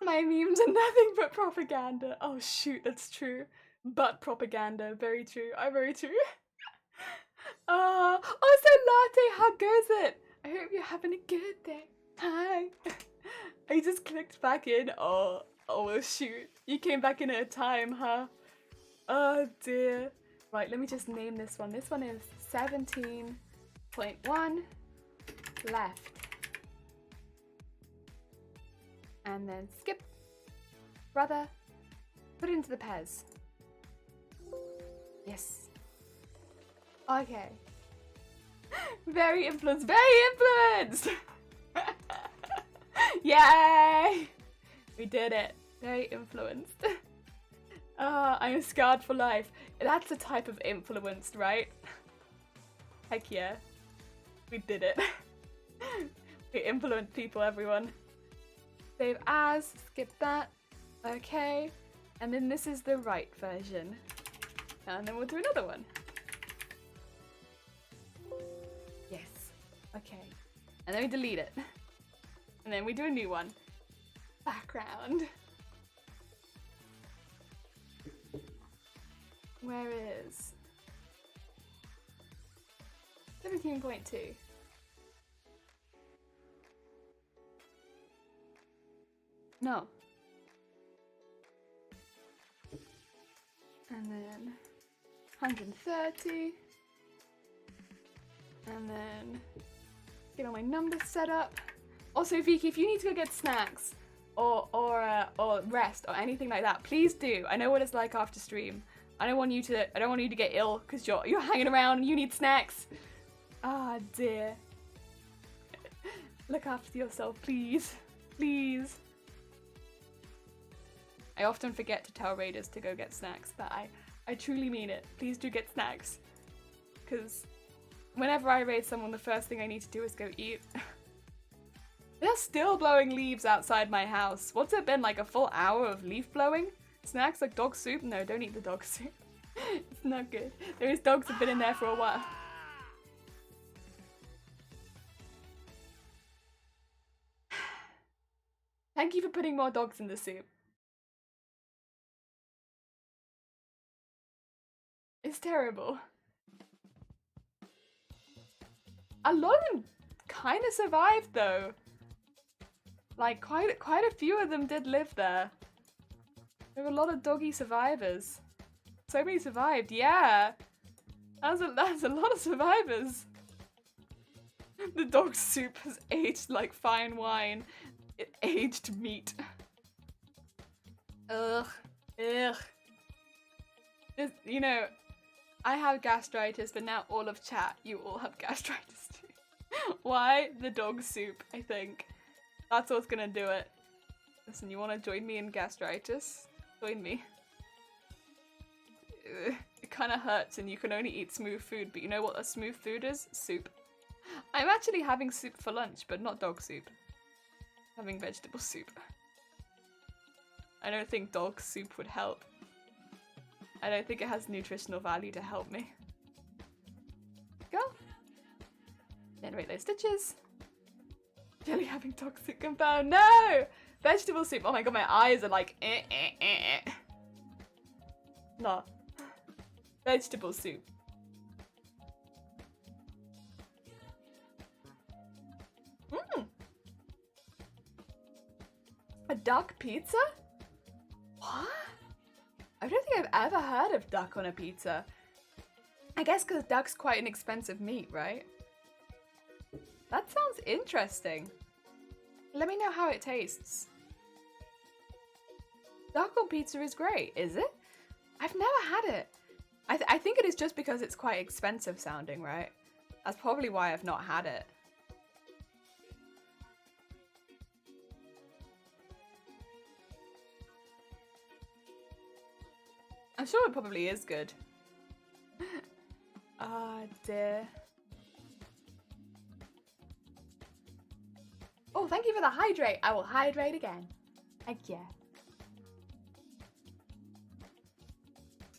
My memes are nothing but propaganda. Oh shoot, that's true. But propaganda, very true. Very true. Oh, so Latte, how goes it? I hope you're having a good day. Hi. I just clicked back in. Oh shoot. You came back in at a time, huh? Oh dear. Right, let me just name this one. This one is 17.1 left. And then skip. Brother. Put it into the Pez. Yes. Okay. Very influenced. Very influenced! Yay! We did it. Very influenced. I'm scarred for life. That's a type of influenced, right? Heck yeah. We did it. We influenced people, everyone. Save as, skip that. Okay. And then this is the right version. And then we'll do another one. Yes. Okay. And then we delete it. And then we do a new one. Background. Where is 17.2? No. And then 130. And then get all my numbers set up. Also, Vicky, if you need to go get snacks or rest or anything like that, please do. I know what it's like after stream. I don't want you to get ill because you're hanging around and you need snacks. Ah, dear. Look after yourself, please. Please. I often forget to tell raiders to go get snacks, but I truly mean it. Please do get snacks. Because whenever I raid someone, the first thing I need to do is go eat. They're still blowing leaves outside my house. What's it been, like a full hour of leaf blowing? Snacks like dog soup? No, don't eat the dog soup. It's not good. Those dogs have been in there for a while. Thank you for putting more dogs in the soup. is terrible. A lot of them kind of survived though. Like quite a few of them did live there. There were a lot of doggy survivors. So many survived, yeah. That's a lot of survivors. The dog soup has aged like fine wine. It aged meat. Ugh. Ugh. You know, I have gastritis, but now all of chat, you all have gastritis too. Why? The dog soup, I think. That's what's gonna do it. Listen, you wanna join me in gastritis? Join me. It kinda hurts and you can only eat smooth food, but you know what a smooth food is? Soup. I'm actually having soup for lunch, but not dog soup. I'm having vegetable soup. I don't think dog soup would help. I don't think it has nutritional value to help me. Go. Generate those stitches. Jelly having toxic compound. No! Vegetable soup. Oh my god, my eyes are like No. Vegetable soup. A duck pizza? What? I don't think I've ever heard of duck on a pizza. I guess because duck's quite an expensive meat, right? That sounds interesting. Let me know how it tastes. Duck on pizza is great, is it? I've never had it. I think it is just because it's quite expensive sounding, right? That's probably why I've not had it. I'm sure it probably is good. Ah, dear. Oh, thank you for the hydrate. I will hydrate again. Thank you.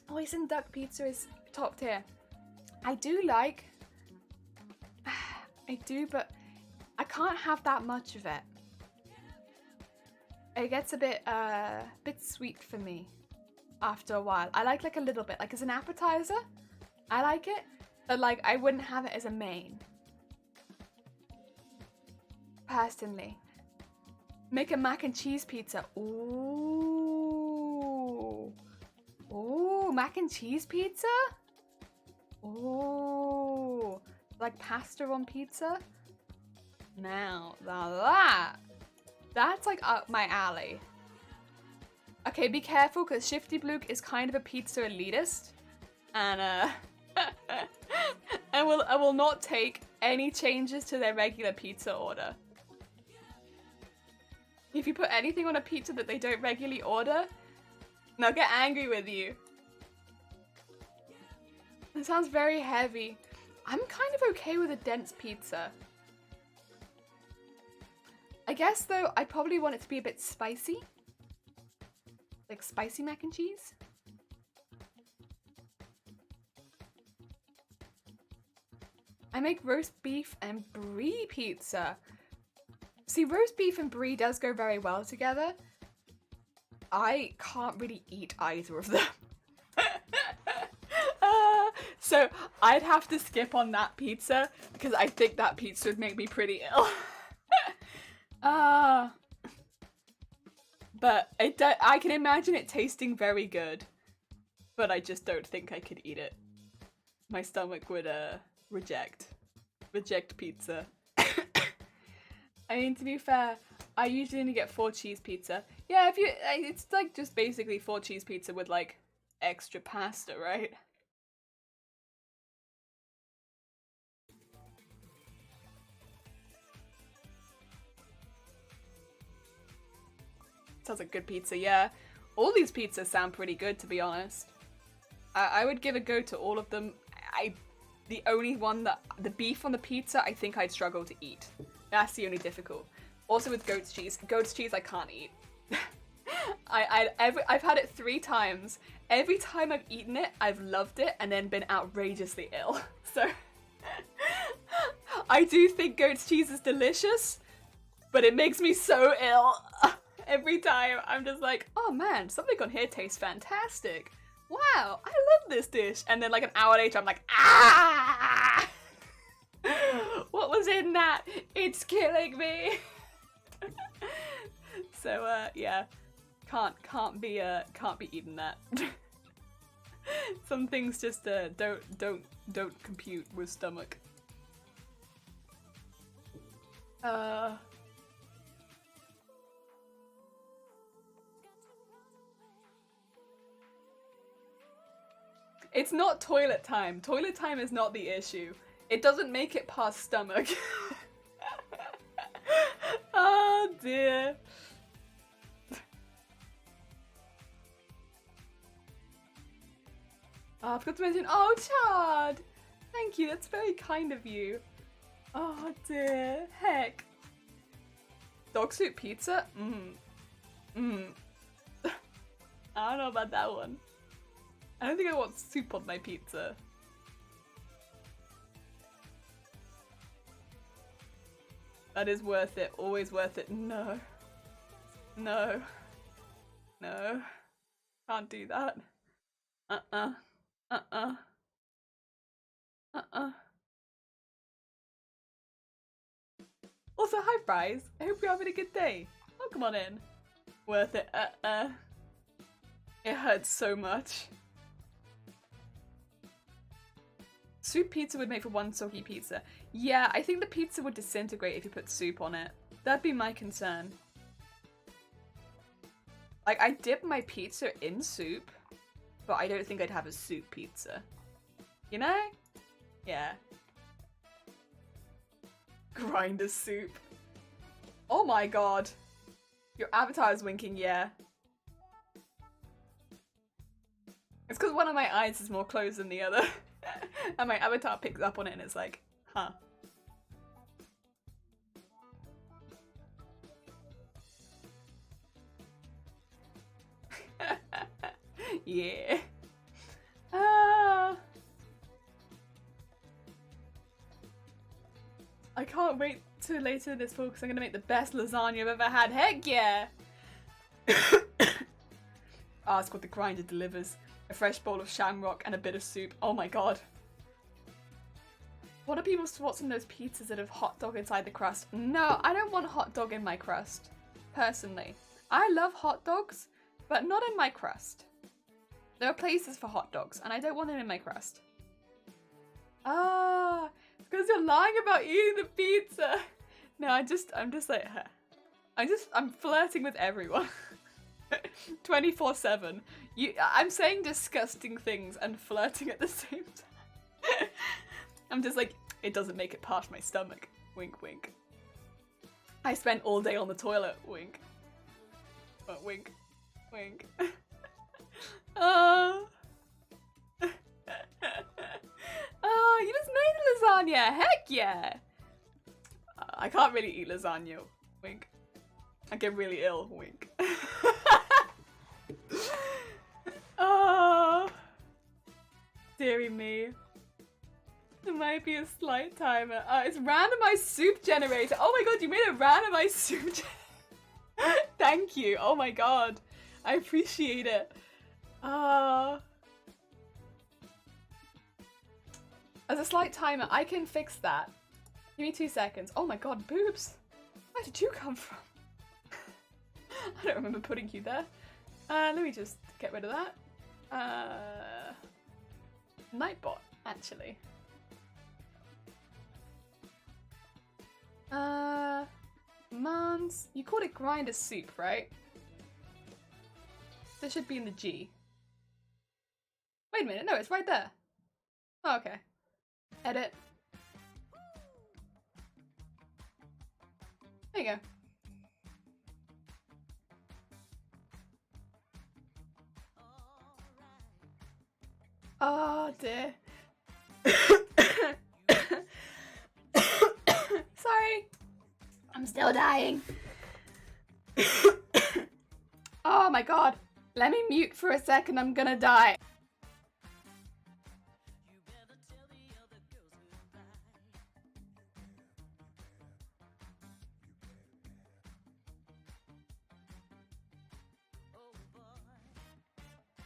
Hoisin duck pizza is top tier. I do like... I do, but I can't have that much of it. It gets a bit sweet for me after a while. I like a little bit, like as an appetizer. I like it, but like I wouldn't have it as a main. Personally. Make a mac and cheese pizza. Ooh. Ooh, mac and cheese pizza? Ooh. Like pasta on pizza? Now that's like up my alley. Okay, be careful because Shifty Bluke is kind of a pizza elitist. And I will not take any changes to their regular pizza order. If you put anything on a pizza that they don't regularly order, they'll get angry with you. It sounds very heavy. I'm kind of okay with a dense pizza. I guess though, I probably want it to be a bit spicy. Like spicy mac and cheese. I make roast beef and brie pizza. See, roast beef and brie does go very well together. I can't really eat either of them. So I'd have to skip on that pizza because I think that pizza would make me pretty ill. But I can imagine it tasting very good, but I just don't think I could eat it. My stomach would reject pizza. I mean, to be fair, I usually only get 4 cheese pizza. Yeah, it's like just basically 4 cheese pizza with like extra pasta, right? Sounds like good pizza, yeah. All these pizzas sound pretty good, to be honest. I would give a go to all of them. The only one that... The beef on the pizza, I think I'd struggle to eat. That's the only difficult. Also with goat's cheese. Goat's cheese I can't eat. I've had it 3 times. Every time I've eaten it, I've loved it and then been outrageously ill. So... I do think goat's cheese is delicious, but it makes me so ill. Every time I'm just like, oh man, something on here tastes fantastic. wow, I love this dish. And then like an hour later, I'm like, ah! What was in that? It's killing me. So yeah, can't be eating that. Some things just don't compute with stomach. It's not toilet time. Toilet time is not the issue. It doesn't make it past stomach. Oh dear. Oh, I forgot to mention, oh Chad! Thank you, that's very kind of you. Oh dear, heck. Dog soup pizza? I don't know about that one. I don't think I want soup on my pizza. That is worth it, always worth it. No. No. No. Can't do that. Also, hi Bryce. I hope you're having a good day. Oh, come on in. Worth it. It hurts so much. Soup pizza would make for one soggy pizza. Yeah, I think the pizza would disintegrate if you put soup on it. That'd be my concern. Like, I dip my pizza in soup, but I don't think I'd have a soup pizza. You know? Yeah. Grinder soup. Oh my god. Your avatar is winking, yeah. It's because one of my eyes is more closed than the other. And my avatar picks up on it and it's like, huh. Yeah. I can't wait till later this fall because I'm gonna make the best lasagna I've ever had. Heck yeah! Ask what the grinder delivers. A fresh bowl of shamrock and a bit of soup. Oh my god. What are people's thoughts on those pizzas that have hot dog inside the crust? No, I don't want hot dog in my crust. Personally. I love hot dogs, but not in my crust. There are places for hot dogs, and I don't want them in my crust. Ah, it's because you're lying about eating the pizza. No, I'm just like, I'm flirting with everyone. 24/7. I'm saying disgusting things and flirting at the same time. I'm just like, it doesn't make it past my stomach. Wink, wink. I spent all day on the toilet. Wink. Wink. Wink. Oh, you just made lasagna. Heck yeah. I can't really eat lasagna. Wink. I get really ill. Wink. Oh, dearie me. There might be a slight timer. It's randomized soup generator. Oh my god, you made a randomized soup generator. Thank you. Oh my god. I appreciate it. As a slight timer, I can fix that. Give me 2 seconds. Oh my god, boobs. Where did you come from? I don't remember putting you there. Let me just get rid of that. Nightbot, actually. Mons, you called it grinder soup, right? This should be in the G. Wait a minute, no, it's right there. Oh, okay. Edit. There you go. Oh dear. Sorry. I'm still dying. Oh my god. Let me mute for a second, I'm gonna die.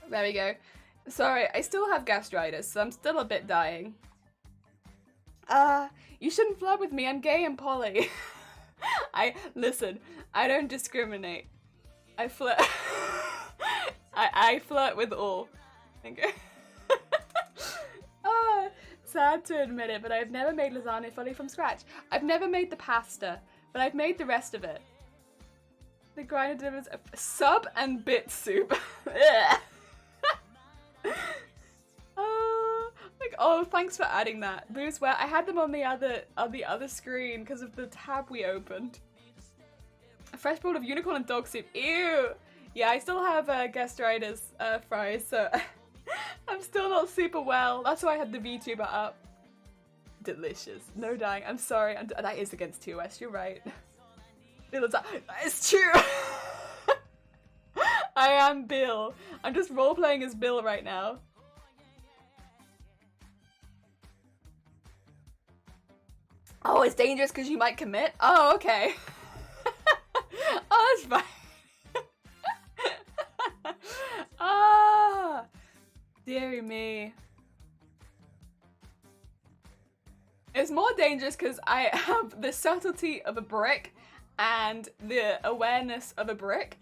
There we go. Sorry, I still have gastritis, so I'm still a bit dying. You shouldn't flirt with me, I'm gay and poly. Listen, I don't discriminate. I flirt. I flirt with all. Okay. Sad to admit it, but I've never made lasagna fully from scratch. I've never made the pasta, but I've made the rest of it. The grinder delivers a sub and bit soup. Oh, thanks for adding that. Booze, where I had them on the other screen because of the tab we opened. A fresh bowl of unicorn and dog soup. Ew. Yeah, I still have gastritis fries, so I'm still not super well. That's why I had the VTuber up. Delicious. No dying. I'm sorry. That is against TOS. You're right. It's true. I am Bill. I'm just role-playing as Bill right now. Oh, it's dangerous because you might commit? Oh, okay. Oh, that's fine. Ah, dearie me. It's more dangerous because I have the subtlety of a brick and the awareness of a brick.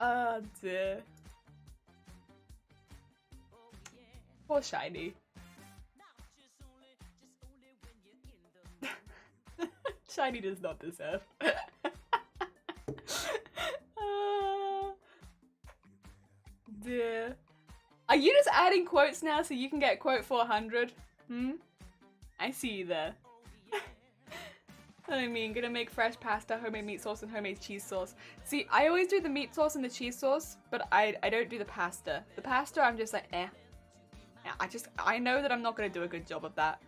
Oh dear. Poor Shiny. Shiny does not deserve. Dear. Are you just adding quotes now so you can get quote 400? I see you there. I mean, gonna make fresh pasta, homemade meat sauce, and homemade cheese sauce. See, I always do the meat sauce and the cheese sauce, but I don't do the pasta. The pasta, I'm just like, eh. I know that I'm not gonna do a good job of that,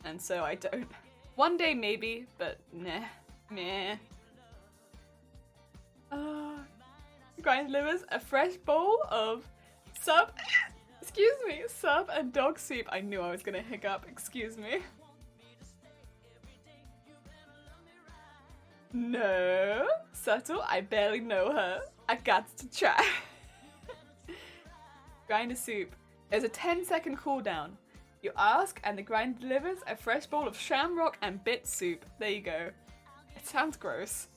and so I don't. One day maybe, but nah, meh. Grind livers, a fresh bowl of sub and dog soup. I knew I was gonna hiccup, excuse me. No, subtle, I barely know her. I got to try. Grind a soup. There's a 10-second cooldown. You ask and the grind delivers a fresh bowl of shamrock and bit soup. There you go. It sounds gross.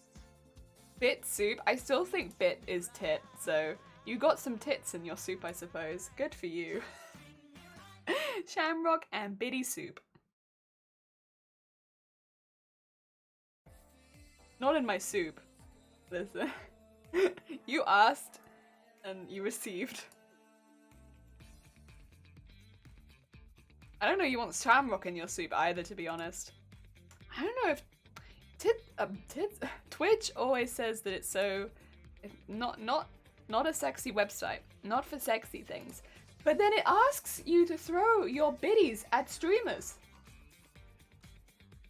Bit soup? I still think bit is tit, so you got some tits in your soup, I suppose. Good for you. Shamrock and bitty soup. Not in my soup. Listen. You asked and you received. I don't know you want shamrock in your soup either, to be honest. I don't know if Twitch always says that it's so not a sexy website, not for sexy things. But then it asks you to throw your biddies at streamers.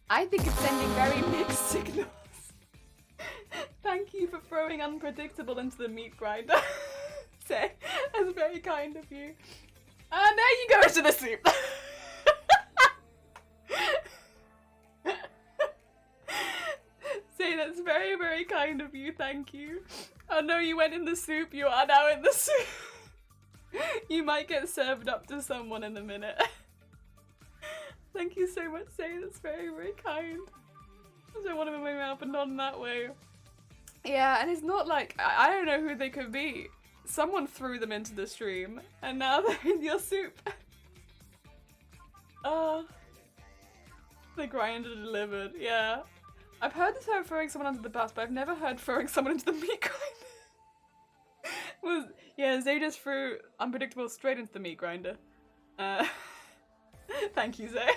I think it's sending very mixed signals. Thank you for throwing unpredictable into the meat grinder. Say, that's very kind of you. And there you go into the soup. Say, that's very, very kind of you, thank you. Oh no, you went in the soup, you are now in the soup. You might get served up to someone in a minute. Thank you so much, Say, that's very, very kind. I don't want them in my mouth, but not in that way. Yeah, and it's not like, I don't know who they could be. Someone threw them into the stream, and now they're in your soup. The grinder delivered, yeah. I've heard the term throwing someone under the bus, but I've never heard throwing someone into the meat grinder. Yeah, Zay just threw unpredictable straight into the meat grinder. Thank you, Zay.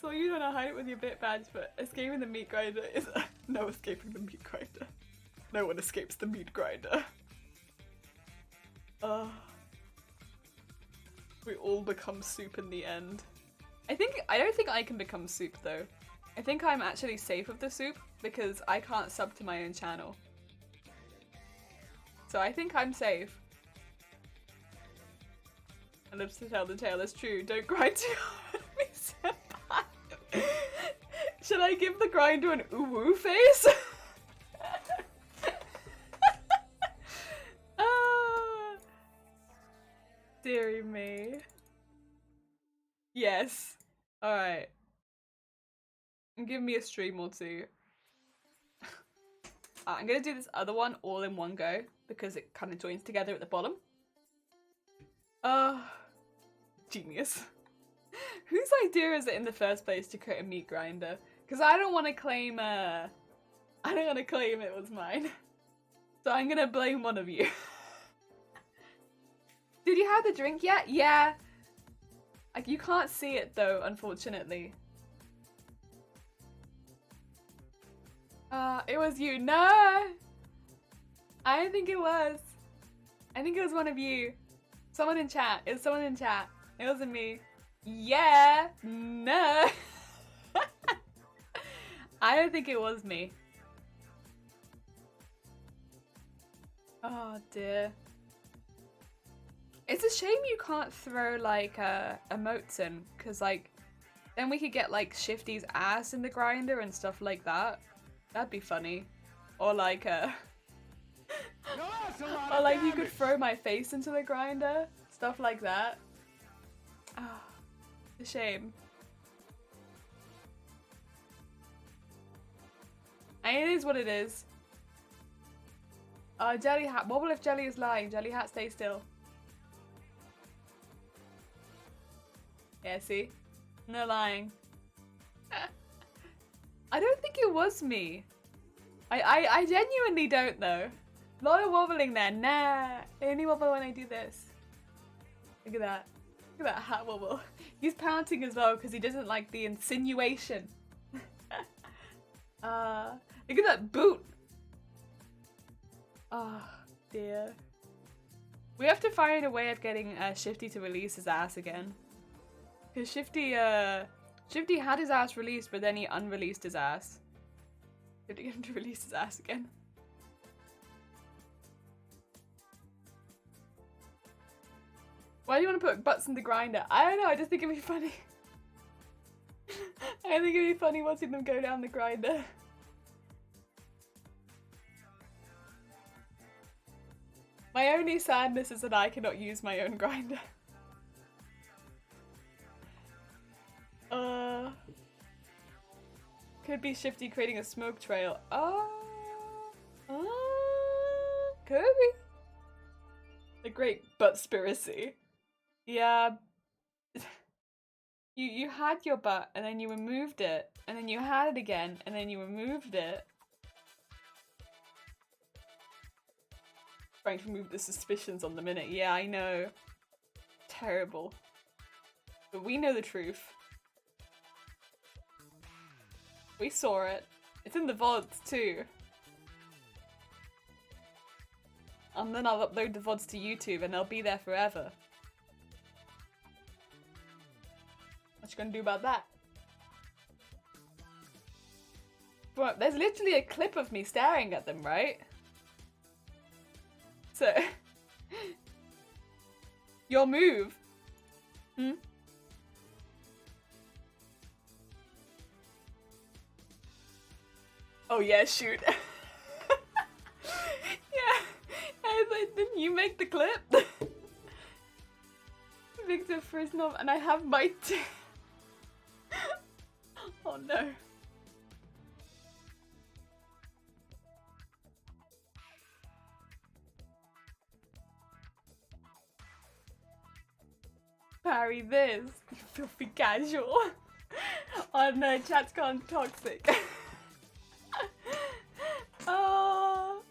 So you don't know how to hide it with your bit badge, but escaping the meat grinder is no escaping the meat grinder. No one escapes the meat grinder. We all become soup in the end. I don't think I can become soup though. I think I'm actually safe of the soup because I can't sub to my own channel. So I think I'm safe. And lives to tell the tale, it's true. Don't cry too hard, me senpai. Should I give the grinder an ooh-woo face? Ah, dearie me. Yes. Alright. Give me a stream or two. I'm gonna do this other one all in one go because it kind of joins together at the bottom. Genius. Whose idea is it in the first place to create a meat grinder? Because I don't want to claim it was mine. So I'm gonna blame one of you. Did you have the drink yet? Yeah. Like, you can't see it though, unfortunately. It was you. No! I don't think it was. I think it was one of you. Someone in chat. It was someone in chat. It wasn't me. Yeah! No! I don't think it was me. Oh dear. It's a shame you can't throw like emotes in, because like then we could get like Shifty's ass in the grinder and stuff like that. That'd be funny. Or like or like you could throw my face into the grinder, stuff like that. Ah, a shame. And it is what it is. Jelly Hat. Wobble if Jelly is lying. Jelly Hat, stay still. Yeah, see? No lying. I don't think it was me. I genuinely don't though. A lot of wobbling there. Nah. I only wobble when I do this. Look at that. Look at that hat wobble. He's pouting as well because he doesn't like the insinuation. Look at that boot. Oh dear. We have to find a way of getting Shifty to release his ass again. Because Shifty had his ass released, but then he unreleased his ass. We have to get him to release his ass again. Why do you want to put butts in the grinder? I don't know, I just think it'd be funny. I think it'd be funny watching them go down the grinder. My only sadness is that I cannot use my own grinder. Could be Shifty creating a smoke trail. Could be. The great butt-spiracy. Yeah. You had your butt, and then you removed it, and then you had it again, and then you removed it. Trying to remove the suspicions on the minute. Yeah, I know. Terrible. But we know the truth. We saw it. It's in the VODs too. And then I'll upload the VODs to YouTube and they'll be there forever. What you gonna do about that? Bro, there's literally a clip of me staring at them, right? So... Your move. Hmm? Oh yeah, shoot. Yeah. I was like, didn't you make the clip? Victor Frisnov, and I have my Oh no. Parry this, you filthy casual. Oh no, chat's gone toxic. Oh,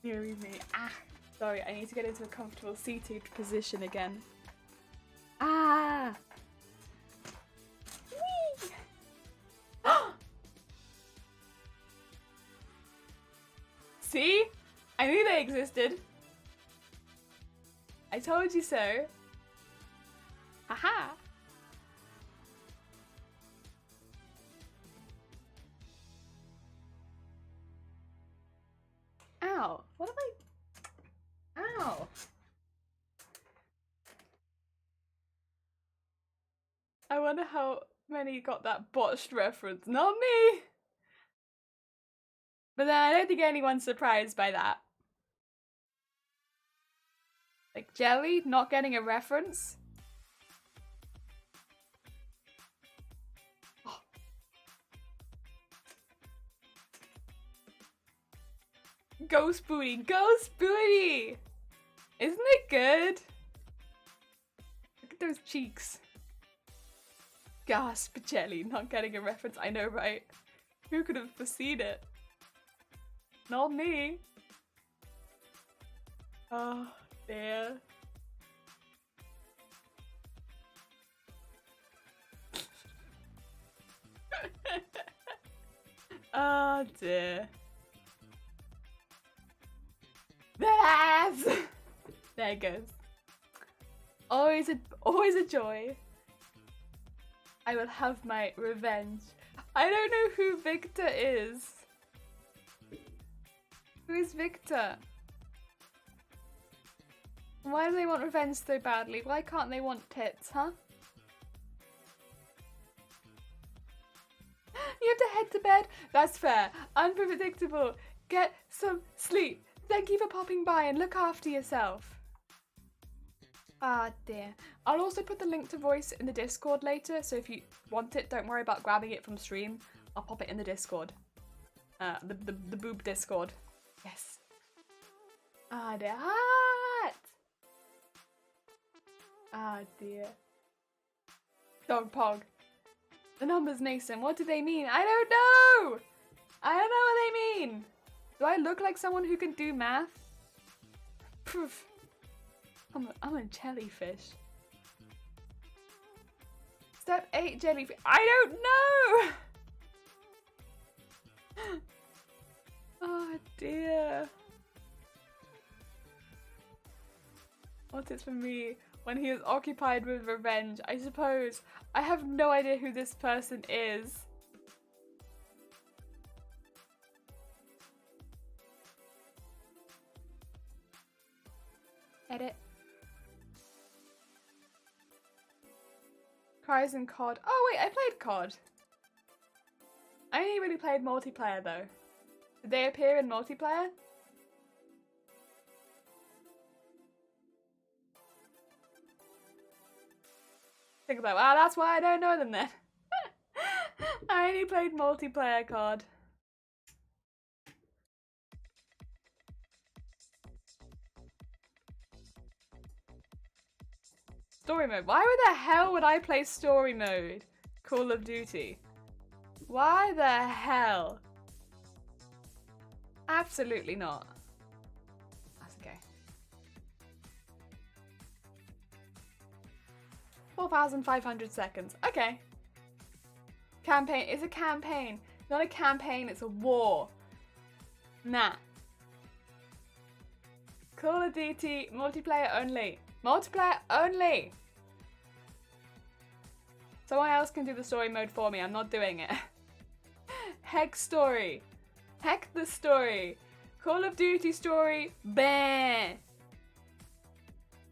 dearie me. Ah, sorry, I need to get into a comfortable seated position again. Ah. Whee. See? I knew they existed. I told you so. Haha. Ow. What am I? Ow. I wonder how Many got that botched reference. Not me! But then I don't think anyone's surprised by that. Like Jelly not getting a reference? Oh. Ghost booty! Ghost booty! Isn't it good? Look at those cheeks. Gasp, Jelly not getting a reference. I know, right? Who could have foreseen it? Not me. Oh, dear. Oh, dear. Yes! There it goes. Always a joy. I will have my revenge. I don't know who Victor is. Who is Victor? Why do they want revenge so badly? Why can't they want tits, huh? You have to head to bed? That's fair. Unpredictable. Get some sleep. Thank you for popping by and look after yourself. Ah, dear. I'll also put the link to voice in the Discord later, so if you want it, don't worry about grabbing it from stream. I'll pop it in the Discord. The boob Discord. Yes. Ah, dear. Hot! Ah, dear. Dog Pog. The numbers, Mason. What do they mean? I don't know! I don't know what they mean. Do I look like someone who can do math? Poof. I'm a jellyfish. Step 8 jellyfish. I don't know! Oh dear. What is for me when he is occupied with revenge? I suppose. I have no idea who this person is. Edit. Cries and COD. Oh wait, I played COD. I only really played multiplayer though. Did they appear in multiplayer? Think about, well, that's why I don't know them then. I only played multiplayer COD. Story mode. Why the hell would I play story mode? Call of Duty. Why the hell? Absolutely not. That's okay. 4,500 seconds. Okay. Campaign. It's a campaign. Not a campaign, it's a war. Nah. Call of Duty multiplayer only. Multiplayer only! Someone else can do the story mode for me. I'm not doing it. Heck story. Heck the story. Call of Duty story. Bah!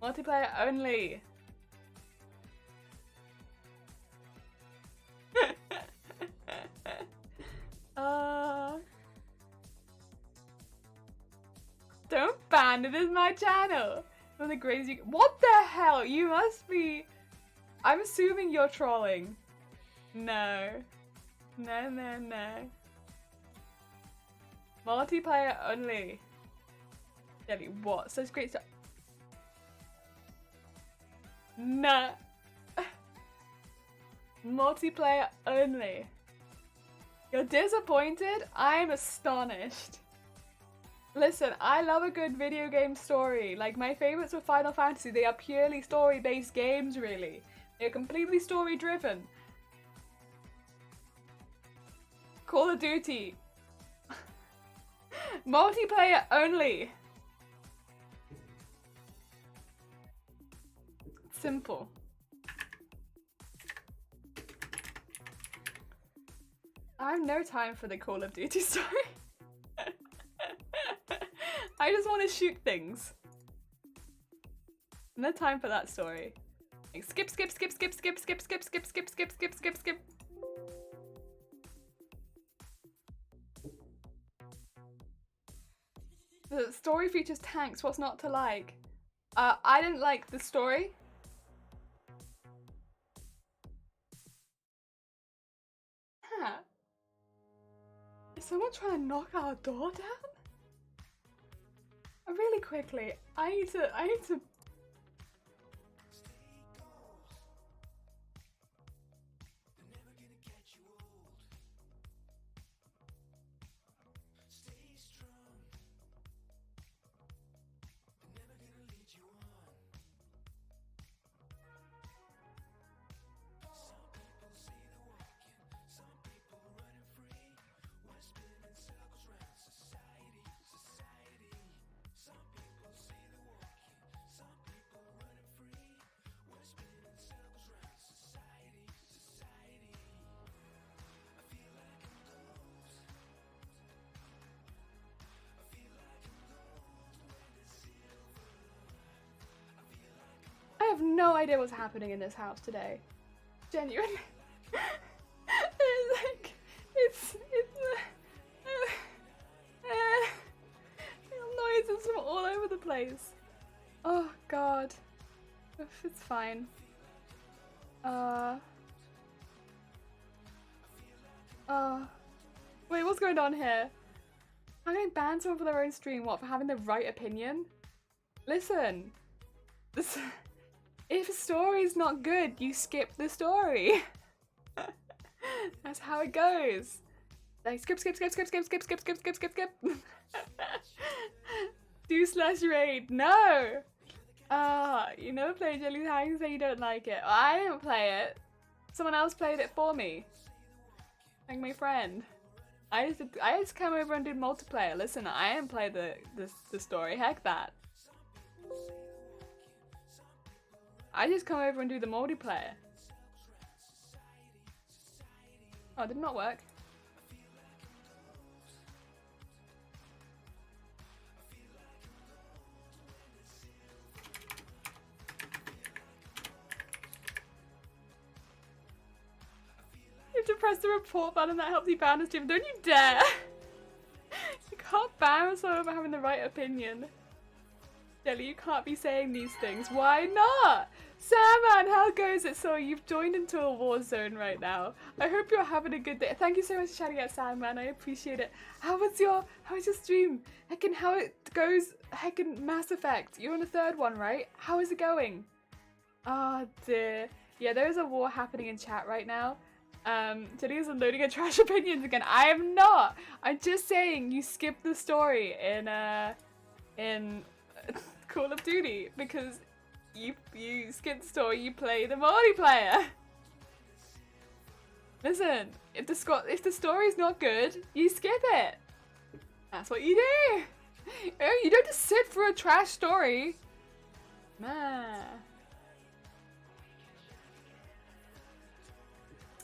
Multiplayer only. Don't ban it. It is my channel. The grades you. What the hell? You must be. I'm assuming you're trolling. No. No, no, no. Multiplayer only. Jelly, what? Such great stuff. No. Multiplayer only. You're disappointed? I'm astonished. Listen, I love a good video game story. Like, my favorites were Final Fantasy. They are purely story-based games, really. They're completely story-driven. Call of Duty. Multiplayer only. Simple. I have no time for the Call of Duty story. I just want to shoot things. No time for that story. Like, skip, skip, skip, skip, skip, skip, skip, skip, skip, skip, skip, skip, skip. The story features tanks. What's not to like? I didn't like the story. Huh. Is someone trying to knock our door down? Really quickly, I need to. I have no idea what's happening in this house today. Genuinely. It's noises from all over the place. Oh god. It's fine. Wait, what's going on here? I'm going to ban someone for their own stream, what, for having the right opinion? Listen. This... If a story's not good, you skip the story. That's how it goes. Like skip, skip, skip, skip, skip, skip, skip, skip, skip, skip, skip. Do/raid. No. You never played Jelly. How you say you don't like it? Well, I didn't play it. Someone else played it for me. Like my friend. I just came over and did multiplayer. Listen, I didn't play the story. Heck that. I just come over and do the multiplayer. Oh, did not work. You have to press the report button that helps you ban a stream. Don't you dare! You can't ban someone for having the right opinion. Jelly, you can't be saying these things. Why not? Sandman, how goes it? So you've joined into a war zone right now. I hope you're having a good day. Thank you so much for shouting out Sandman. I appreciate it. How was your stream? Heckin' how it goes? Heckin' Mass Effect. You're on the third one, right? How is it going? Oh dear. Yeah, there is a war happening in chat right now. Jelly is unloading her trash opinions again. I am not. I'm just saying you skipped the story in Call of Duty because you skip the story, you play the multiplayer. Listen, if the story's not good, you skip it. That's what you do. You don't just sit for a trash story. Man.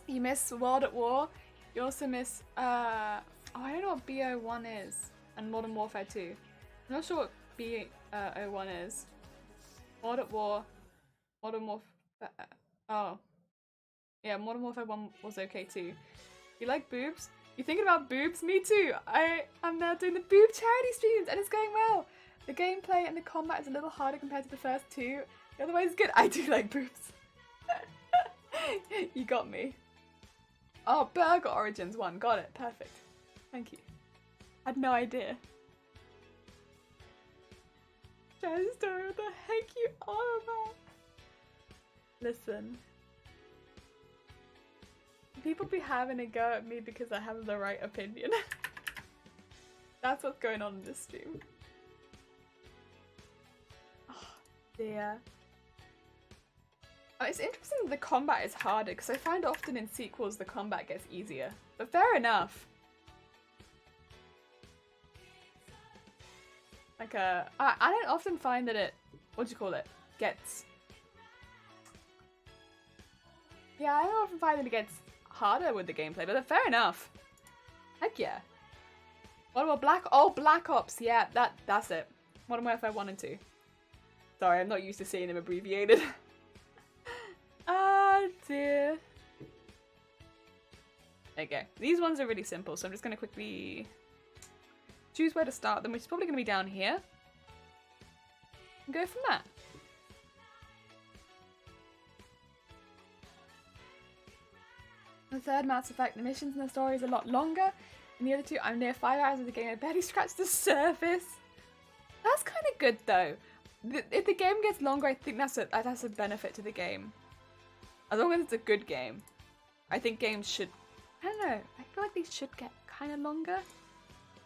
You miss World at War. You also miss I don't know what BO1 is and Modern Warfare 2. I'm not sure what BO1 is. World at War, Modern Warfare. Oh, yeah, Modern Warfare 1 was okay too. You like boobs? You thinking about boobs? Me too. I'm now doing the boob charity streams and it's going well. The gameplay and the combat is a little harder compared to the first two. Otherwise, good. I do like boobs. You got me. Oh, Burger Origins 1. Got it. Perfect. Thank you. Had no idea. Jazz story, what the heck you are about? Listen. People be having a go at me because I have the right opinion. That's what's going on in this stream. Oh, dear. It's interesting that the combat is harder because I find often in sequels the combat gets easier. But fair enough. Like I don't often find that it, what do you call it, gets... Yeah, I don't often find that it gets harder with the gameplay, but fair enough. Heck yeah. What about Black Ops, yeah, that's it. Modern Warfare 1 and 2. Sorry, I'm not used to seeing them abbreviated. There you go. These ones are really simple, so I'm just going to quickly choose where to start them, which is probably going to be down here. And go from there. The third Mass Effect, the missions and the story is a lot longer. And the other two, I'm near 5 hours of the game. I barely scratched the surface. That's kind of good though. If the game gets longer, I think that's a benefit to the game. As long as it's a good game. I think games should, I don't know, I feel like they should get kind of longer.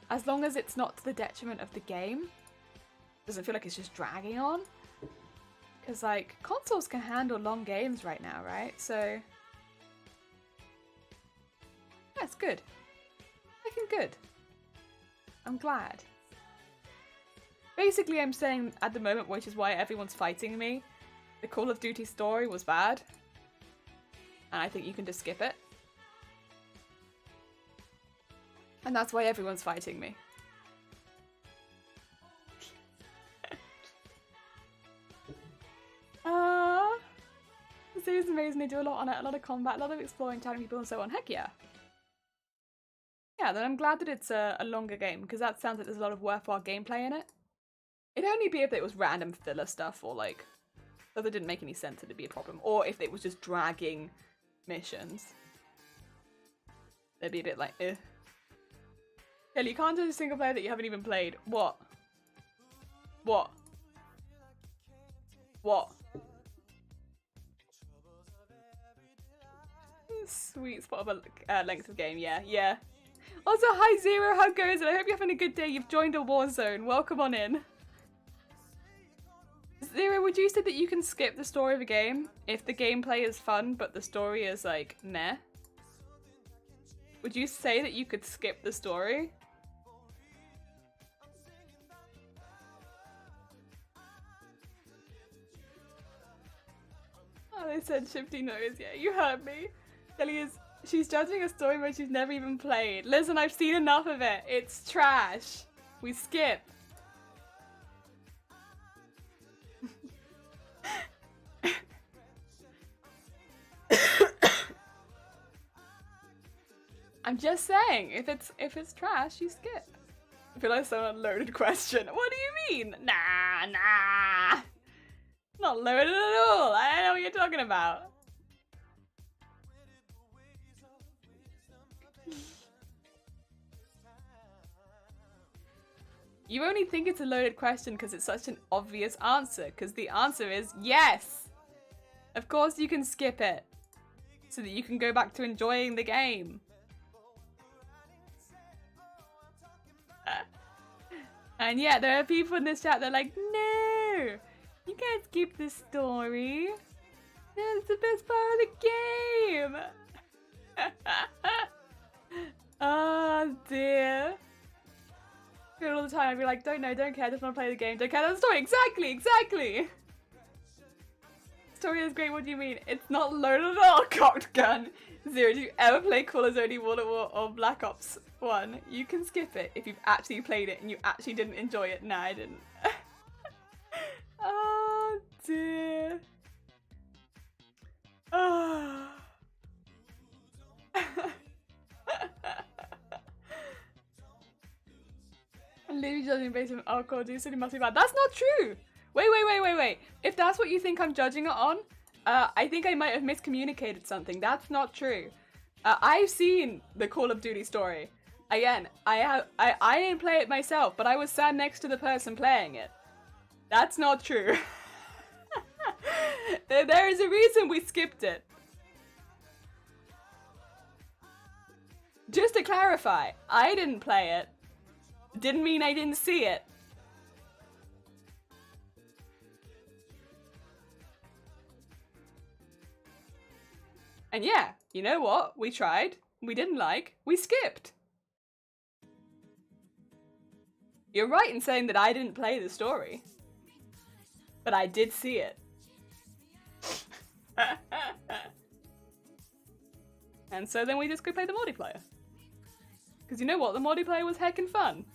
As long as it's not to the detriment of the game. Doesn't feel like it's just dragging on. Because like, consoles can handle long games right now, right? So, that's good. I think good. I'm glad. Basically, I'm saying at the moment, which is why everyone's fighting me, the Call of Duty story was bad. And I think you can just skip it. And that's why everyone's fighting me. The series is amazing. They do a lot on it, a lot of combat, a lot of exploring, chatting people and so on. Heck yeah. Yeah, then I'm glad that it's a longer game, because that sounds like there's a lot of worthwhile gameplay in it. It'd only be if it was random filler stuff, or like, if it didn't make any sense, it'd be a problem. Or if it was just dragging missions. They'd be a bit like, eh. Kelly, you can't judge a single player that you haven't even played. What? What? What? Sweet spot of a length of game, yeah, yeah. Also, hi Zero, how goes it? I hope you're having a good day. You've joined a war zone. Welcome on in. Zero, would you say that you can skip the story of a game if the gameplay is fun but the story is like meh? Would you say that you could skip the story? Oh, they said shifty nose. Yeah, you heard me. Kelly is, she's judging a story mode she's never even played. Listen, I've seen enough of it. It's trash. We skip. I'm just saying, if it's trash, you skip. I feel like so unloaded question. What do you mean? Nah. Not loaded at all. I don't know what you're talking about. You only think it's a loaded question because it's such an obvious answer, because the answer is yes. Of course you can skip it, so that you can go back to enjoying the game. And yeah, there are people in this chat that are like, no, you can't skip the story. That's the best part of the game. Oh dear. All the time I'd be like, don't know, don't care, just want to play the game, don't care about the story. Exactly. Story is great, what do you mean? It's not loaded at all, cocked gun. Zero, do you ever play Call of Duty World at War or Black Ops 1? You can skip it if you've actually played it and you actually didn't enjoy it. Nah, I didn't. Oh dear. Oh. Literally judging based on alcohol, do you must be bad. That's not true. Wait. If that's what you think I'm judging it on, I think I might have miscommunicated something. That's not true. I've seen the Call of Duty story. Again, I didn't play it myself, but I was sat next to the person playing it. That's not true. There is a reason we skipped it. Just to clarify, I didn't play it. Didn't mean I didn't see it. And yeah, you know what? We tried. We didn't like. We skipped. You're right in saying that I didn't play the story. But I did see it. And so then we just go play the multiplayer. Because you know what? The multiplayer was heckin' fun.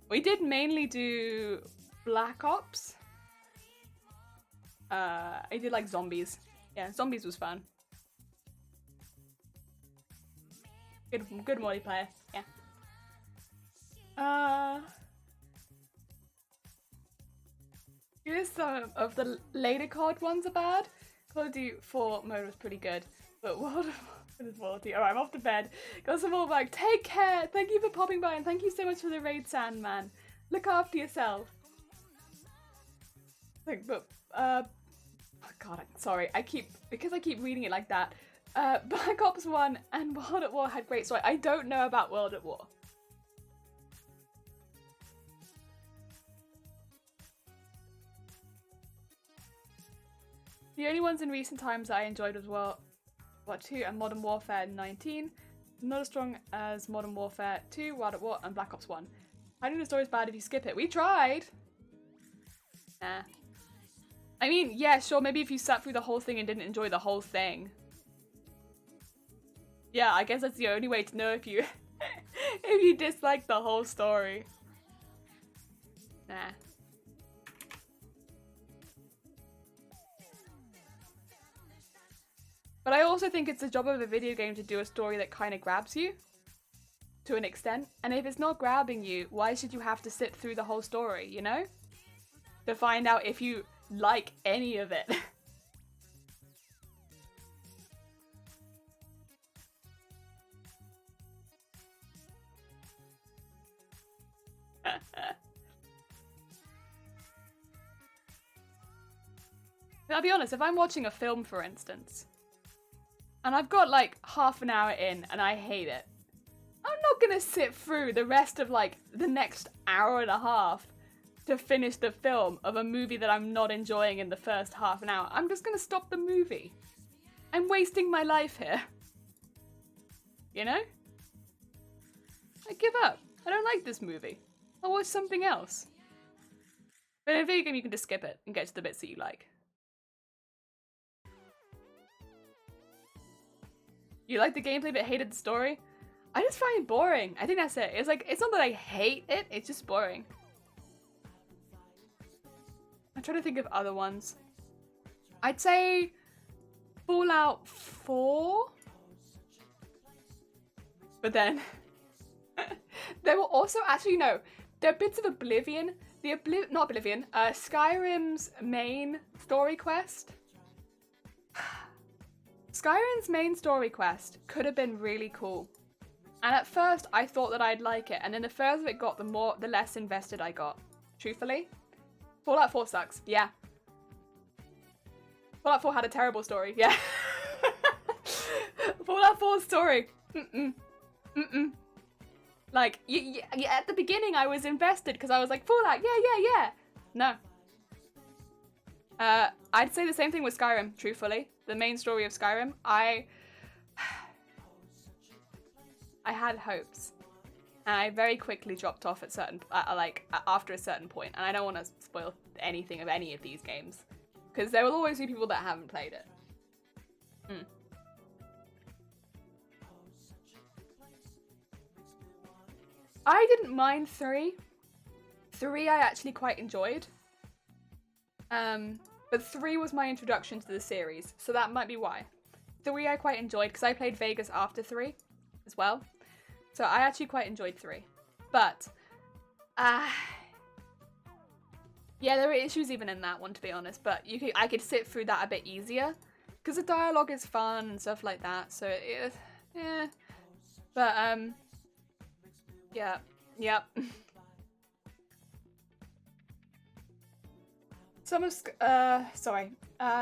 We did mainly do Black Ops. I did like zombies. Yeah, zombies was fun. Good multiplayer. Yeah. Here's some of the later COD ones are bad. Call of Duty 4 mode was pretty good, but World of Warcraft. Alright, I'm off to bed. Got some more back. Take care. Thank you for popping by, and thank you so much for the raid, Sandman. Look after yourself. Like, but oh God, I'm sorry. Because I keep reading it like that. Black Ops 1 and World at War had great story. I don't know about World at War. The only ones in recent times that I enjoyed was World War 2 and Modern Warfare 19. Not as strong as Modern Warfare 2, World at War, and Black Ops 1. I think the story's bad if you skip it. We tried! Nah. I mean, yeah, sure, maybe if you sat through the whole thing and didn't enjoy the whole thing. Yeah, I guess that's the only way to know if you if you dislike the whole story. Nah. But I also think it's the job of a video game to do a story that kind of grabs you to an extent. And if it's not grabbing you, why should you have to sit through the whole story, you know? To find out if you like any of it. I'll be honest, if I'm watching a film, for instance, and I've got like half an hour in and I hate it, I'm not gonna sit through the rest of like the next hour and a half to finish the film of a movie that I'm not enjoying in the first half an hour. I'm just gonna stop the movie. I'm wasting my life here. You know? I give up. I don't like this movie. I'll watch something else. But in a video game you can just skip it and get to the bits that you like. You like the gameplay but hated the story? I just find it boring. I think that's it. It's like, it's not that I hate it, it's just boring. I'm trying to think of other ones. I'd say Fallout 4. But then there were also, actually no, there are bits of Oblivion. Skyrim's main story quest. Skyrim's main story quest could have been really cool. And at first I thought that I'd like it, and then the further it got, the less invested I got. Truthfully. Fallout 4 sucks, yeah. Fallout 4 had a terrible story, yeah. Fallout 4's story. Like, at the beginning I was invested because I was like, Fallout, yeah. No. I'd say the same thing with Skyrim, truthfully. The main story of Skyrim, I had hopes. And I very quickly dropped off at after a certain point. And I don't want to spoil anything of any of these games. Because there will always be people that haven't played it. I didn't mind 3. 3 I actually quite enjoyed. But 3 was my introduction to the series, so that might be why. 3 I quite enjoyed, because I played Vegas after 3 as well. So I actually quite enjoyed 3. But, yeah, there were issues even in that one, to be honest, but I could sit through that a bit easier, because the dialogue is fun and stuff like that, so yeah. But, yeah.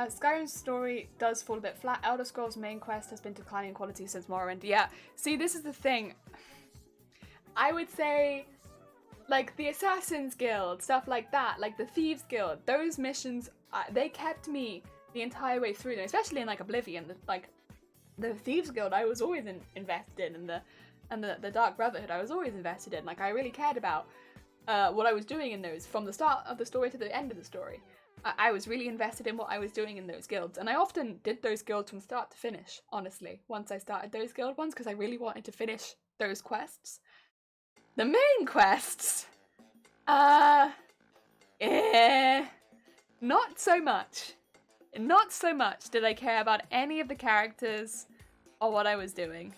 Skyrim's story does fall a bit flat. Elder Scrolls' main quest has been declining in quality since Morrowind. Yeah, see, this is the thing. I would say, like, the Assassin's Guild, stuff like that, like the Thieves Guild, those missions, they kept me the entire way through them, especially in, like, Oblivion. The Thieves Guild I was always invested in, and the Dark Brotherhood I was always invested in. Like, I really cared about what I was doing in those, from the start of the story to the end of the story. I was really invested in what I was doing in those guilds, and I often did those guilds from start to finish, honestly, once I started those guild ones, because I really wanted to finish those quests. The main quests! Not so much. Not so much did I care about any of the characters or what I was doing.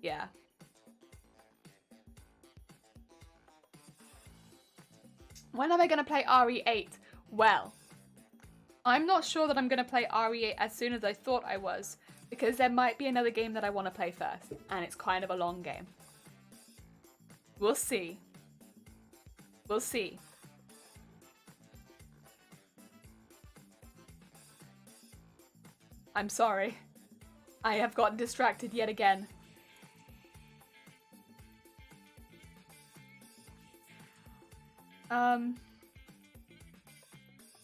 Yeah. When am I going to play RE8? Well, I'm not sure that I'm going to play RE8 as soon as I thought I was, because there might be another game that I want to play first, and it's kind of a long game. We'll see. We'll see. I'm sorry. I have gotten distracted yet again.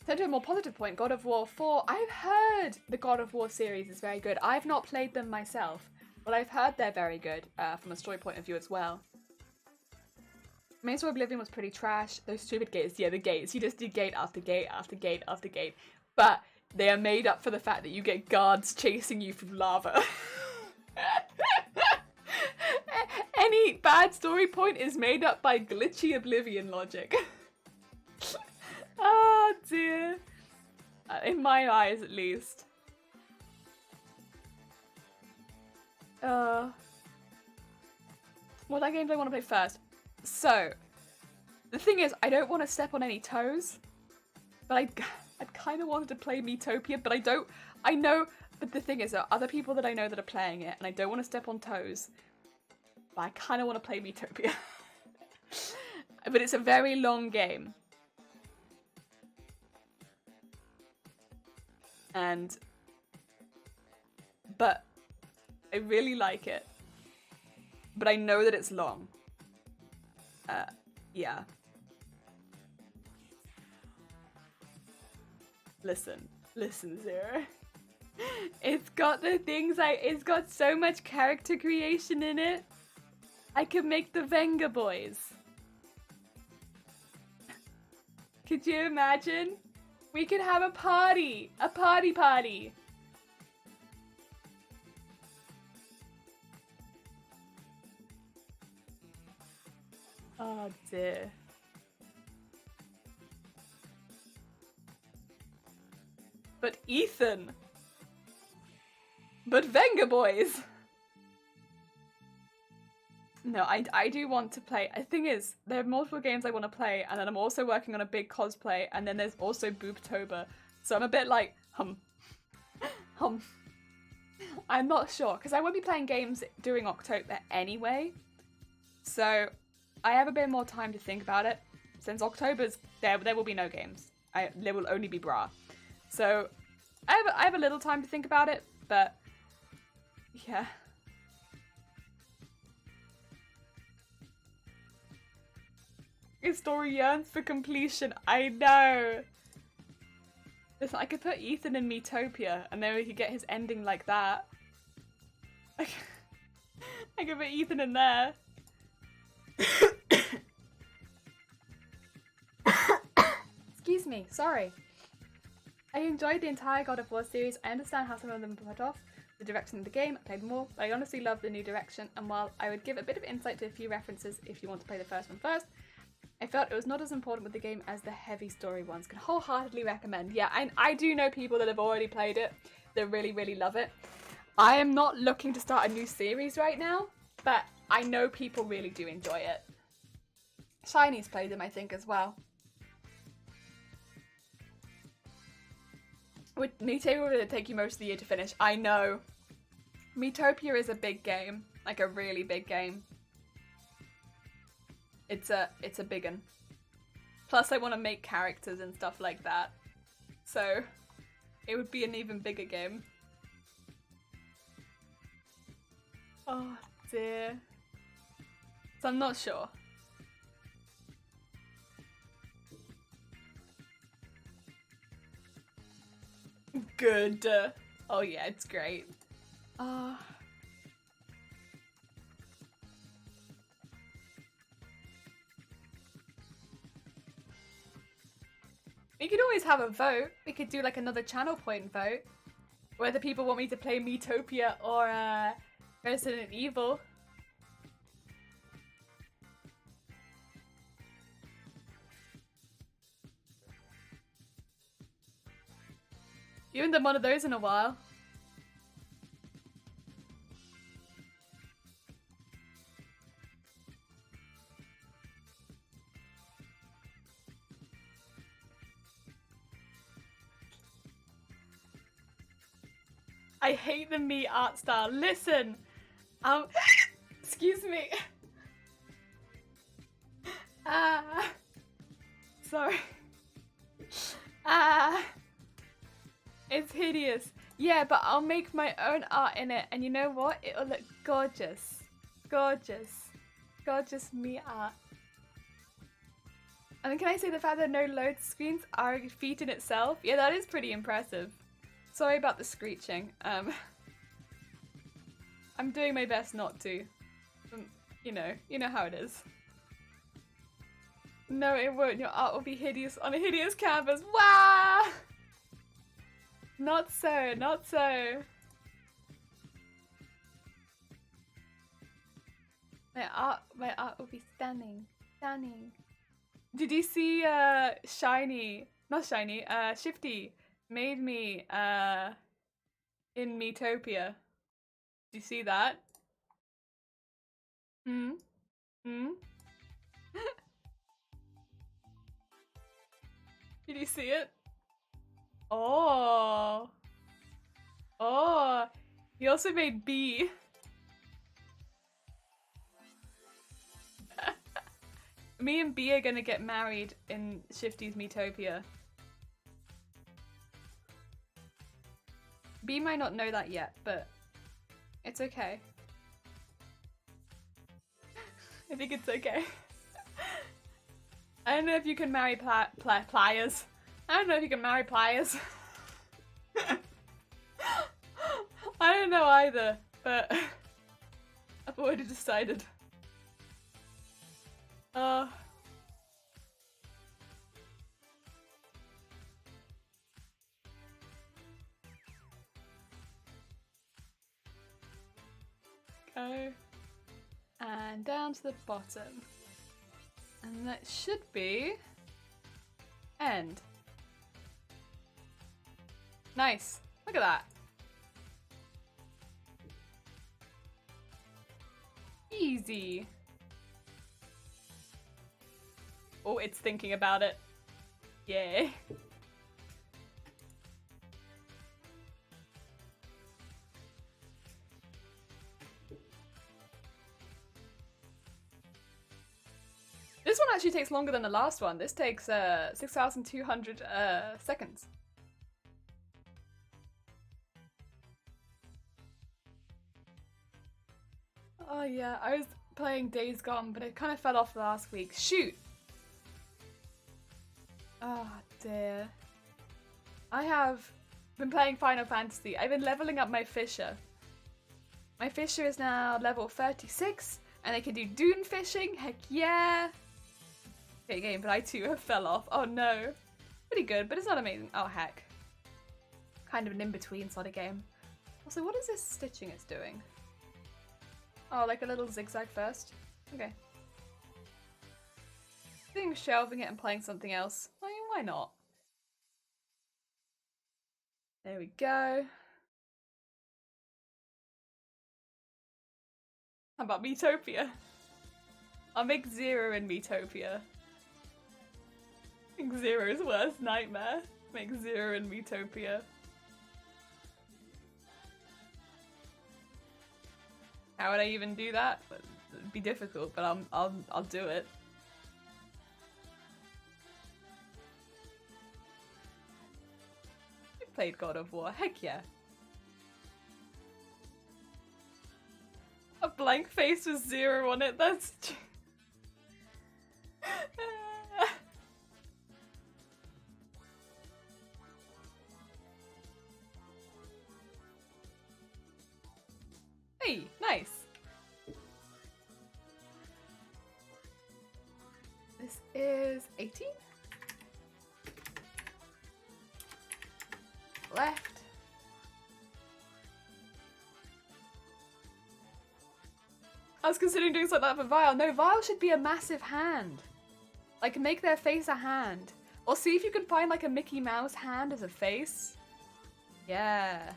To do a more positive point, God of War 4. I've heard the God of War series is very good. I've not played them myself, but I've heard they're very good from a story point of view as well. Main Story Oblivion was pretty trash. Those stupid gates. Yeah, the gates. You just do gate after gate after gate after gate. But they are made up for the fact that you get guards chasing you through lava. Any bad story point is made up by glitchy Oblivion logic. Oh dear. In my eyes, at least. What game do I want to play first? So, the thing is, I don't want to step on any toes, but I kind of wanted to play Miitopia, but I know, but the thing is, there are other people that I know that are playing it, and I don't want to step on toes, but I kind of want to play Miitopia. But it's a very long game. But I really like it. But I know that it's long. Yeah. Listen, Zero. It's got the things it's got so much character creation in it. I could make the Venga Boys. Could you imagine? We could have a party! A party! Oh dear. But Ethan! But Venga Boys! No, I do want to play. The thing is, there are multiple games I want to play, and then I'm also working on a big cosplay, and then there's also boobtober. So I'm a bit like, I'm not sure, because I won't be playing games during October anyway. So I have a bit more time to think about it. Since October's, there will be no games. There will only be bra. So I have a little time to think about it, but yeah. His story yearns for completion. I know. Listen, I could put Ethan in Miitopia, and then we could get his ending like that. I could put Ethan in there. Excuse me, sorry. I enjoyed the entire God of War series. I understand how some of them put off the direction of the game. I played more, but I honestly love the new direction, and while I would give a bit of insight to a few references if you want to play the first one first, I felt it was not as important with the game as the heavy story ones. Can wholeheartedly recommend. Yeah, I do know people that have already played it that really, really love it. I am not looking to start a new series right now, but I know people really do enjoy it. Shiny's played them, I think, as well. Would it take you most of the year to finish? I know. Miitopia is a big game. Like a really big game. It's a big one. Plus I want to make characters and stuff like that. So it would be an even bigger game. Oh dear. So I'm not sure. Good. Oh yeah, it's great. We could always have a vote. We could do like another channel point vote. Whether people want me to play Miitopia or Resident Evil. You haven't done one of those in a while. I hate the me art style. Listen, excuse me. Sorry. It's hideous. Yeah, but I'll make my own art in it, and you know what? It'll look gorgeous. Gorgeous. Gorgeous me art. And then can I say the fact that no load screens are a feat in itself? Yeah, that is pretty impressive. Sorry about the screeching. I'm doing my best not to. You know how it is. No, it won't. Your art will be hideous on a hideous canvas. Wow! Not so, not so. My art will be stunning, stunning. Did you see Shifty made me in Metopia? Did you see that? Hmm? Hmm? Did you see it? Oh. Oh. He also made B. Me and B are gonna get married in Shifty's Metopia. B might not know that yet, but it's okay. I think it's okay. I don't know if you can marry pliers. I don't know if you can marry pliers. I don't know either, but I've already decided. Go. And down to the bottom. And that should be end. Nice. Look at that. Easy. Oh, it's thinking about it. Yeah. This one actually takes longer than the last one. This takes 6,200 seconds. Oh yeah, I was playing Days Gone, but it kind of fell off last week. Shoot! Oh dear. I have been playing Final Fantasy. I've been leveling up my Fisher. My Fisher is now level 36, and I can do dune fishing. Heck yeah! Okay, game, but I too have fell off. Oh no. Pretty good, but it's not amazing. Oh heck. Kind of an in-between sort of game. Also, what is this stitching it's doing? Oh, like a little zigzag first? Okay. I think shelving it and playing something else. I mean, why not? There we go. How about Metopia? I'll make Zero in Metopia. I think Zero's worst nightmare. Make Zero in Metopia. How would I even do that? It'd be difficult, but I'll do it. I played God of War. Heck yeah. A blank face with Zero on it. That's. Hey, nice. This is 18. Left. I was considering doing something like that for Vile. No, Vile should be a massive hand. Like, make their face a hand. Or see if you can find like a Mickey Mouse hand as a face. Yeah.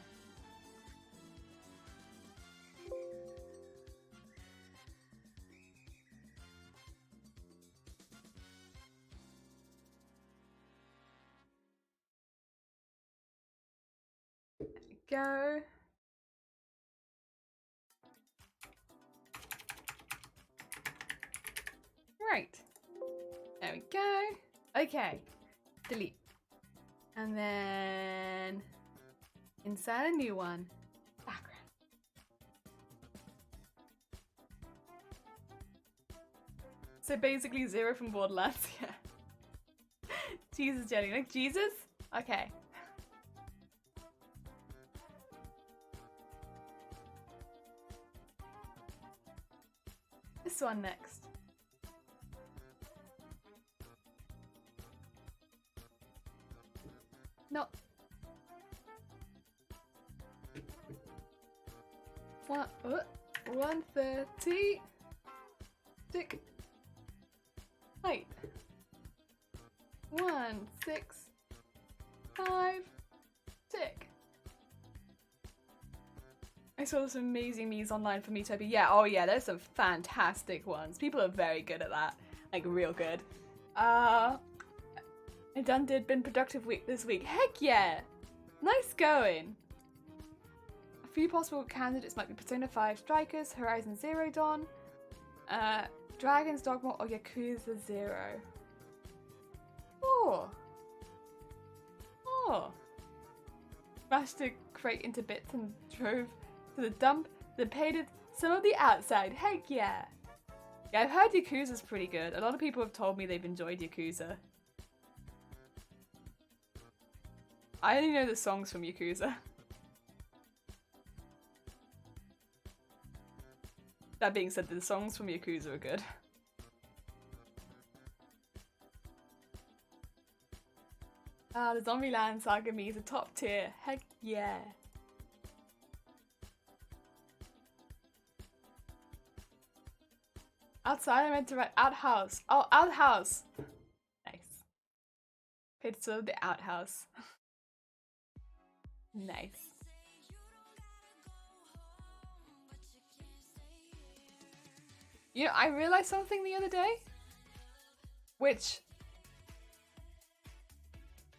Go. Right. There we go. Okay. Delete. And then insert a new one. Background. So basically 0 from Borderlands, yeah. Jesus, Jenny. Like Jesus? Okay. This one next. No. 130. Tick. Height. 1, 6, 5. Tick. I saw some amazing memes online for Boob-tober. Yeah, oh yeah, there's some fantastic ones. People are very good at that. Like, real good. I done did been productive week this week. Heck yeah! Nice going. A few possible candidates might be Persona 5 Strikers, Horizon Zero Dawn, Dragon's Dogma, or Yakuza 0. Oh. Oh. Smashed the crate into bits and drove to the dump, then painted some of the outside. Heck yeah. Yeah, I've heard Yakuza's pretty good. A lot of people have told me they've enjoyed Yakuza. I only know the songs from Yakuza. That being said, the songs from Yakuza are good. Ah, the Zombieland Saga Me is a top tier. Heck yeah. Outside I meant to write outhouse. Oh, outhouse. Nice. Paid to serve the outhouse. Nice. You know, I realized something the other day, which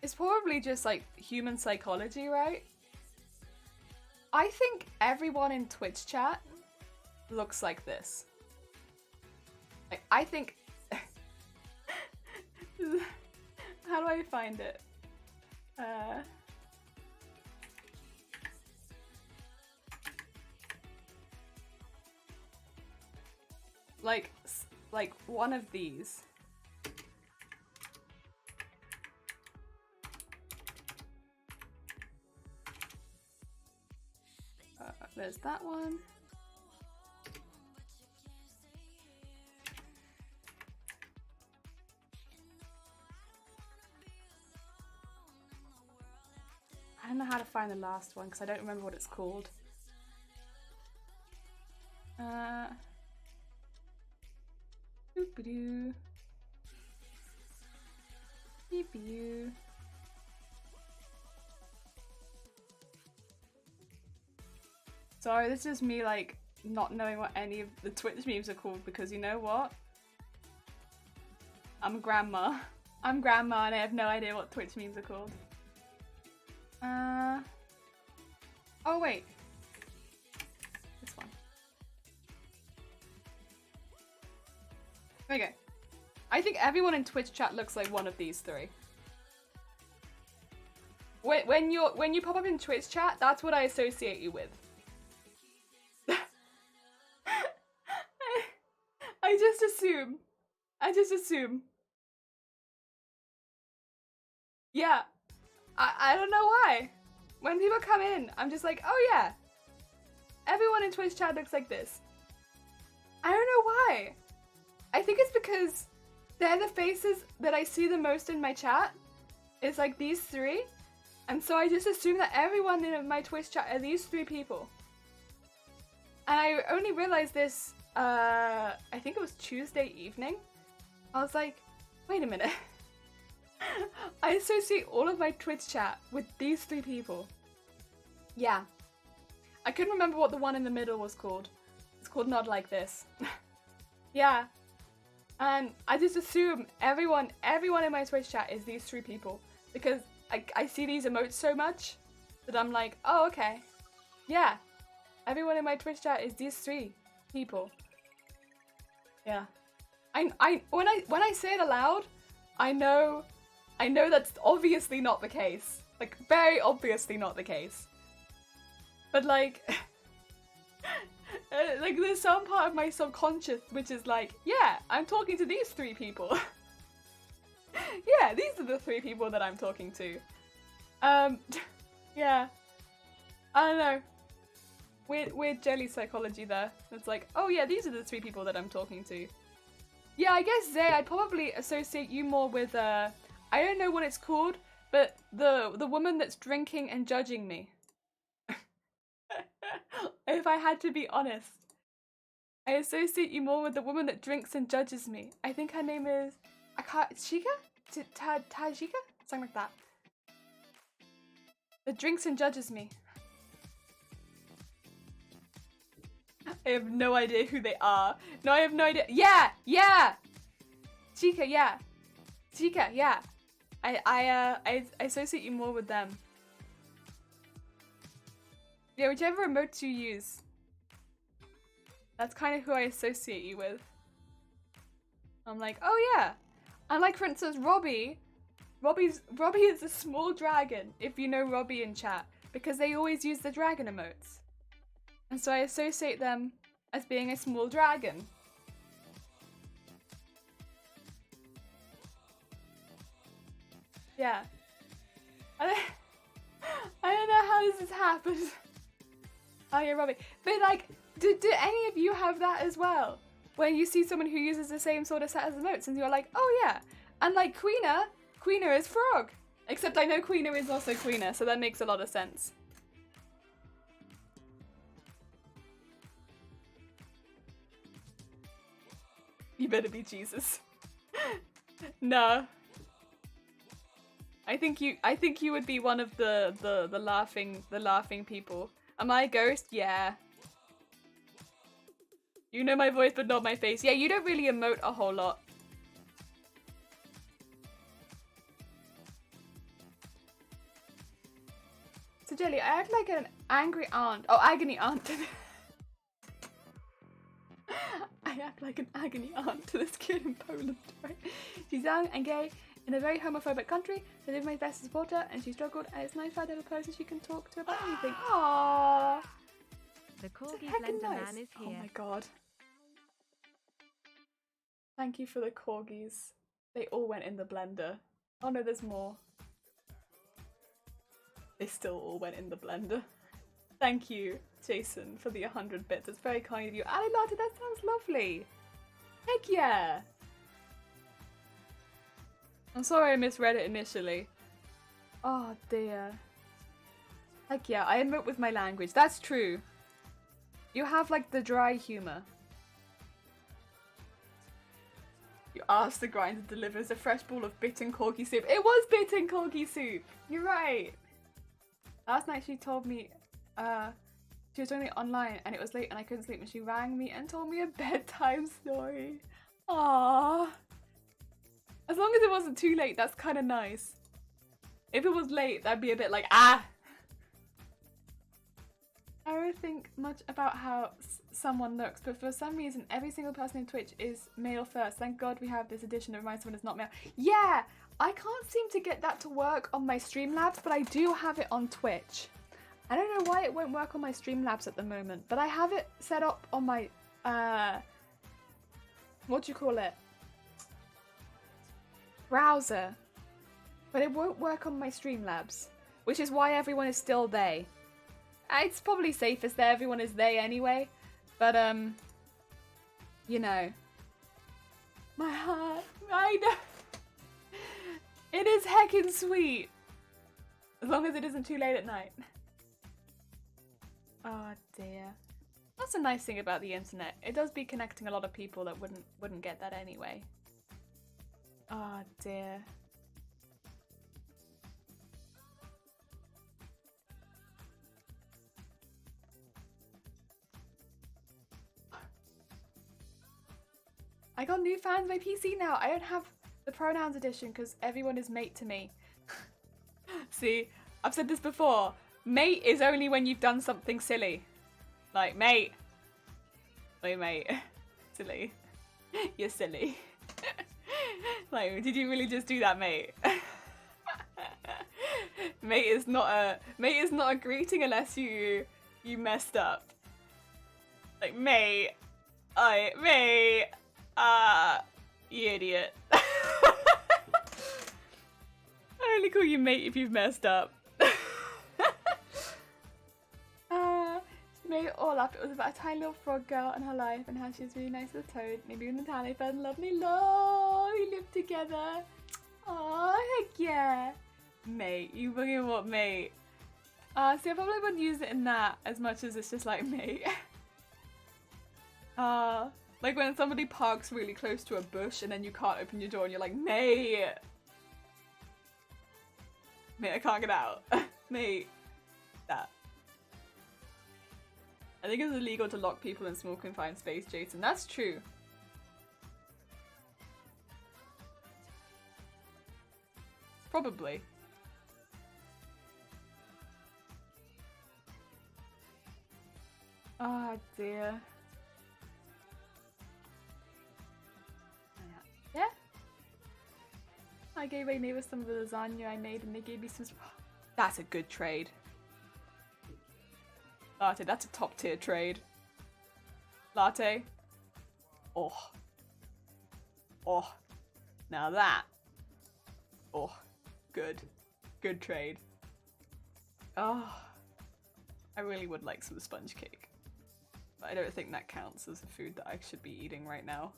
is probably just like human psychology, right? I think everyone in Twitch chat looks like this. Like, I think... How do I find it? Like one of these. There's that one. I don't know how to find the last one because I don't remember what it's called. Doop-a-doo. Beep-a-doo. Sorry, this is me like not knowing what any of the Twitch memes are called because you know what? I'm grandma. I'm grandma and I have no idea what Twitch memes are called. Oh wait. This one. There you go. I think everyone in Twitch chat looks like one of these three. When you pop up in Twitch chat, that's what I associate you with. I just assume. Yeah. I don't know why. When people come in, I'm just like, oh yeah. Everyone in Twitch chat looks like this. I don't know why. I think it's because they're the faces that I see the most in my chat. It's like these three. And so I just assume that everyone in my Twitch chat are these three people. And I only realized this, I think it was Tuesday evening. I was like, wait a minute. I associate all of my Twitch chat with these three people. Yeah. I couldn't remember what the one in the middle was called. It's called Not Like This. Yeah. And I just assume everyone in my Twitch chat is these three people. Because I see these emotes so much that I'm like, oh, okay. Yeah. Everyone in my Twitch chat is these three people. Yeah. when I say it aloud, I know that's obviously not the case. Like, very obviously not the case. But like, like there's some part of my subconscious which is like, yeah, I'm talking to these 3 people. Yeah, these are the 3 people that I'm talking to. Yeah. I don't know. Weird jelly psychology there. It's like, oh yeah, these are the 3 people that I'm talking to. Yeah, I guess Zay, I'd probably associate you more with, I don't know what it's called, but the woman that's drinking and judging me. If I had to be honest. I associate you more with the woman that drinks and judges me. I think her name is, Shika? Tajika? Something like that. That drinks and judges me. I have no idea who they are. No, I have no idea. Yeah! Chica, yeah. Chica, yeah. I associate you more with them. Yeah, whichever emotes you use. That's kind of who I associate you with. I'm like, oh yeah. And like, for instance, Robbie is a small dragon, if you know Robbie in chat, because they always use the dragon emotes. And so I associate them as being a small dragon. Yeah. I don't know how this has happened. Oh yeah, Robbie. But like, do any of you have that as well? When you see someone who uses the same sort of set as emotes and you're like, oh yeah. And like Queena is frog. Except I know Queena is also Queena, so that makes a lot of sense. You better be Jesus. No. I think you would be one of the laughing people. Am I a ghost? Yeah. You know my voice but not my face. Yeah, you don't really emote a whole lot. So Jelly, I act like an angry aunt. Oh, agony aunt. I act like an agony aunt to this kid in Poland, right? She's young and gay in a very homophobic country. So I did my best to support her, and she struggled. And it's nice to have a person she can talk to about anything. Aww. The corgi blender nice. man is here. Oh my god. Thank you for the corgis. They all went in the blender. Oh no, there's more. They still all went in the blender. Thank you, Jason, for the 100 bits. It's very kind of you. Alilata, that sounds lovely. Heck yeah. I'm sorry I misread it initially. Oh dear. Heck yeah, I emote with my language. That's true. You have like the dry humor. You asked the grinder delivers a fresh bowl of bitten corgi soup. It was bitten corgi soup. You're right. Last night she told me she was doing it online and it was late and I couldn't sleep and she rang me and told me a bedtime story. Aww. As long as it wasn't too late, that's kind of nice. If it was late, that'd be a bit like, ah! I don't think much about how someone looks, but for some reason, every single person in Twitch is male first. Thank God we have this edition that reminds someone it's not male. Yeah! I can't seem to get that to work on my Streamlabs, but I do have it on Twitch. I don't know why it won't work on my Streamlabs at the moment, but I have it set up on my, what do you call it? Browser. But it won't work on my Streamlabs, which is why everyone is still they. It's probably safest that everyone is they anyway, but you know. My heart, I know. It is heckin' sweet. As long as it isn't too late at night. Oh dear. That's a nice thing about the internet. It does be connecting a lot of people that wouldn't get that anyway. Oh dear. I got new fans on my PC now. I don't have the pronouns edition because everyone is mate to me. See, I've said this before. Mate is only when you've done something silly. Like, mate. Like, mate. Silly. You're silly. Like, did you really just do that, mate? Mate is not a greeting unless you messed up. Like, mate, you idiot. I only call you mate if you've messed up. Made it all up. It was about a tiny little frog girl and her life and how she was really nice with a toad. Maybe even Natalia fell in love. We lived together. Oh, heck yeah. Mate, you fucking what, mate? See, I probably wouldn't use it in that as much as it's just like, mate. Like when somebody parks really close to a bush and then you can't open your door and you're like, mate. Mate, I can't get out. Mate. That. I think it's illegal to lock people in small confined space, Jason. That's true. Probably. Oh dear. Yeah? I gave my neighbors some of the lasagna I made and they gave me some... That's a good trade. Latte, that's a top tier trade. Latte. Oh. Oh. Now that. Oh. Good. Good trade. Oh. I really would like some sponge cake. But I don't think that counts as a food that I should be eating right now.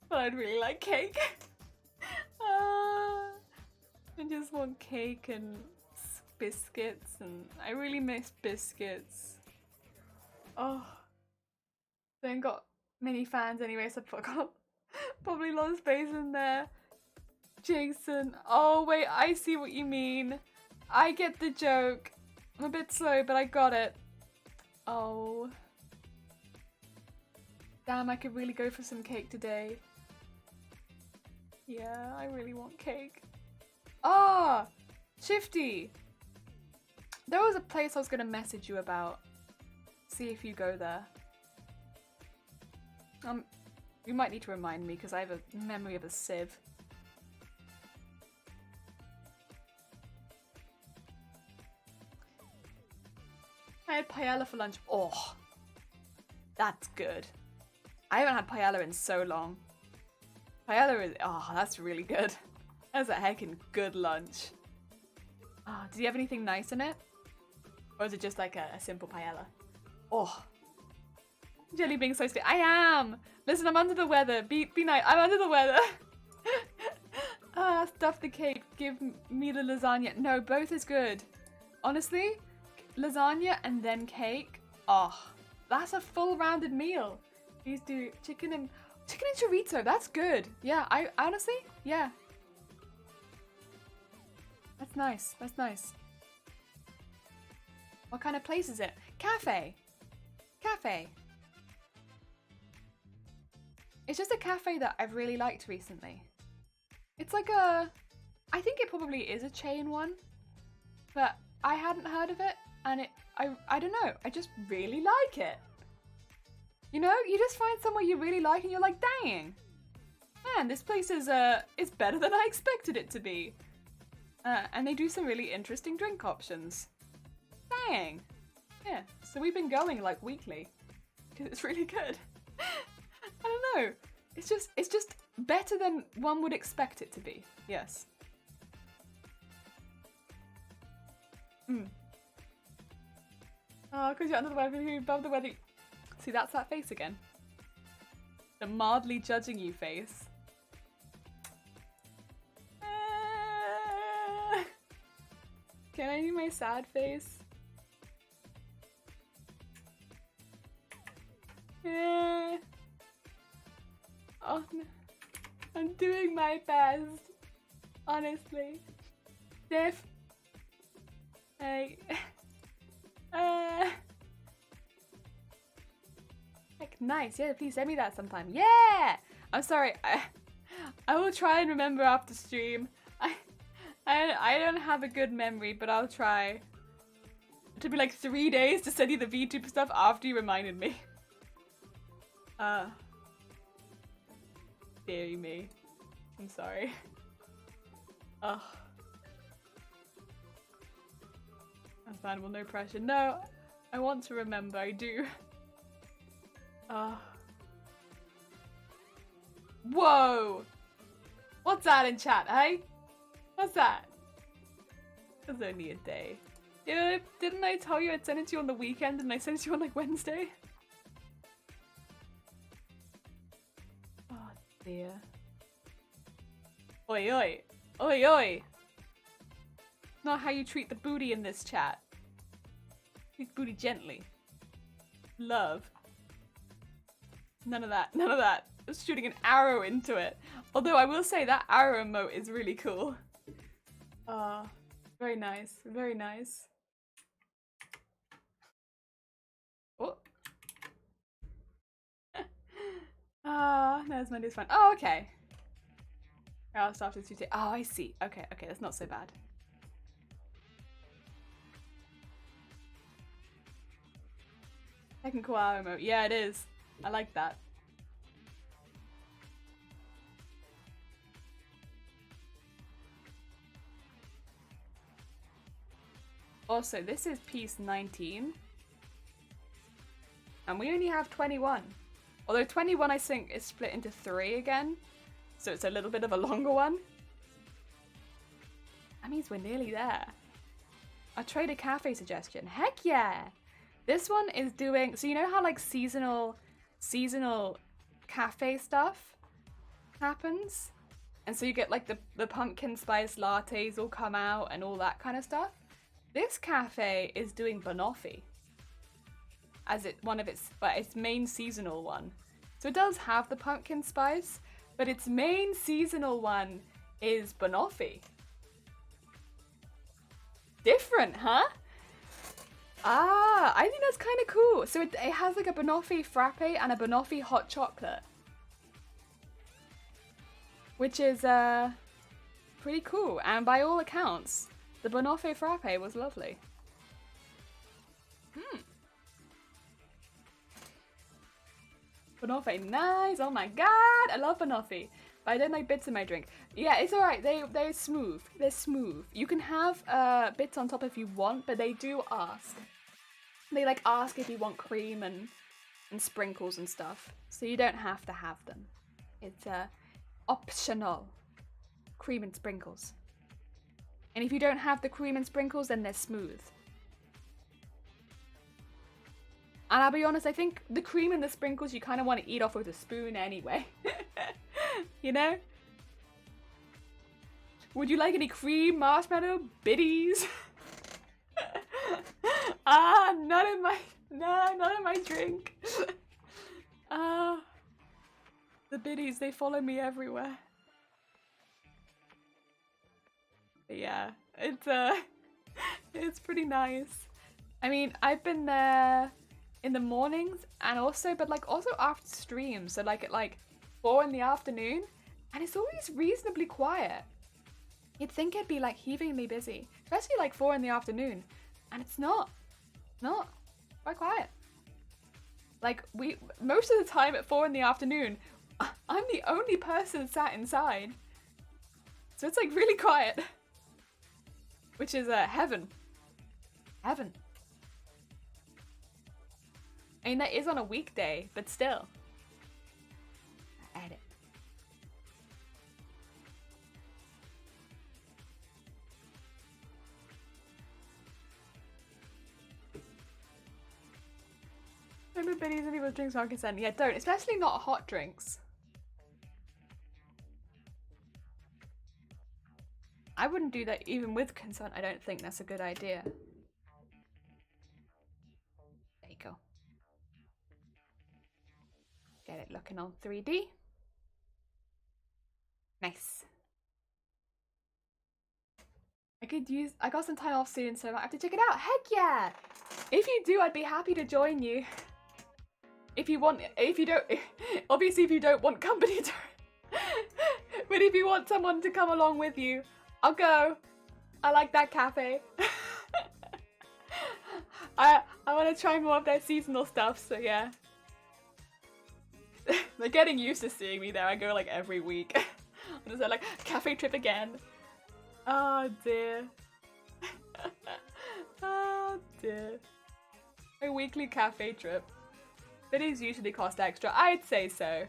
But I'd really like cake. I just want cake and biscuits, and I really miss biscuits. Oh. They ain't got many fans anyway, so I got probably a lot of space in there. Jason. Oh wait, I see what you mean. I get the joke. I'm a bit slow, but I got it. Oh. Damn, I could really go for some cake today. Yeah, I really want cake. Ah! Shifty! There was a place I was gonna message you about. See if you go there. You might need to remind me because I have a memory of a sieve. I had paella for lunch. Oh, that's good. I haven't had paella in so long. Paella is, oh, that's really good. That's a heckin' good lunch. Oh, did you have anything nice in it? Or is it just like a simple paella? Oh. Jelly being so stiff. I am! Listen, I'm under the weather. Be nice. I'm under the weather. Stuff the cake. Give me the lasagna. No, both is good. Honestly, lasagna and then cake. Oh, that's a full rounded meal. Please do chicken and chorizo. That's good. Yeah, I honestly, yeah. That's nice. That's nice. What kind of place is it? Cafe. Cafe. It's just a cafe that I've really liked recently. It's like a... I think it probably is a chain one. But I hadn't heard of it. And I don't know. I just really like it. You know? You just find somewhere you really like and you're like, dang. Man, this place is better than I expected it to be. And they do some really interesting drink options. Dang. Yeah, so we've been going like weekly. Because it's really good. I don't know. It's just better than one would expect it to be. Yes. Oh, because you're under the weather, you're above the weather. See, that's that face again. The mildly judging you face. Can I do my sad face? Oh, no. I'm doing my best. Honestly. Diff. Hey. Heck, nice. Yeah, please send me that sometime. Yeah! I'm sorry. I will try and remember after stream. I don't have a good memory, but I'll try. It took me like 3 days to send you the VTuber stuff after you reminded me. Deary me. I'm sorry. Ugh. Understandable, no pressure. No, I want to remember, I do. Whoa! What's that in chat, hey? What's that? It was only a day. Yeah, didn't I tell you I'd send it to you on the weekend and I sent it to you on like Wednesday? Oh dear. Oi oi. Oi oi. Not how you treat the booty in this chat. Treat the booty gently. Love. None of that. None of that. Just shooting an arrow into it. Although I will say that arrow emote is really cool. Very nice. Very nice. Oh. There's Monday's fun. Oh, okay. I'll start with Tuesday. Oh, I see. Okay, okay, that's not so bad. Technical arrow emote. Yeah, it is. I like that. Also, this is piece 19. And we only have 21. Although 21 I think is split into 3 again. So it's a little bit of a longer one. That means we're nearly there. I'll trade a cafe suggestion. Heck yeah! This one is doing, so you know how like seasonal cafe stuff happens? And so you get like the pumpkin spice lattes will come out and all that kind of stuff. This cafe is doing banoffee as its main seasonal one. So it does have the pumpkin spice, but its main seasonal one is banoffee. Different, huh? Ah, I think that's kind of cool. So it has like a banoffee frappe and a banoffee hot chocolate, which is pretty cool. And by all accounts, the banoffee frappe was lovely. Banoffee, nice. Oh my god, I love banoffee. But I don't like bits in my drink. Yeah, it's alright. They're smooth. They're smooth. You can have bits on top if you want, but they do ask. They like ask if you want cream and sprinkles and stuff. So you don't have to have them. It's optional. Cream and sprinkles. And if you don't have the cream and sprinkles, then they're smooth. And I'll be honest, I think the cream and the sprinkles you kind of want to eat off with a spoon anyway. You know? Would you like any cream, marshmallow, biddies? Not in my drink. The biddies, they follow me everywhere. But yeah, it's pretty nice. I mean, I've been there in the mornings and also after streams, so like at like 4 in the afternoon, and it's always reasonably quiet. You'd think it'd be like heavingly busy, especially like 4 in the afternoon, and it's not quite quiet. Like most of the time at 4 in the afternoon, I'm the only person sat inside, so it's like really quiet, which is heaven. I mean, that is on a weekday, but still. Edit. Don't put biddies in people's drinks without consent. Yeah, don't. Especially not hot drinks. I wouldn't do that even with consent. I don't think that's a good idea. There you go. Get it looking on 3D. Nice. I got some time off soon, so I might have to check it out. Heck yeah! If you do, I'd be happy to join you. If you don't, obviously if you don't want company to, but if you want someone to come along with you, I'll go. I like that cafe. I want to try more of their seasonal stuff, so yeah. They're getting used to seeing me there. I go like every week. I'm just like, cafe trip again. Oh dear. Oh dear. A weekly cafe trip. Biddies usually cost extra. I'd say so.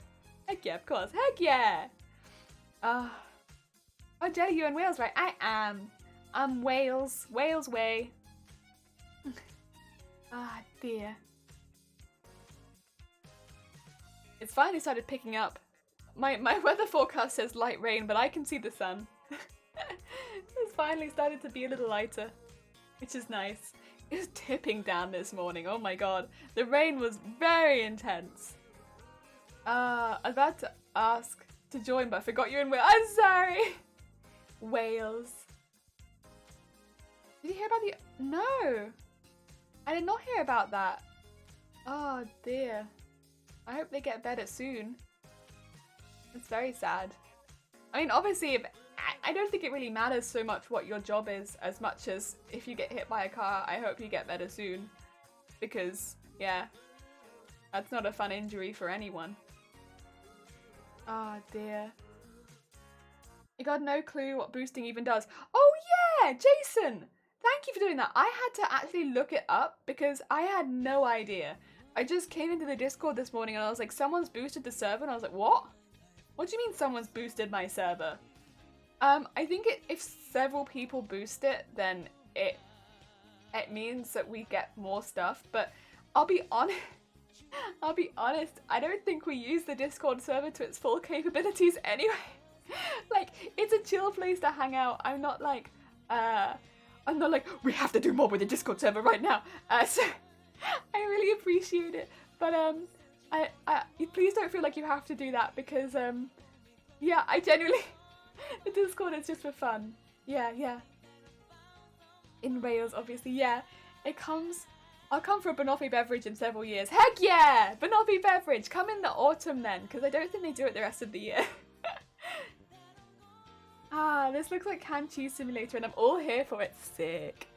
Heck yeah, of course. Heck yeah. Oh, Jay, you're in Wales, right? I am. I'm Wales. Wales way. Ah, dear. It's finally started picking up. My weather forecast says light rain, but I can see the sun. It's finally started to be a little lighter, which is nice. It was tipping down this morning. Oh my god. The rain was very intense. I was about to ask to join, but I forgot you're in Wales. I'm sorry. Wales. Did you hear about the... No. I did not hear about that. Oh dear. I hope they get better soon. It's very sad. I mean, obviously, I don't think it really matters so much what your job is as much as if you get hit by a car, I hope you get better soon. Because, yeah, that's not a fun injury for anyone. Oh dear. You got no clue what boosting even does. Oh yeah, Jason! Thank you for doing that. I had to actually look it up because I had no idea. I just came into the Discord this morning and I was like, someone's boosted the server, and I was like, what? What do you mean someone's boosted my server? I think if several people boost it, then it means that we get more stuff, but I'll be honest, I don't think we use the Discord server to its full capabilities anyway. Like, it's a chill place to hang out. I'm not like, we have to do more with the Discord server right now. So I really appreciate it, but please don't feel like you have to do that because yeah, I genuinely the Discord is just for fun. Yeah. In Wales, obviously, yeah. I'll come for a banoffee beverage in several years. Heck yeah, banoffee beverage. Come in the autumn then, because I don't think they do it the rest of the year. Ah, this looks like Canned Cheese Simulator, and I'm all here for it. Sick.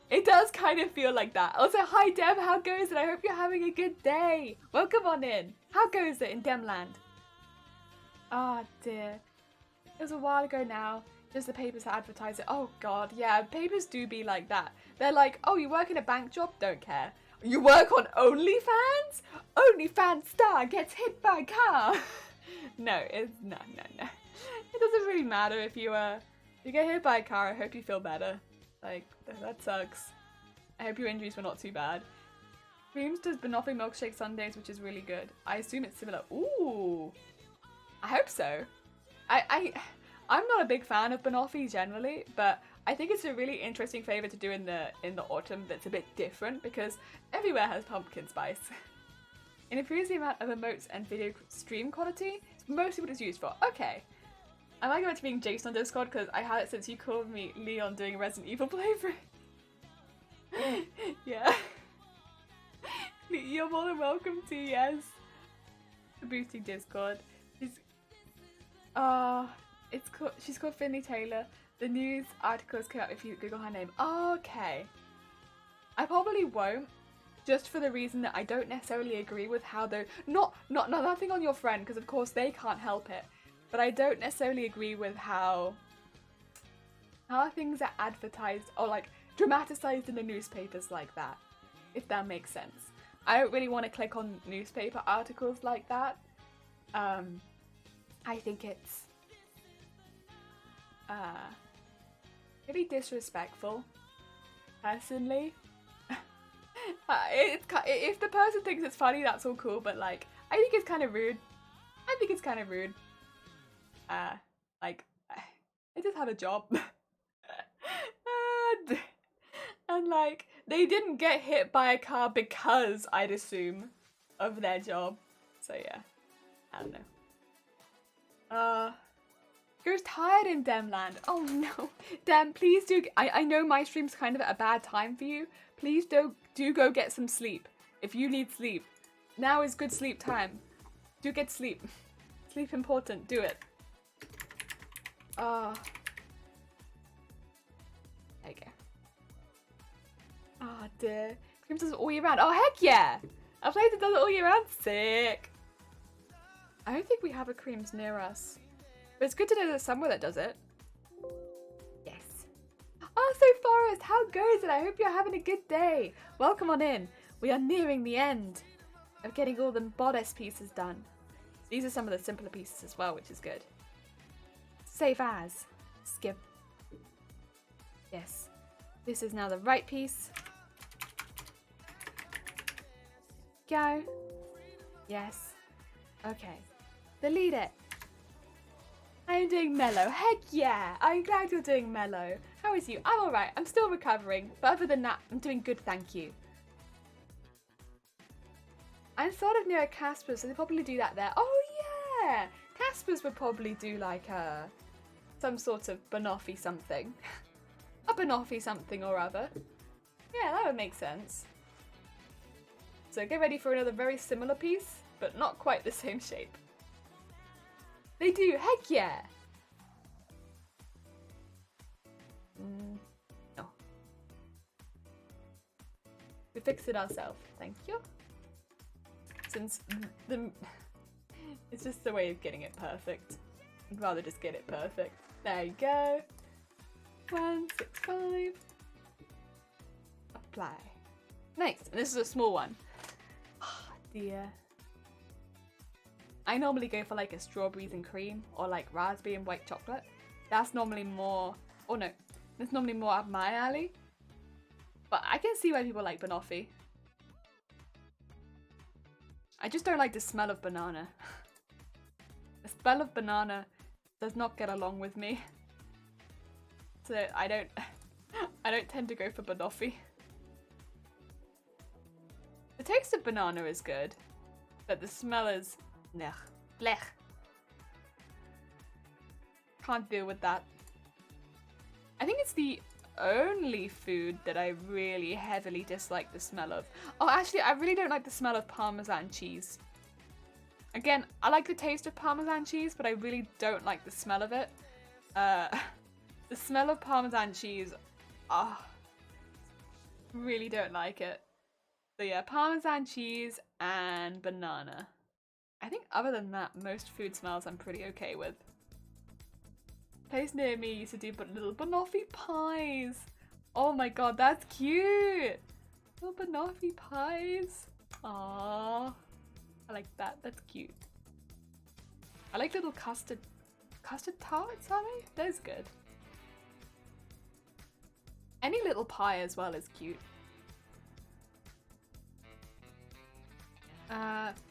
It does kind of feel like that. Also, hi Deb, how goes it? I hope you're having a good day. Welcome on in. How goes it in Demland? Ah, dear. It was a while ago now. Just the papers to advertise it. Oh god, yeah, papers do be like that. They're like, oh, you work in a bank job? Don't care. You work on OnlyFans? OnlyFans star gets hit by a car. No. It doesn't really matter if you get hit by a car. I hope you feel better. Like, that sucks. I hope your injuries were not too bad. Dreams does banoffee milkshake sundaes, which is really good. I assume it's similar. Ooh. I hope so. I'm not a big fan of banoffee generally, but I think it's a really interesting flavour to do in the autumn that's a bit different because everywhere has pumpkin spice. It improves the amount of emotes and video stream quality. It's mostly what it's used for. Okay. I like about being Jason on Discord because I had it since you called me Leon doing a Resident Evil playthrough. Yeah. You're more than welcome to, yes. The boosting Discord. She's called Finley Taylor. The news articles come up if you Google her name. Okay. I probably won't, just for the reason that I don't necessarily agree with how they're nothing on your friend, because of course they can't help it. But I don't necessarily agree with how things are advertised or like dramatized in the newspapers like that, if that makes sense. I don't really want to click on newspaper articles like that. I think it's really disrespectful, personally. If the person thinks it's funny, that's all cool, but like, I think it's kind of rude. Like, I just had a job. and like, they didn't get hit by a car because, I'd assume, of their job. So yeah, I don't know. You're tired in Demland. Oh no. Dem, please do, I know my stream's kind of at a bad time for you. Please do go get some sleep. If you need sleep. Now is good sleep time. Do get sleep. Sleep important, do it. There you go. Oh dear. Scream does it all year round. Oh heck yeah! A place that does it all year round? Sick. I don't think we have a creams near us. But it's good to know there's somewhere that does it. Yes. Oh, so Forrest, how goes it? I hope you're having a good day. Welcome on in. We are nearing the end of getting all the bodice pieces done. These are some of the simpler pieces as well, which is good. Save as. Skip. Yes. This is now the right piece. Go. Yes. Okay. Delete it. I'm doing mellow. Heck yeah! I'm glad you're doing mellow. How is you? I'm alright. I'm still recovering. But other than that, I'm doing good, thank you. I'm sort of near a Casper's, so they probably do that there. Oh yeah! Casper's would probably do like some sort of banoffee something. A banoffee something or other. Yeah, that would make sense. So get ready for another very similar piece, but not quite the same shape. They do, heck yeah! No. We fixed it ourselves, thank you. Since it's just a way of getting it perfect. I'd rather just get it perfect. There you go. 165. Apply. Nice, and this is a small one. Oh dear. I normally go for like a strawberries and cream or like raspberry and white chocolate. That's normally more, oh no, that's normally more up my alley. But I can see why people like banoffee. I just don't like the smell of banana. The smell of banana does not get along with me. So I don't tend to go for banoffee. The taste of banana is good, but the smell is blech. Can't deal with that. I think it's the only food that I really heavily dislike the smell of. Oh, actually, I really don't like the smell of Parmesan cheese. Again, I like the taste of Parmesan cheese, but I really don't like the smell of it. The smell of Parmesan cheese, really don't like it. So yeah, Parmesan cheese and banana. I think other than that, most food smells I'm pretty okay with. Place near me used to do little banoffee pies. Oh my god, that's cute. Little banoffee pies. Aww. I like that. That's cute. I like little custard tarts, are they? That's good. Any little pie as well is cute.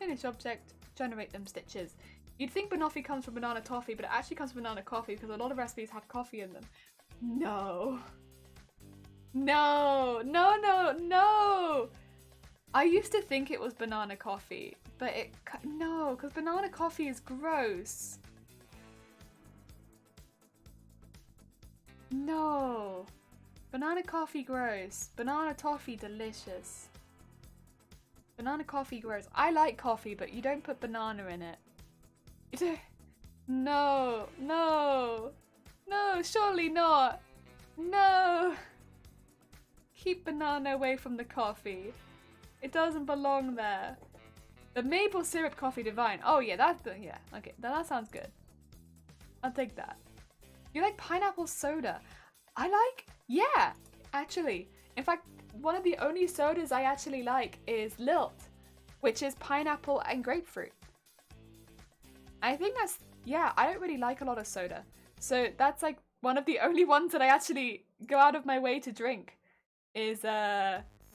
Finish object. Generate them stitches. You'd think banoffee comes from banana toffee, but it actually comes from banana coffee because a lot of recipes have coffee in them. No. No, no, no, no. I used to think it was banana coffee, but no, because banana coffee is gross. No. Banana coffee gross. Banana toffee delicious. Banana coffee gross. I like coffee, but you don't put banana in it. No, no, no, surely not. No. Keep banana away from the coffee. It doesn't belong there. The maple syrup coffee divine. Oh yeah, yeah, okay, that sounds good. I'll take that. You like pineapple soda? Yeah, actually. In fact, one of the only sodas I actually like is Lilt, which is pineapple and grapefruit. I think yeah, I don't really like a lot of soda. So that's like one of the only ones that I actually go out of my way to drink is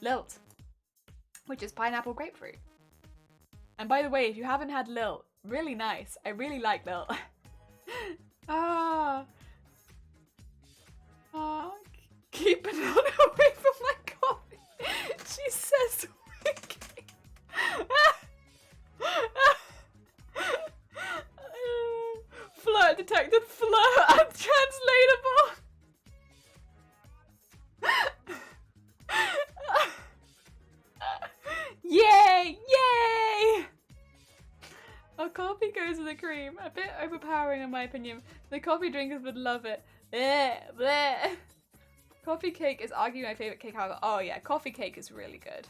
Lilt, which is pineapple grapefruit. And by the way, if you haven't had Lilt, really nice. I really like Lilt. Keep banana away from my coffee. She says wicked. Flirt detected, flirt untranslatable. Yay! Yay! Our coffee goes with the cream. A bit overpowering in my opinion. The coffee drinkers would love it. Bleh, bleh. Coffee cake is arguably my favorite cake. Oh yeah, coffee cake is really good.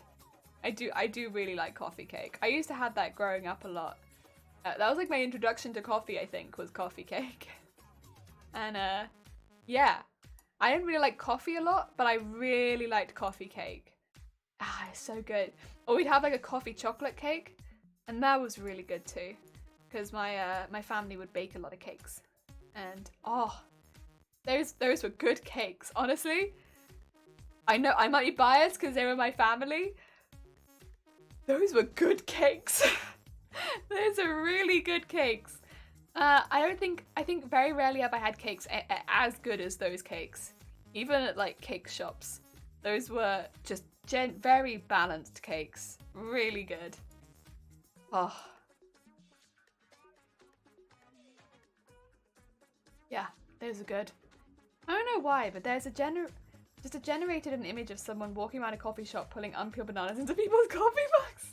I do really like coffee cake. I used to have that growing up a lot. That was like my introduction to coffee, I think, was coffee cake. And yeah, I didn't really like coffee a lot, but I really liked coffee cake. Ah, it's so good. Or we'd have like a coffee chocolate cake, and that was really good too, because my family would bake a lot of cakes, and oh, those were good cakes. Honestly, I know I might be biased because they were my family. Those were good cakes. Those are really good cakes. I think very rarely have I had cakes as good as those cakes. Even at like cake shops. Those were just very balanced cakes. Really good. Oh. Yeah, those are good. I don't know why, but there's generated an image of someone walking around a coffee shop pulling unpeeled bananas into people's coffee mugs.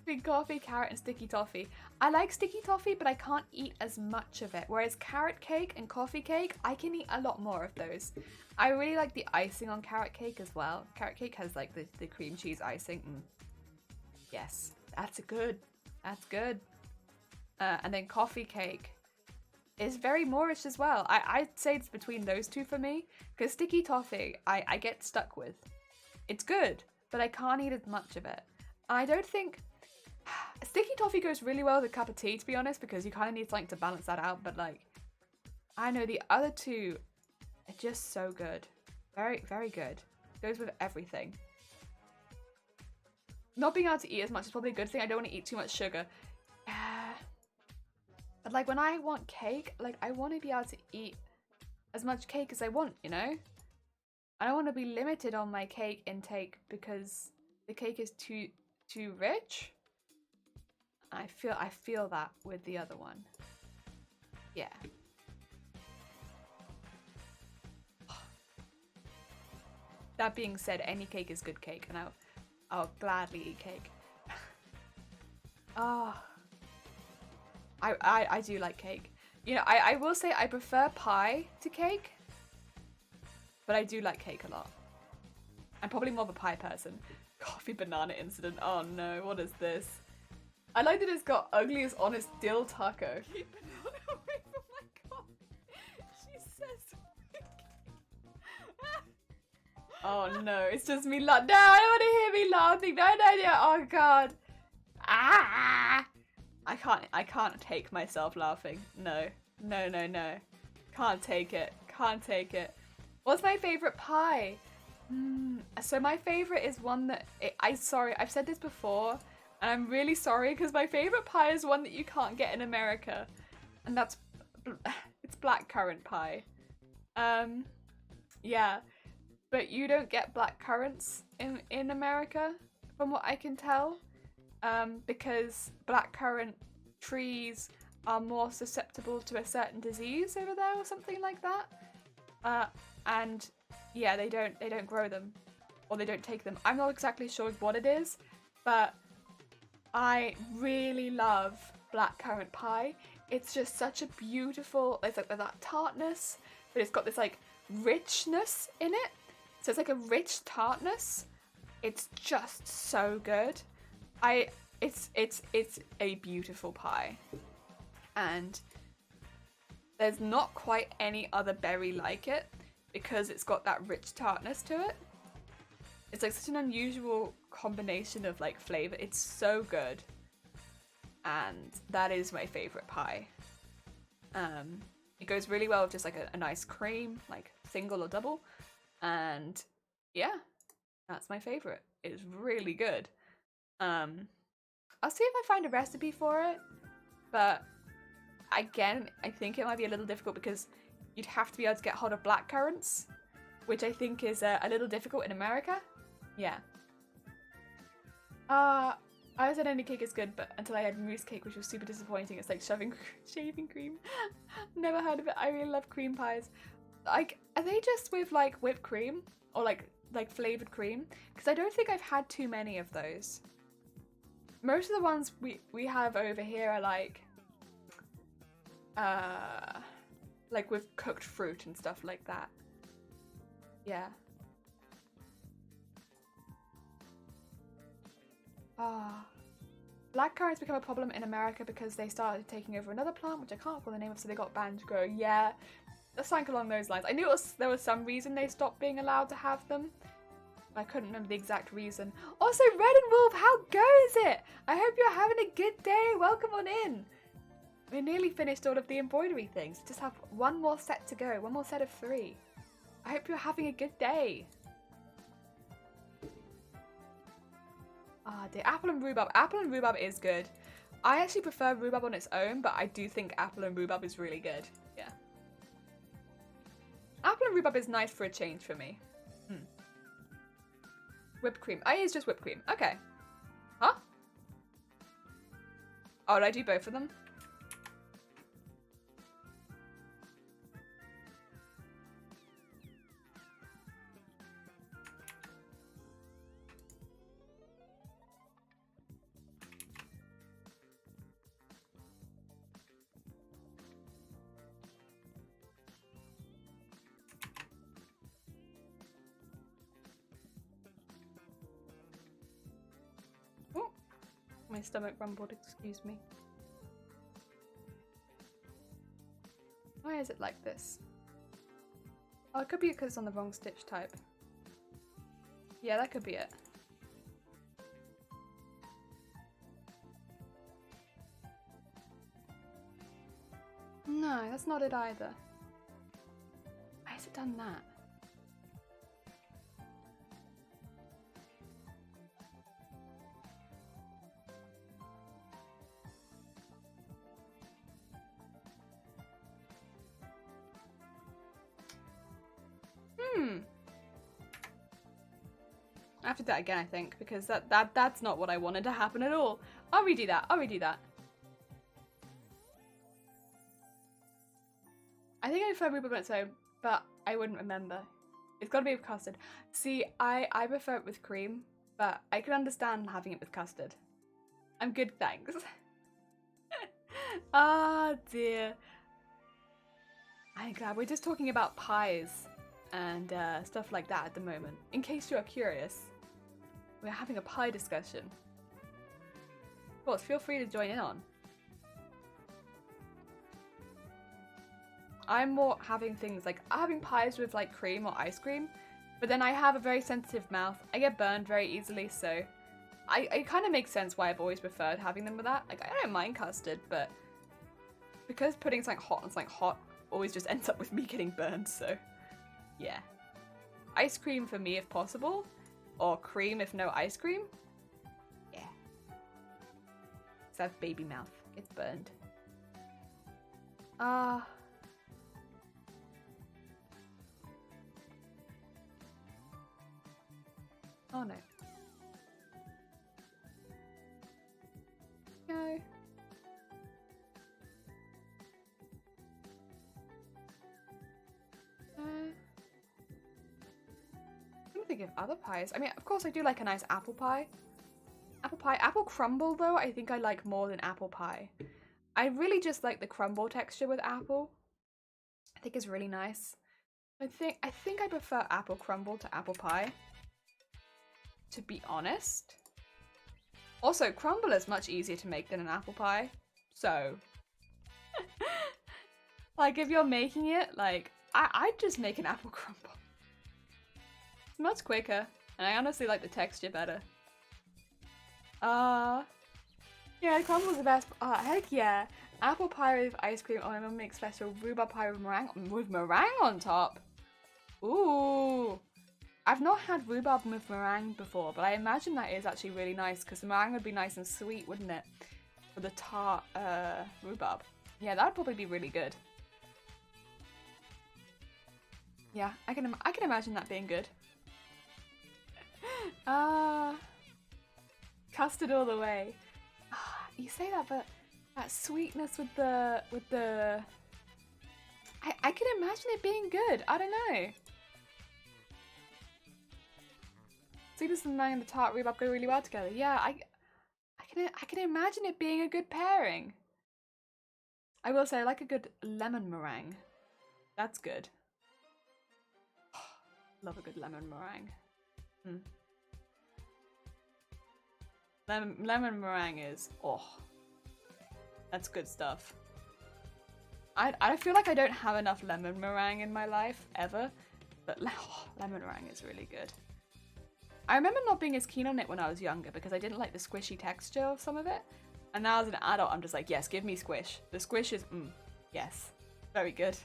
Big coffee, carrot, and sticky toffee. I like sticky toffee, but I can't eat as much of it. Whereas carrot cake and coffee cake, I can eat a lot more of those. I really like the icing on carrot cake as well. Carrot cake has like the cream cheese icing. Yes, that's good. That's good. And then coffee cake is very Moorish as well. I'd say it's between those two for me. Because sticky toffee, I get stuck with. It's good, but I can't eat as much of it. I don't think... Sticky toffee goes really well with a cup of tea, to be honest, because you kind of need something to balance that out. But like, I know the other two are just so good. Very, very good. Goes with everything. Not being able to eat as much is probably a good thing. I don't want to eat too much sugar. But like when I want cake, like I want to be able to eat as much cake as I want, you know? I don't want to be limited on my cake intake because the cake is too rich. I feel that with the other one. Yeah. That being said, any cake is good cake, and I'll gladly eat cake. Oh. I do like cake. You know, I will say I prefer pie to cake, but I do like cake a lot. I'm probably more of a pie person. Coffee banana incident. Oh no, what is this? I like that it's got ugliest honest dill taco. Keep banana away from my coffee. She says. Oh no, it's just me laughing. No, I don't want to hear me laughing. No. Oh god. Ah! I can't take myself laughing. No. Can't take it. What's my favorite pie? So my favorite is one that sorry, I've said this before, and I'm really sorry because my favorite pie is one that you can't get in America, and that's it's blackcurrant pie. Yeah, but you don't get blackcurrants in America, from what I can tell, because blackcurrant trees are more susceptible to a certain disease over there or something like that. And yeah, they don't grow them, or they don't take them. I'm not exactly sure what it is, but I really love blackcurrant pie. It's just such a beautiful, it's like that tartness, but it's got this like richness in it. So it's like a rich tartness. It's just so good. It's a beautiful pie. And there's not quite any other berry like it because it's got that rich tartness to it. It's like such an unusual combination of like flavor. It's so good. And that is my favorite pie. It goes really well with just like a nice cream, like single or double. And yeah, that's my favorite. It's really good. I'll see if I find a recipe for it, but again, I think it might be a little difficult because you'd have to be able to get hold of blackcurrants, which I think is a little difficult in America. Yeah. I said any cake is good, but until I had mousse cake, which was super disappointing. It's like shaving cream. Never heard of it. I really love cream pies. Like, are they just with like whipped cream or like flavored cream? Because I don't think I've had too many of those. Most of the ones we have over here are like with cooked fruit and stuff like that. Yeah. blackcurrants become a problem in America because they started taking over another plant, which I can't recall the name of, so they got banned to grow. Yeah, something along those lines. I knew there was some reason they stopped being allowed to have them. I couldn't remember the exact reason. Also, Red and Wolf, how goes it? I hope you're having a good day. Welcome on in. We nearly finished all of the embroidery things. Just have one more set to go. One more set of 3. I hope you're having a good day. Ah, dear. Apple and rhubarb. Apple and rhubarb is good. I actually prefer rhubarb on its own, but I do think apple and rhubarb is really good. Yeah. Apple and rhubarb is nice for a change for me. Whipped cream. Oh, it's just whipped cream. Okay. Huh? Oh, did I do both of them? My stomach rumbled, excuse me. Why is it like this? Oh, it could be because it's on the wrong stitch type. Yeah, that could be it. No, that's not it either. Why has it done that? I have to do that again, I think, because that's not what I wanted to happen at all. I'll redo that. I'll redo that. I think I prefer rhubarb on its own, but I wouldn't remember. It's got to be with custard. See, I prefer it with cream, but I can understand having it with custard. I'm good, thanks. Ah, dear. I'm glad we're just talking about pies and stuff like that at the moment. In case you're curious, we're having a pie discussion. Of course, feel free to join in on. I'm more having things like having pies with like cream or ice cream, but then I have a very sensitive mouth. I get burned very easily, so it kind of makes sense why I've always preferred having them with that. Like, I don't mind custard, but because putting something hot on something hot always just ends up with me getting burned, so yeah. Ice cream for me if possible, or cream if no ice cream. Yeah. Because I have baby mouth, gets burned. Oh no. No. I'm thinking of other pies. I mean, of course I do like a nice apple pie. Apple crumble though, I think I like more than apple pie. I really just like the crumble texture with apple. I think it's really nice. I think I prefer apple crumble to apple pie, to be honest. Also, crumble is much easier to make than an apple pie, so like if you're making it, like I'd just make an apple crumble. It's much quicker, and I honestly like the texture better. Yeah, crumble's the best. Heck yeah. Apple pie with ice cream. Oh, my mum makes special rhubarb pie with meringue on top. Ooh. I've not had rhubarb with meringue before, but I imagine that is actually really nice because the meringue would be nice and sweet, wouldn't it? For the tart rhubarb. Yeah, that'd probably be really good. Yeah, I can imagine that being good. Custard all the way. You say that, but that sweetness with the I can imagine it being good. I don't know. Sweetness and meringue and the tart rhubarb go really well together. Yeah, I can imagine it being a good pairing. I will say I like a good lemon meringue. That's good. Love a good lemon meringue. Lemon meringue is, oh, that's good stuff. I feel like I don't have enough lemon meringue in my life, ever. But lemon meringue is really good. I remember not being as keen on it when I was younger because I didn't like the squishy texture of some of it. And now as an adult, I'm just like, yes, give me squish. The squish is, yes, very good.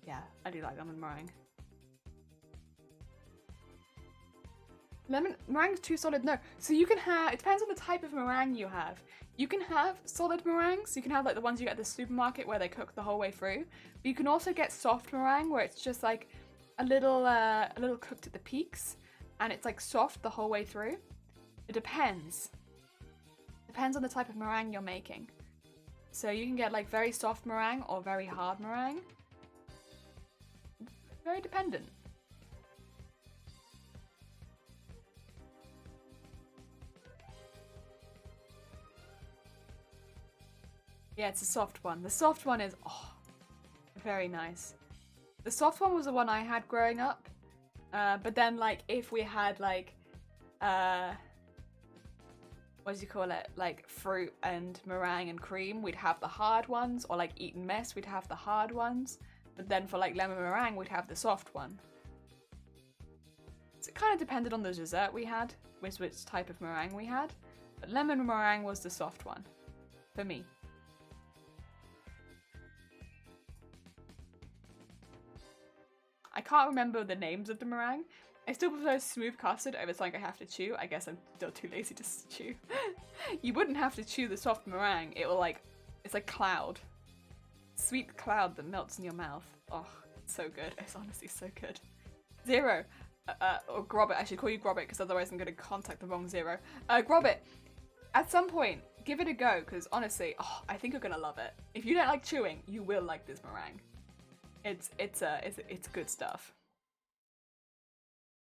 Yeah, I do like lemon meringue. Lemon meringue's too solid, no. So you can have, it depends on the type of meringue you have. You can have solid meringues, you can have like the ones you get at the supermarket where they cook the whole way through. But you can also get soft meringue where it's just like a little cooked at the peaks and it's like soft the whole way through. It depends. Depends on the type of meringue you're making. So you can get like very soft meringue or very hard meringue. Very dependent. Yeah, it's a soft one. The soft one is, oh, very nice. The soft one was the one I had growing up. But then, like, if we had, like, what do you call it? Like, fruit and meringue and cream, we'd have the hard ones. Or, like, Eton Mess, we'd have the hard ones. But then for, like, lemon meringue, we'd have the soft one. So it kind of depended on the dessert we had, which type of meringue we had. But lemon meringue was the soft one, for me. I can't remember the names of the meringue. I still prefer smooth custard over something I have to chew. I guess I'm still too lazy to chew. You wouldn't have to chew the soft meringue. It will like, it's like cloud. Sweet cloud that melts in your mouth. Oh, it's so good. It's honestly so good. Zero. Or Grobbit. I should call you Grobbit because otherwise I'm going to contact the wrong Zero. Grobbit, at some point, give it a go because honestly, oh, I think you're going to love it. If you don't like chewing, you will like this meringue. It's good stuff.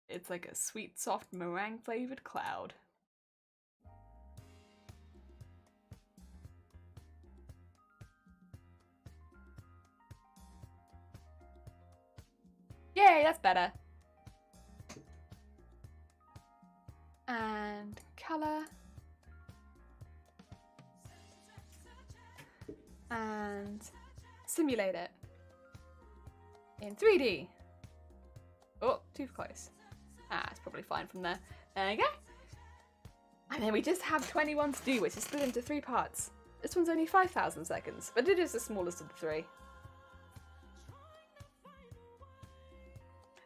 It's like a sweet, soft meringue flavored cloud. Yay, that's better. And color. And simulate it. In 3D. Oh, too close. Ah, it's probably fine from there. There you go. And then we just have 21 to do, which is split into 3 parts. This one's only 5,000 seconds, but it is the smallest of the 3.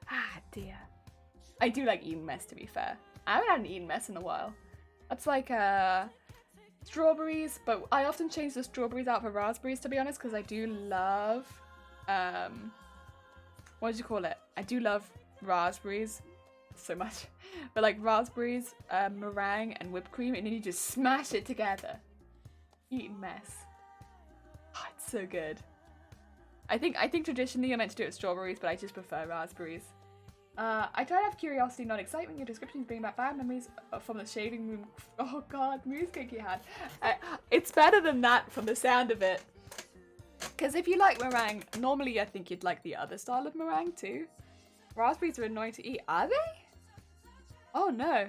Ah, dear. I do like Eton Mess, to be fair. I haven't had an Eton Mess in a while. That's like strawberries, but I often change the strawberries out for raspberries, to be honest, because I do love what do you call it? I do love raspberries so much. But like raspberries, meringue and whipped cream, and then you just smash it together. Eton Mess. Oh, it's so good. I think traditionally you're meant to do it with strawberries, but I just prefer raspberries. I try to have curiosity, not excitement. Your descriptions bring back bad memories from the shaving room. Oh god, mousse cake you had. It's better than that from the sound of it. Because if you like meringue, normally I think you'd like the other style of meringue too. Raspberries are annoying to eat. Are they? Oh no.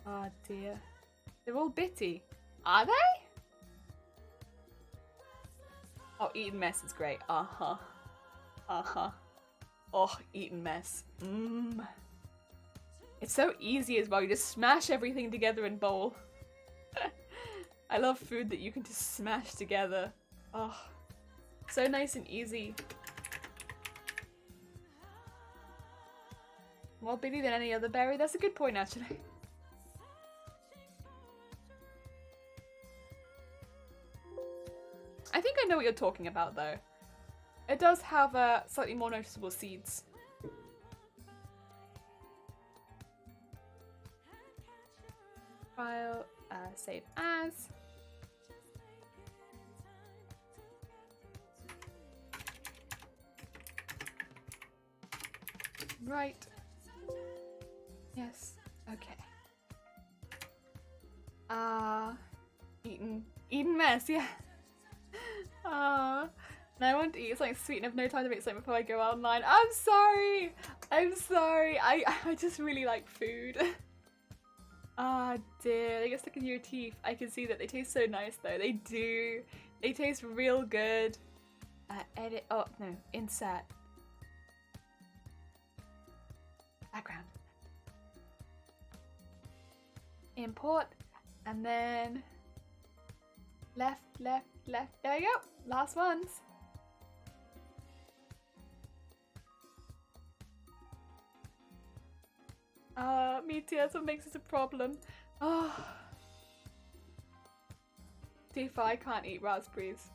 Oh dear. They're all bitty. Are they? Oh, Eton Mess is great. Uh-huh. Uh-huh. Oh, Eton Mess. Mmm. It's so easy as well. You just smash everything together in bowl. I love food that you can just smash together. Oh, so nice and easy. More bitty than any other berry. That's a good point, actually. I think I know what you're talking about, though. It does have slightly more noticeable seeds. File, save as. Right. Yes. Okay. Eton eaten mess, yeah. Now I want to eat something sweet and have no time to make something before I go online. I'm sorry! I'm sorry. I just really like food. Ah, dear. They get stuck in your teeth. I can see that. They taste so nice though. They do. They taste real good. Edit. Oh, no. Insert. Background. Import. And then left, left, left. There we go. Last ones. Me too. That's what makes it a problem. Oh. Tifa, I can't eat raspberries.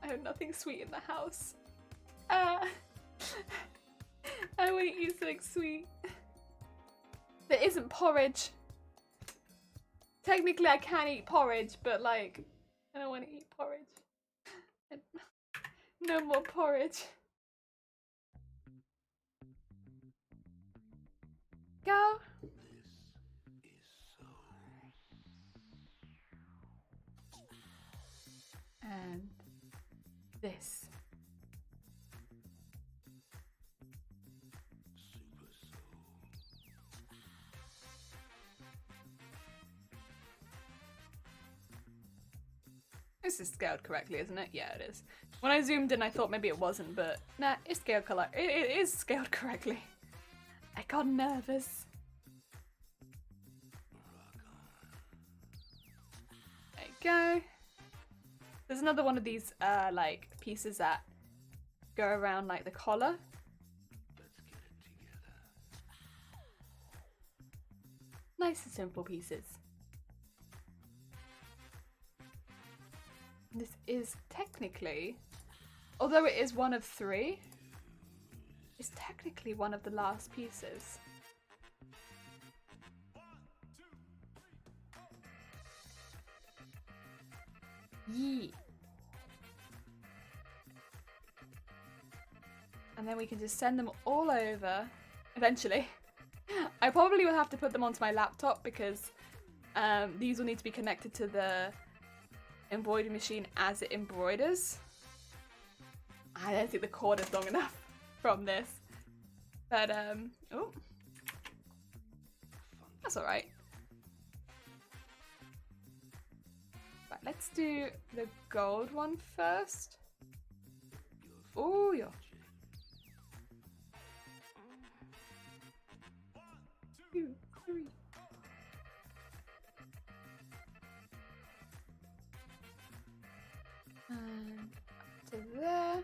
I have nothing sweet in the house. I want to eat something sweet. There isn't porridge. Technically, I can eat porridge, but like, I don't want to eat porridge. No more porridge. Go. And this. This is scaled correctly, isn't it? Yeah, it is. When I zoomed in, I thought maybe it wasn't, but nah, it's scaled correctly. It is scaled correctly. I got nervous. There you go. There's another one of these like pieces that go around like the collar. Nice and simple pieces. This is technically, although it is one of 3, it's technically one of the last pieces. Yee. And then we can just send them all over eventually. I probably will have to put them onto my laptop because these will need to be connected to the embroidery machine as it embroiders. I don't think the cord is long enough from this, but oh, that's all right. Right, let's do the gold one first. Oh yeah. Two, three. And up to there.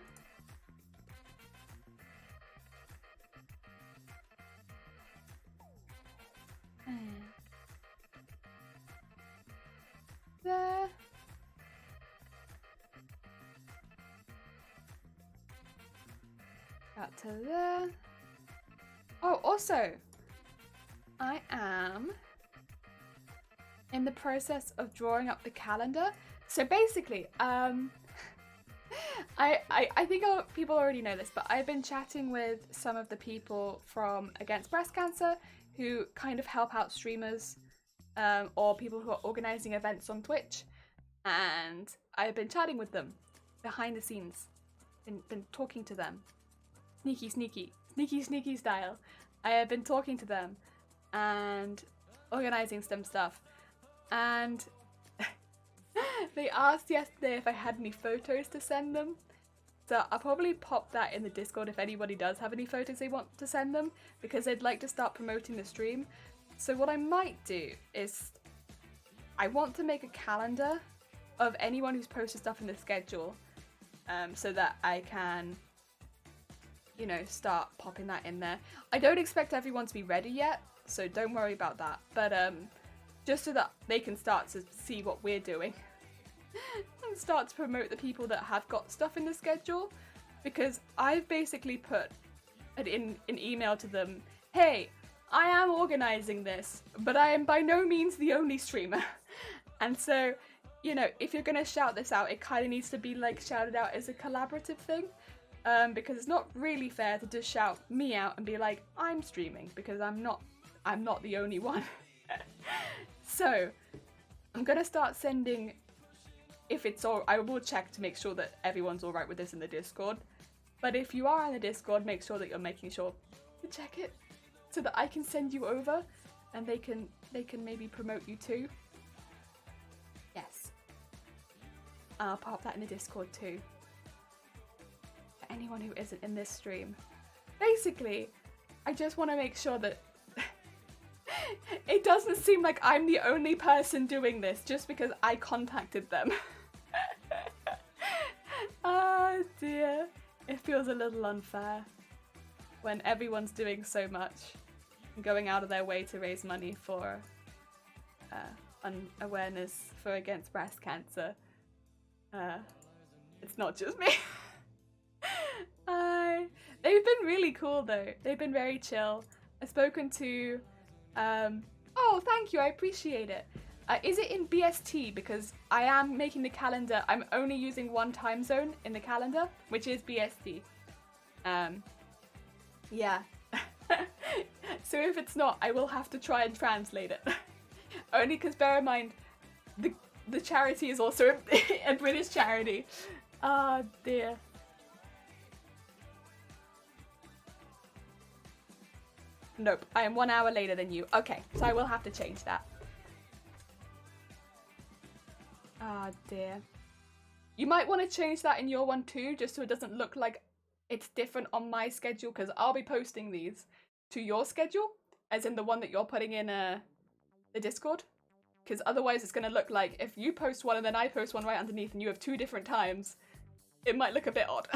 And there. Up to there. Oh, also, I am in the process of drawing up the calendar. So basically, I think people already know this, but I've been chatting with some of the people from Against Breast Cancer who kind of help out streamers or people who are organizing events on Twitch, and I've been chatting with them behind the scenes, been talking to them, sneaky style. I have been talking to them and organizing some stuff, and they asked yesterday if I had any photos to send them. So I'll probably pop that in the Discord if anybody does have any photos they want to send them, because I'd like to start promoting the stream. So what I might do is I want to make a calendar of anyone who's posted stuff in the schedule, so that I can, you know, start popping that in there. I don't expect everyone to be ready yet, so don't worry about that. But just so that they can start to see what we're doing and start to promote the people that have got stuff in the schedule, because I've basically put in an email to them, hey, I am organising this, but I am by no means the only streamer. And so, you know, if you're going to shout this out, it kind of needs to be like shouted out as a collaborative thing, because it's not really fair to just shout me out and be like, I'm streaming, because I'm not the only one. So I'm going to start sending if it's all, I will check to make sure that everyone's all right with this in the Discord. But if you are in the Discord, make sure that you're making sure to check it so that I can send you over and they can maybe promote you too. Yes. I'll pop that in the Discord too. For anyone who isn't in this stream. Basically, I just want to make sure that it doesn't seem like I'm the only person doing this just because I contacted them. Oh dear. It feels a little unfair when everyone's doing so much and going out of their way to raise money for awareness for against breast cancer. It's not just me. They've been really cool though. They've been very chill. I've spoken to oh, thank you, I appreciate it. Is it in BST? Because I am making the calendar, I'm only using one time zone in the calendar, which is BST. Yeah. So if it's not, I will have to try and translate it. Only because bear in mind, the charity is also a British charity. Ah, dear. Nope, I am 1 hour later than you. Okay, so I will have to change that. Ah, dear. You might want to change that in your one too, just so it doesn't look like it's different on my schedule, because I'll be posting these to your schedule, as in the one that you're putting in the Discord. Because otherwise it's going to look like if you post one and then I post one right underneath and you have 2 different times, it might look a bit odd.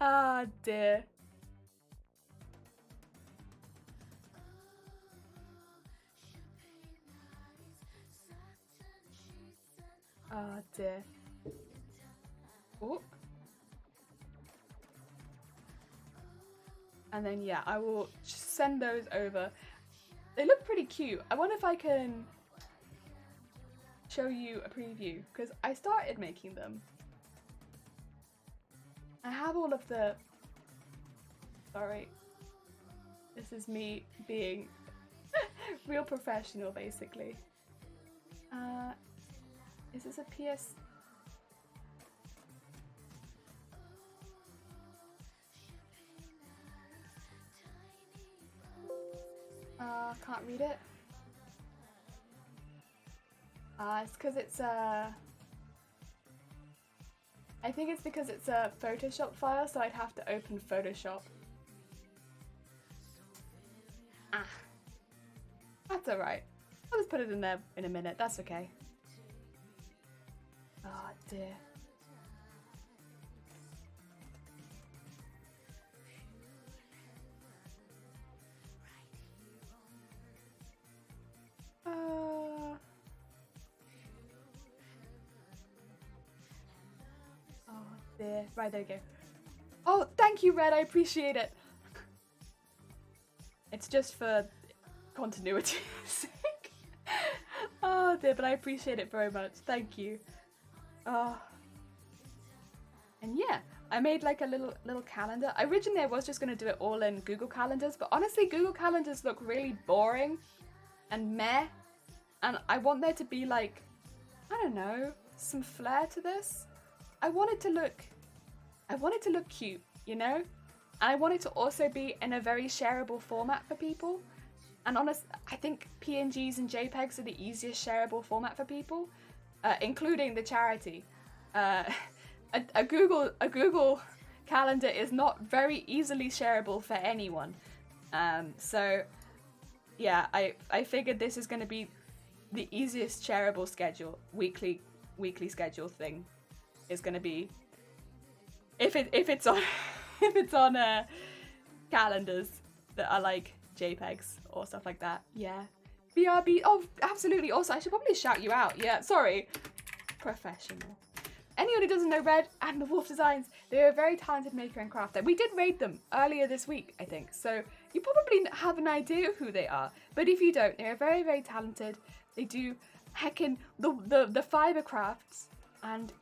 Ah, dear. Oh dear. Oh. And then yeah, I will send those over. They look pretty cute. I wonder if I can show you a preview, because I started making them. I have all of the... Sorry. This is me being real professional, basically. Is this a PS? Can't read it. It's because it's I think it's because it's a Photoshop file, so I'd have to open Photoshop. Ah. That's alright. I'll just put it in there in a minute, that's okay. Oh dear. Oh dear. Right, there we go. Oh, thank you, Red. I appreciate it. It's just for continuity's sake. Oh dear, but I appreciate it very much. Thank you. Oh. And yeah, I made like a little calendar. Originally I was just going to do it all in Google Calendars, but honestly Google Calendars look really boring and meh. And I want there to be like, I don't know, some flair to this. I want it to look cute, you know? And I want it to also be in a very shareable format for people. And I think PNGs and JPEGs are the easiest shareable format for people. Including the charity. A Google Calendar is not very easily shareable for anyone. So yeah, I figured this is going to be the easiest shareable schedule, weekly schedule thing is going to be if it's on if it's on calendars that are like JPEGs or stuff like that. Yeah. BRB, oh, absolutely. Also, I should probably shout you out. Yeah, sorry. Professional. Anyone who doesn't know Red and the Wolf Designs, they're a very talented maker and crafter. We did raid them earlier this week, I think. So you probably have an idea who they are. But if you don't, they're very, very talented. They do heckin' the fiber crafts. And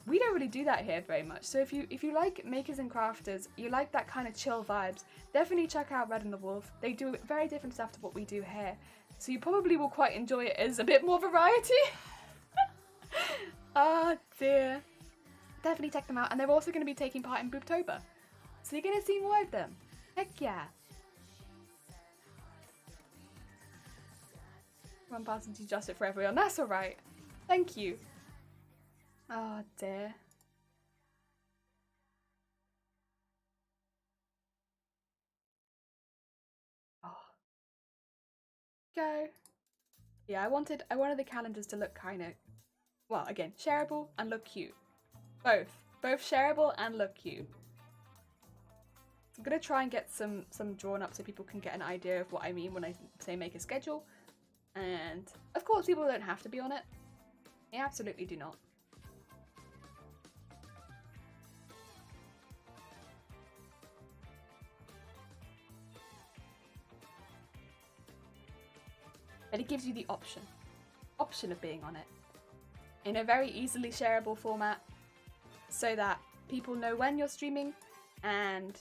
we don't really do that here very much. So if you like makers and crafters, you like that kind of chill vibes, definitely check out Red and the Wolf. They do very different stuff to what we do here. So you probably will quite enjoy it as a bit more variety. Oh dear. Definitely check them out. And they're also going to be taking part in Boobtober. So you're going to see more of them. Heck yeah. One person to adjust it for everyone. That's alright. Thank you. Oh dear. Oh. Go. Yeah, I wanted the calendars to look kind of, well, again, shareable and look cute. Both shareable and look cute. I'm gonna try and get some drawn up so people can get an idea of what I mean when I say make a schedule. And of course, people don't have to be on it. They absolutely do not. But it gives you the option of being on it in a very easily shareable format so that people know when you're streaming and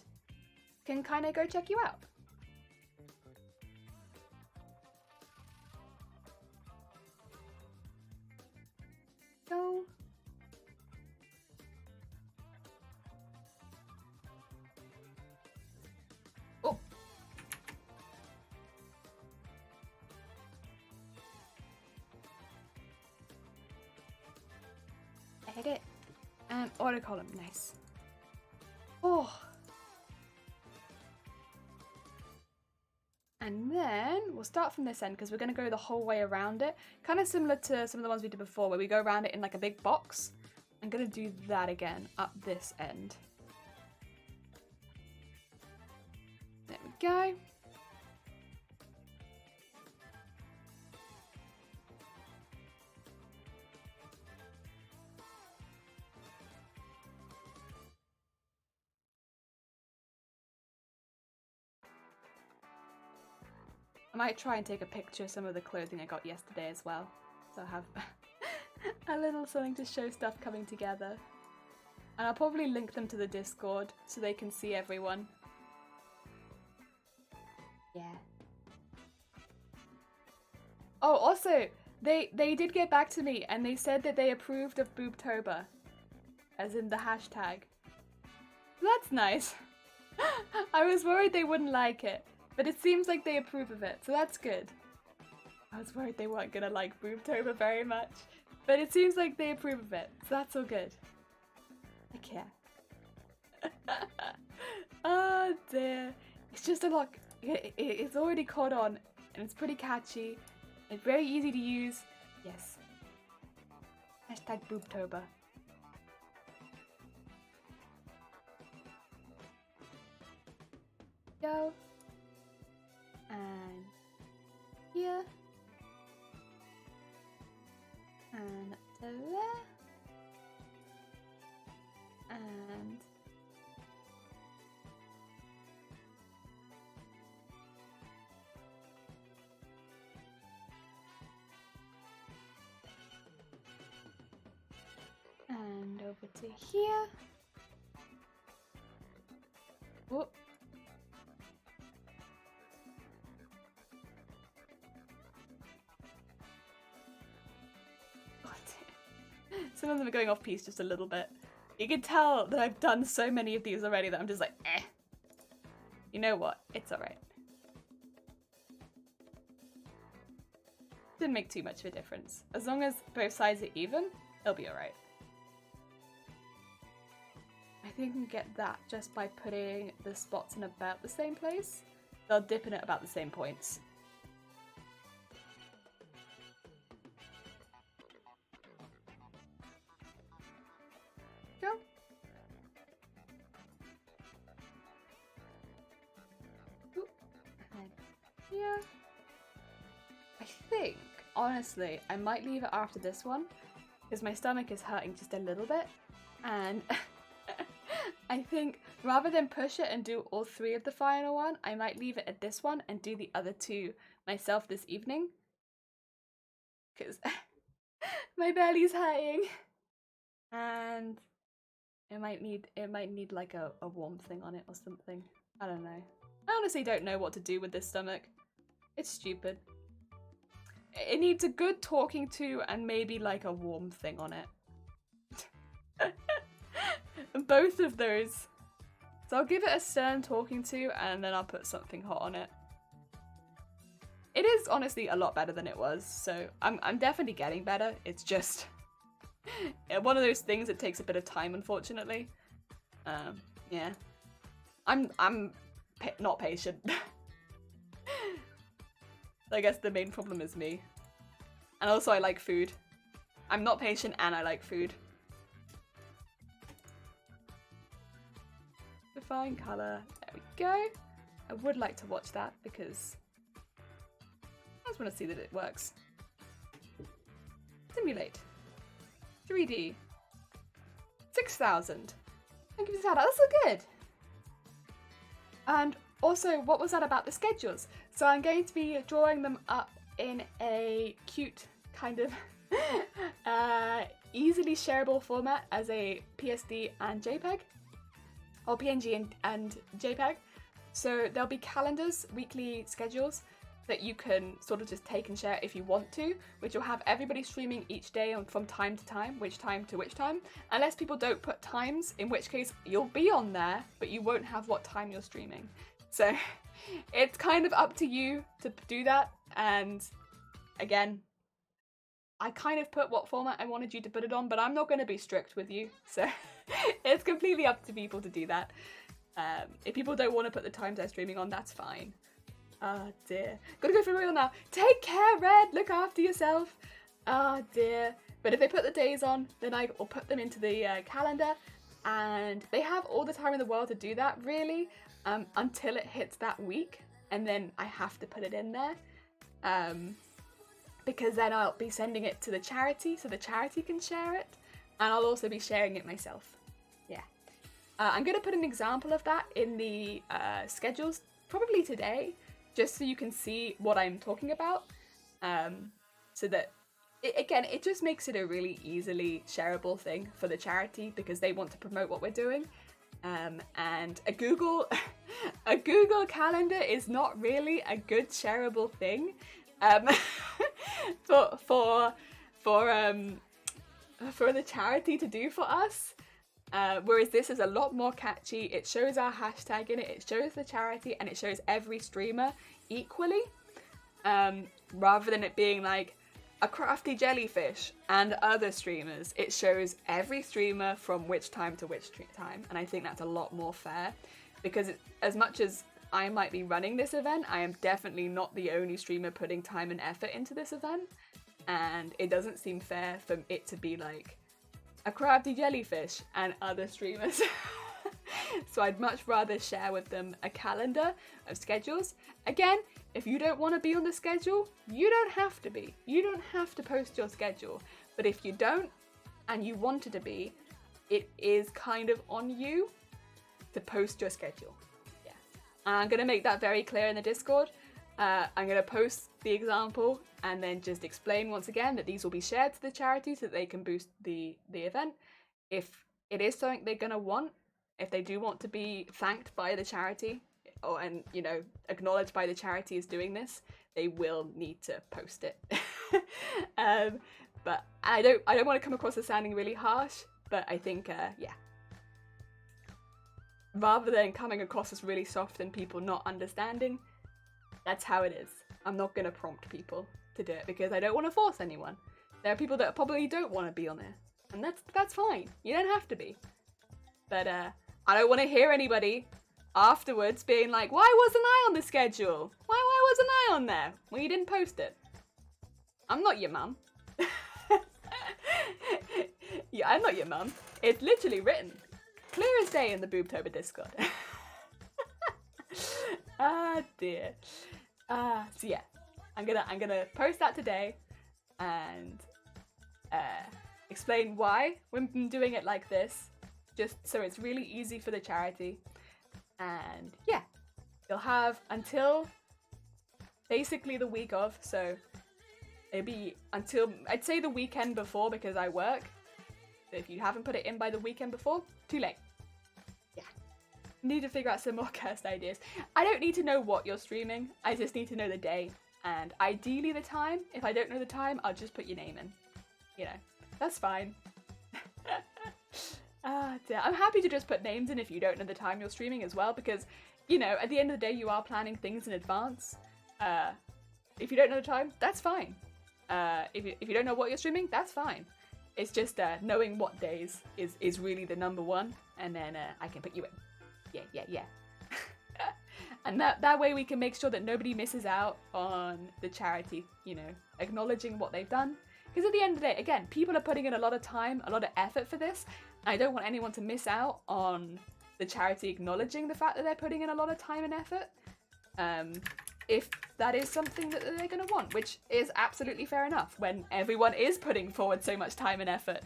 can kind of go check you out. So oh, edit and auto column, nice. Oh, and then we'll start from this end because we're going to go the whole way around it, kind of similar to some of the ones we did before where we go around it in like a big box. I'm going to do that again up this end. There we go. I might try and take a picture of some of the clothing I got yesterday as well, so I have a little something to show stuff coming together. And I'll probably link them to the Discord so they can see everyone. Yeah. Oh, also, they did get back to me and they said that they approved of Boobtober, as in the hashtag. That's nice. I was worried they wouldn't like it. But it seems like they approve of it, so that's good. I was worried they weren't gonna like Boobtober very much, but it seems like they approve of it, so that's all good. Heck yeah. Oh dear. It's just a lot. It's already caught on, and it's pretty catchy. It's very easy to use. Yes. Hashtag Boobtober. Go. And here, and to there, and over to here. Whoop. Some of them are going off piece just a little bit. You can tell that I've done so many of these already that I'm just like, eh. You know what? It's alright. Didn't make too much of a difference. As long as both sides are even, it'll be alright. I think we can get that just by putting the spots in about the same place. They'll dip in at about the same points. Go. Ooh. And here. I think, honestly, I might leave it after this one because my stomach is hurting just a little bit, and I think rather than push it and do all three of the final one, I might leave it at this one and do the other two myself this evening because my belly's hurting and it might need like a warm thing on it or something. I don't know. I honestly don't know what to do with this stomach. It's stupid. It needs a good talking to and maybe like a warm thing on it. Both of those. So I'll give it a stern talking to, and then I'll put something hot on it. It is honestly a lot better than it was, so I'm definitely getting better. It's just one of those things that takes a bit of time, unfortunately. Yeah. I'm not patient. I guess the main problem is me. And also I like food. I'm not patient and I like food. Define color. There we go. I would like to watch that because I just want to see that it works. Simulate. 3D. 6,000. Thank you for that. That's so good. And also, what was that about the schedules? So I'm going to be drawing them up in a cute kind of easily shareable format as a PSD and JPEG. Or PNG and JPEG. So there'll be calendars, weekly schedules that you can sort of just take and share if you want to, which will have everybody streaming each day on from time to time, which time to which time, unless people don't put times, in which case you'll be on there, but you won't have what time you're streaming. So it's kind of up to you to do that, and again, I kind of put what format I wanted you to put it on, but I'm not going to be strict with you, so it's completely up to people to do that. If people don't want to put the times they're streaming on, that's fine. Oh dear. Gotta go for real now. Take care, Red! Look after yourself! Oh dear. But if they put the days on, then I will put them into the calendar, and they have all the time in the world to do that, really, until it hits that week, and then I have to put it in there. Because then I'll be sending it to the charity, so the charity can share it, and I'll also be sharing it myself. Yeah. I'm going to put an example of that in the schedules, probably today, just so you can see what I'm talking about, so that, it just makes it a really easily shareable thing for the charity because they want to promote what we're doing. And a Google calendar is not really a good shareable thing for the charity to do for us. Whereas this is a lot more catchy. It shows our hashtag in it, it shows the charity, and it shows every streamer equally, rather than it being like a crafty jellyfish and other streamers. It shows every streamer from which time to which time, and I think that's a lot more fair, because as much as I might be running this event, I am definitely not the only streamer putting time and effort into this event, and it doesn't seem fair for it to be like a crafty jellyfish and other streamers. So I'd much rather share with them a calendar of schedules. Again, if you don't want to be on the schedule, you don't have to be. You don't have to post your schedule. But if you don't, and you wanted to be, it is kind of on you to post your schedule. Yeah. And I'm going to make that very clear in the Discord. I'm going to post the example and then just explain once again that these will be shared to the charity so that they can boost the event. If it is something they're going to want, if they do want to be thanked by the charity, and acknowledged by the charity as doing this, they will need to post it. But I don't want to come across as sounding really harsh, but I think yeah, rather than coming across as really soft and people not understanding, that's how it is. I'm not going to prompt people to do it because I don't want to force anyone. There are people that probably don't want to be on there, and that's fine. You don't have to be. But I don't want to hear anybody afterwards being like, why wasn't I on the schedule? Why wasn't I on there? Well, you didn't post it. I'm not your mum. Yeah, I'm not your mum. It's literally written clear as day in the boobtober Discord. Ah dear. So yeah, I'm gonna post that today and explain why we're doing it like this, just so it's really easy for the charity. And yeah, you'll have until basically the week of, so it'll be until, I'd say the weekend before because I work. But if you haven't put it in by the weekend before, too late. Yeah. Need to figure out some more cursed ideas. I don't need to know what you're streaming, I just need to know the day. And ideally the time. If I don't know the time, I'll just put your name in. That's fine. Ah, dear. I'm happy to just put names in if you don't know the time you're streaming as well, because, you know, at the end of the day, you are planning things in advance. If you don't know the time, that's fine. If you don't know what you're streaming, that's fine. It's just knowing what days is really the number one, and then I can put you in. Yeah. And that way we can make sure that nobody misses out on the charity, you know, acknowledging what they've done. Because at the end of the day, again, people are putting in a lot of time, a lot of effort for this. I don't want anyone to miss out on the charity acknowledging the fact that they're putting in a lot of time and effort. If that is something that they're going to want, which is absolutely fair enough when everyone is putting forward so much time and effort.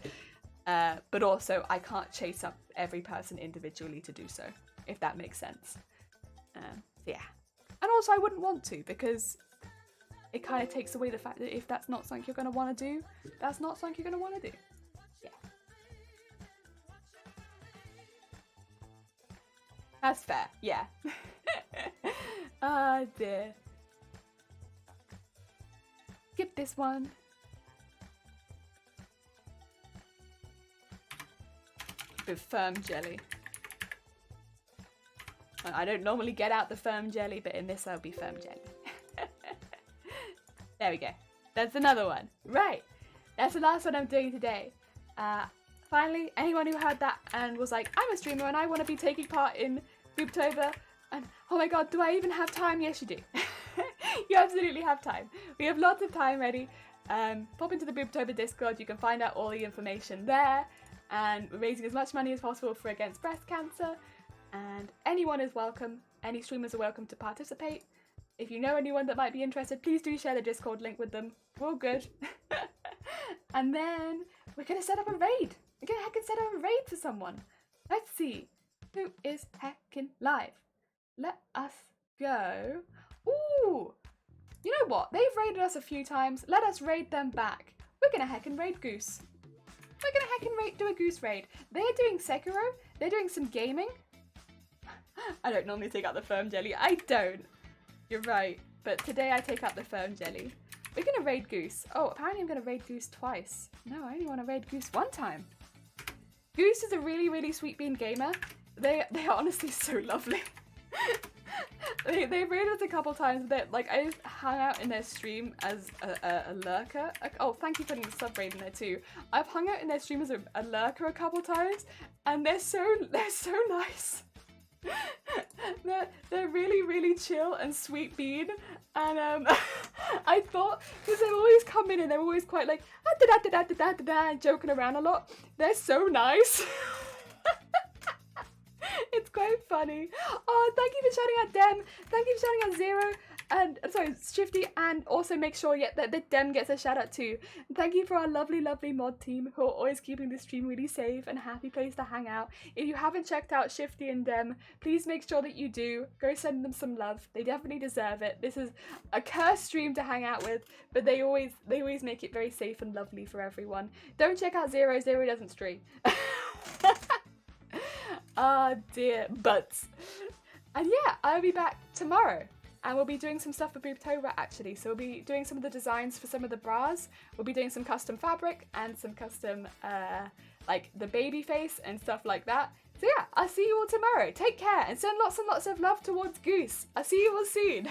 But also, I can't chase up every person individually to do so, if that makes sense. Yeah. And also, I wouldn't want to, because it kind of takes away the fact that if that's not something you're going to want to do, that's not something you're going to want to do. Yeah. That's fair, yeah. Ah, dear. Skip this one. With firm jelly. I don't normally get out the firm jelly, but in this I'll be firm jelly. There we go. That's another one. Right. That's the last one I'm doing today. Finally, anyone who heard that and was like, I'm a streamer and I want to be taking part in boobtober, and oh my god, do I even have time? Yes, you do. You absolutely have time. We have lots of time ready. Pop into the boobtober Discord. You can find out all the information there. And we're raising as much money as possible for against breast cancer. And anyone is welcome. Any streamers are welcome to participate. If you know anyone that might be interested, please do share the Discord link with them. We're all good. And then we're going to set up a raid. We're going to heckin' set up a raid for someone. Let's see. Who is heckin' live? Let us go. Ooh. You know what? They've raided us a few times. Let us raid them back. We're going to heckin' raid Goose. We're going to heckin' do a Goose raid. They're doing Sekiro. They're doing some gaming. I don't normally take out the firm jelly. I don't. You're right. But today I take out the firm jelly. We're going to raid Goose. Oh, apparently I'm going to raid Goose twice. No, I only want to raid Goose one time. Goose is a really, really sweet bean gamer. They are honestly so lovely. They've raided us a couple times. Like, I just hung out in their stream as a lurker. Oh, thank you for putting the sub raid in there too. I've hung out in their stream as a lurker a couple times, and they're so nice. They're really, really chill and sweet bean. And I thought, because they've always come in and they're always quite like and joking around a lot. They're so nice. It's quite funny. Oh, thank you for shouting out Dem. Thank you for shouting out Zero. And sorry, Shifty, and also make sure that Dem gets a shout out too. And thank you for our lovely, lovely mod team who are always keeping the stream really safe and a happy place to hang out. If you haven't checked out Shifty and Dem, please make sure that you do. Go send them some love. They definitely deserve it. This is a cursed stream to hang out with, but they always make it very safe and lovely for everyone. Don't check out Zero. Zero doesn't stream. Ah, dear. Butts. And yeah, I'll be back tomorrow. And we'll be doing some stuff for boobtober actually. So we'll be doing some of the designs for some of the bras. We'll be doing some custom fabric and some custom, like the baby face and stuff like that. So yeah, I'll see you all tomorrow. Take care and send lots and lots of love towards Goose. I'll see you all soon.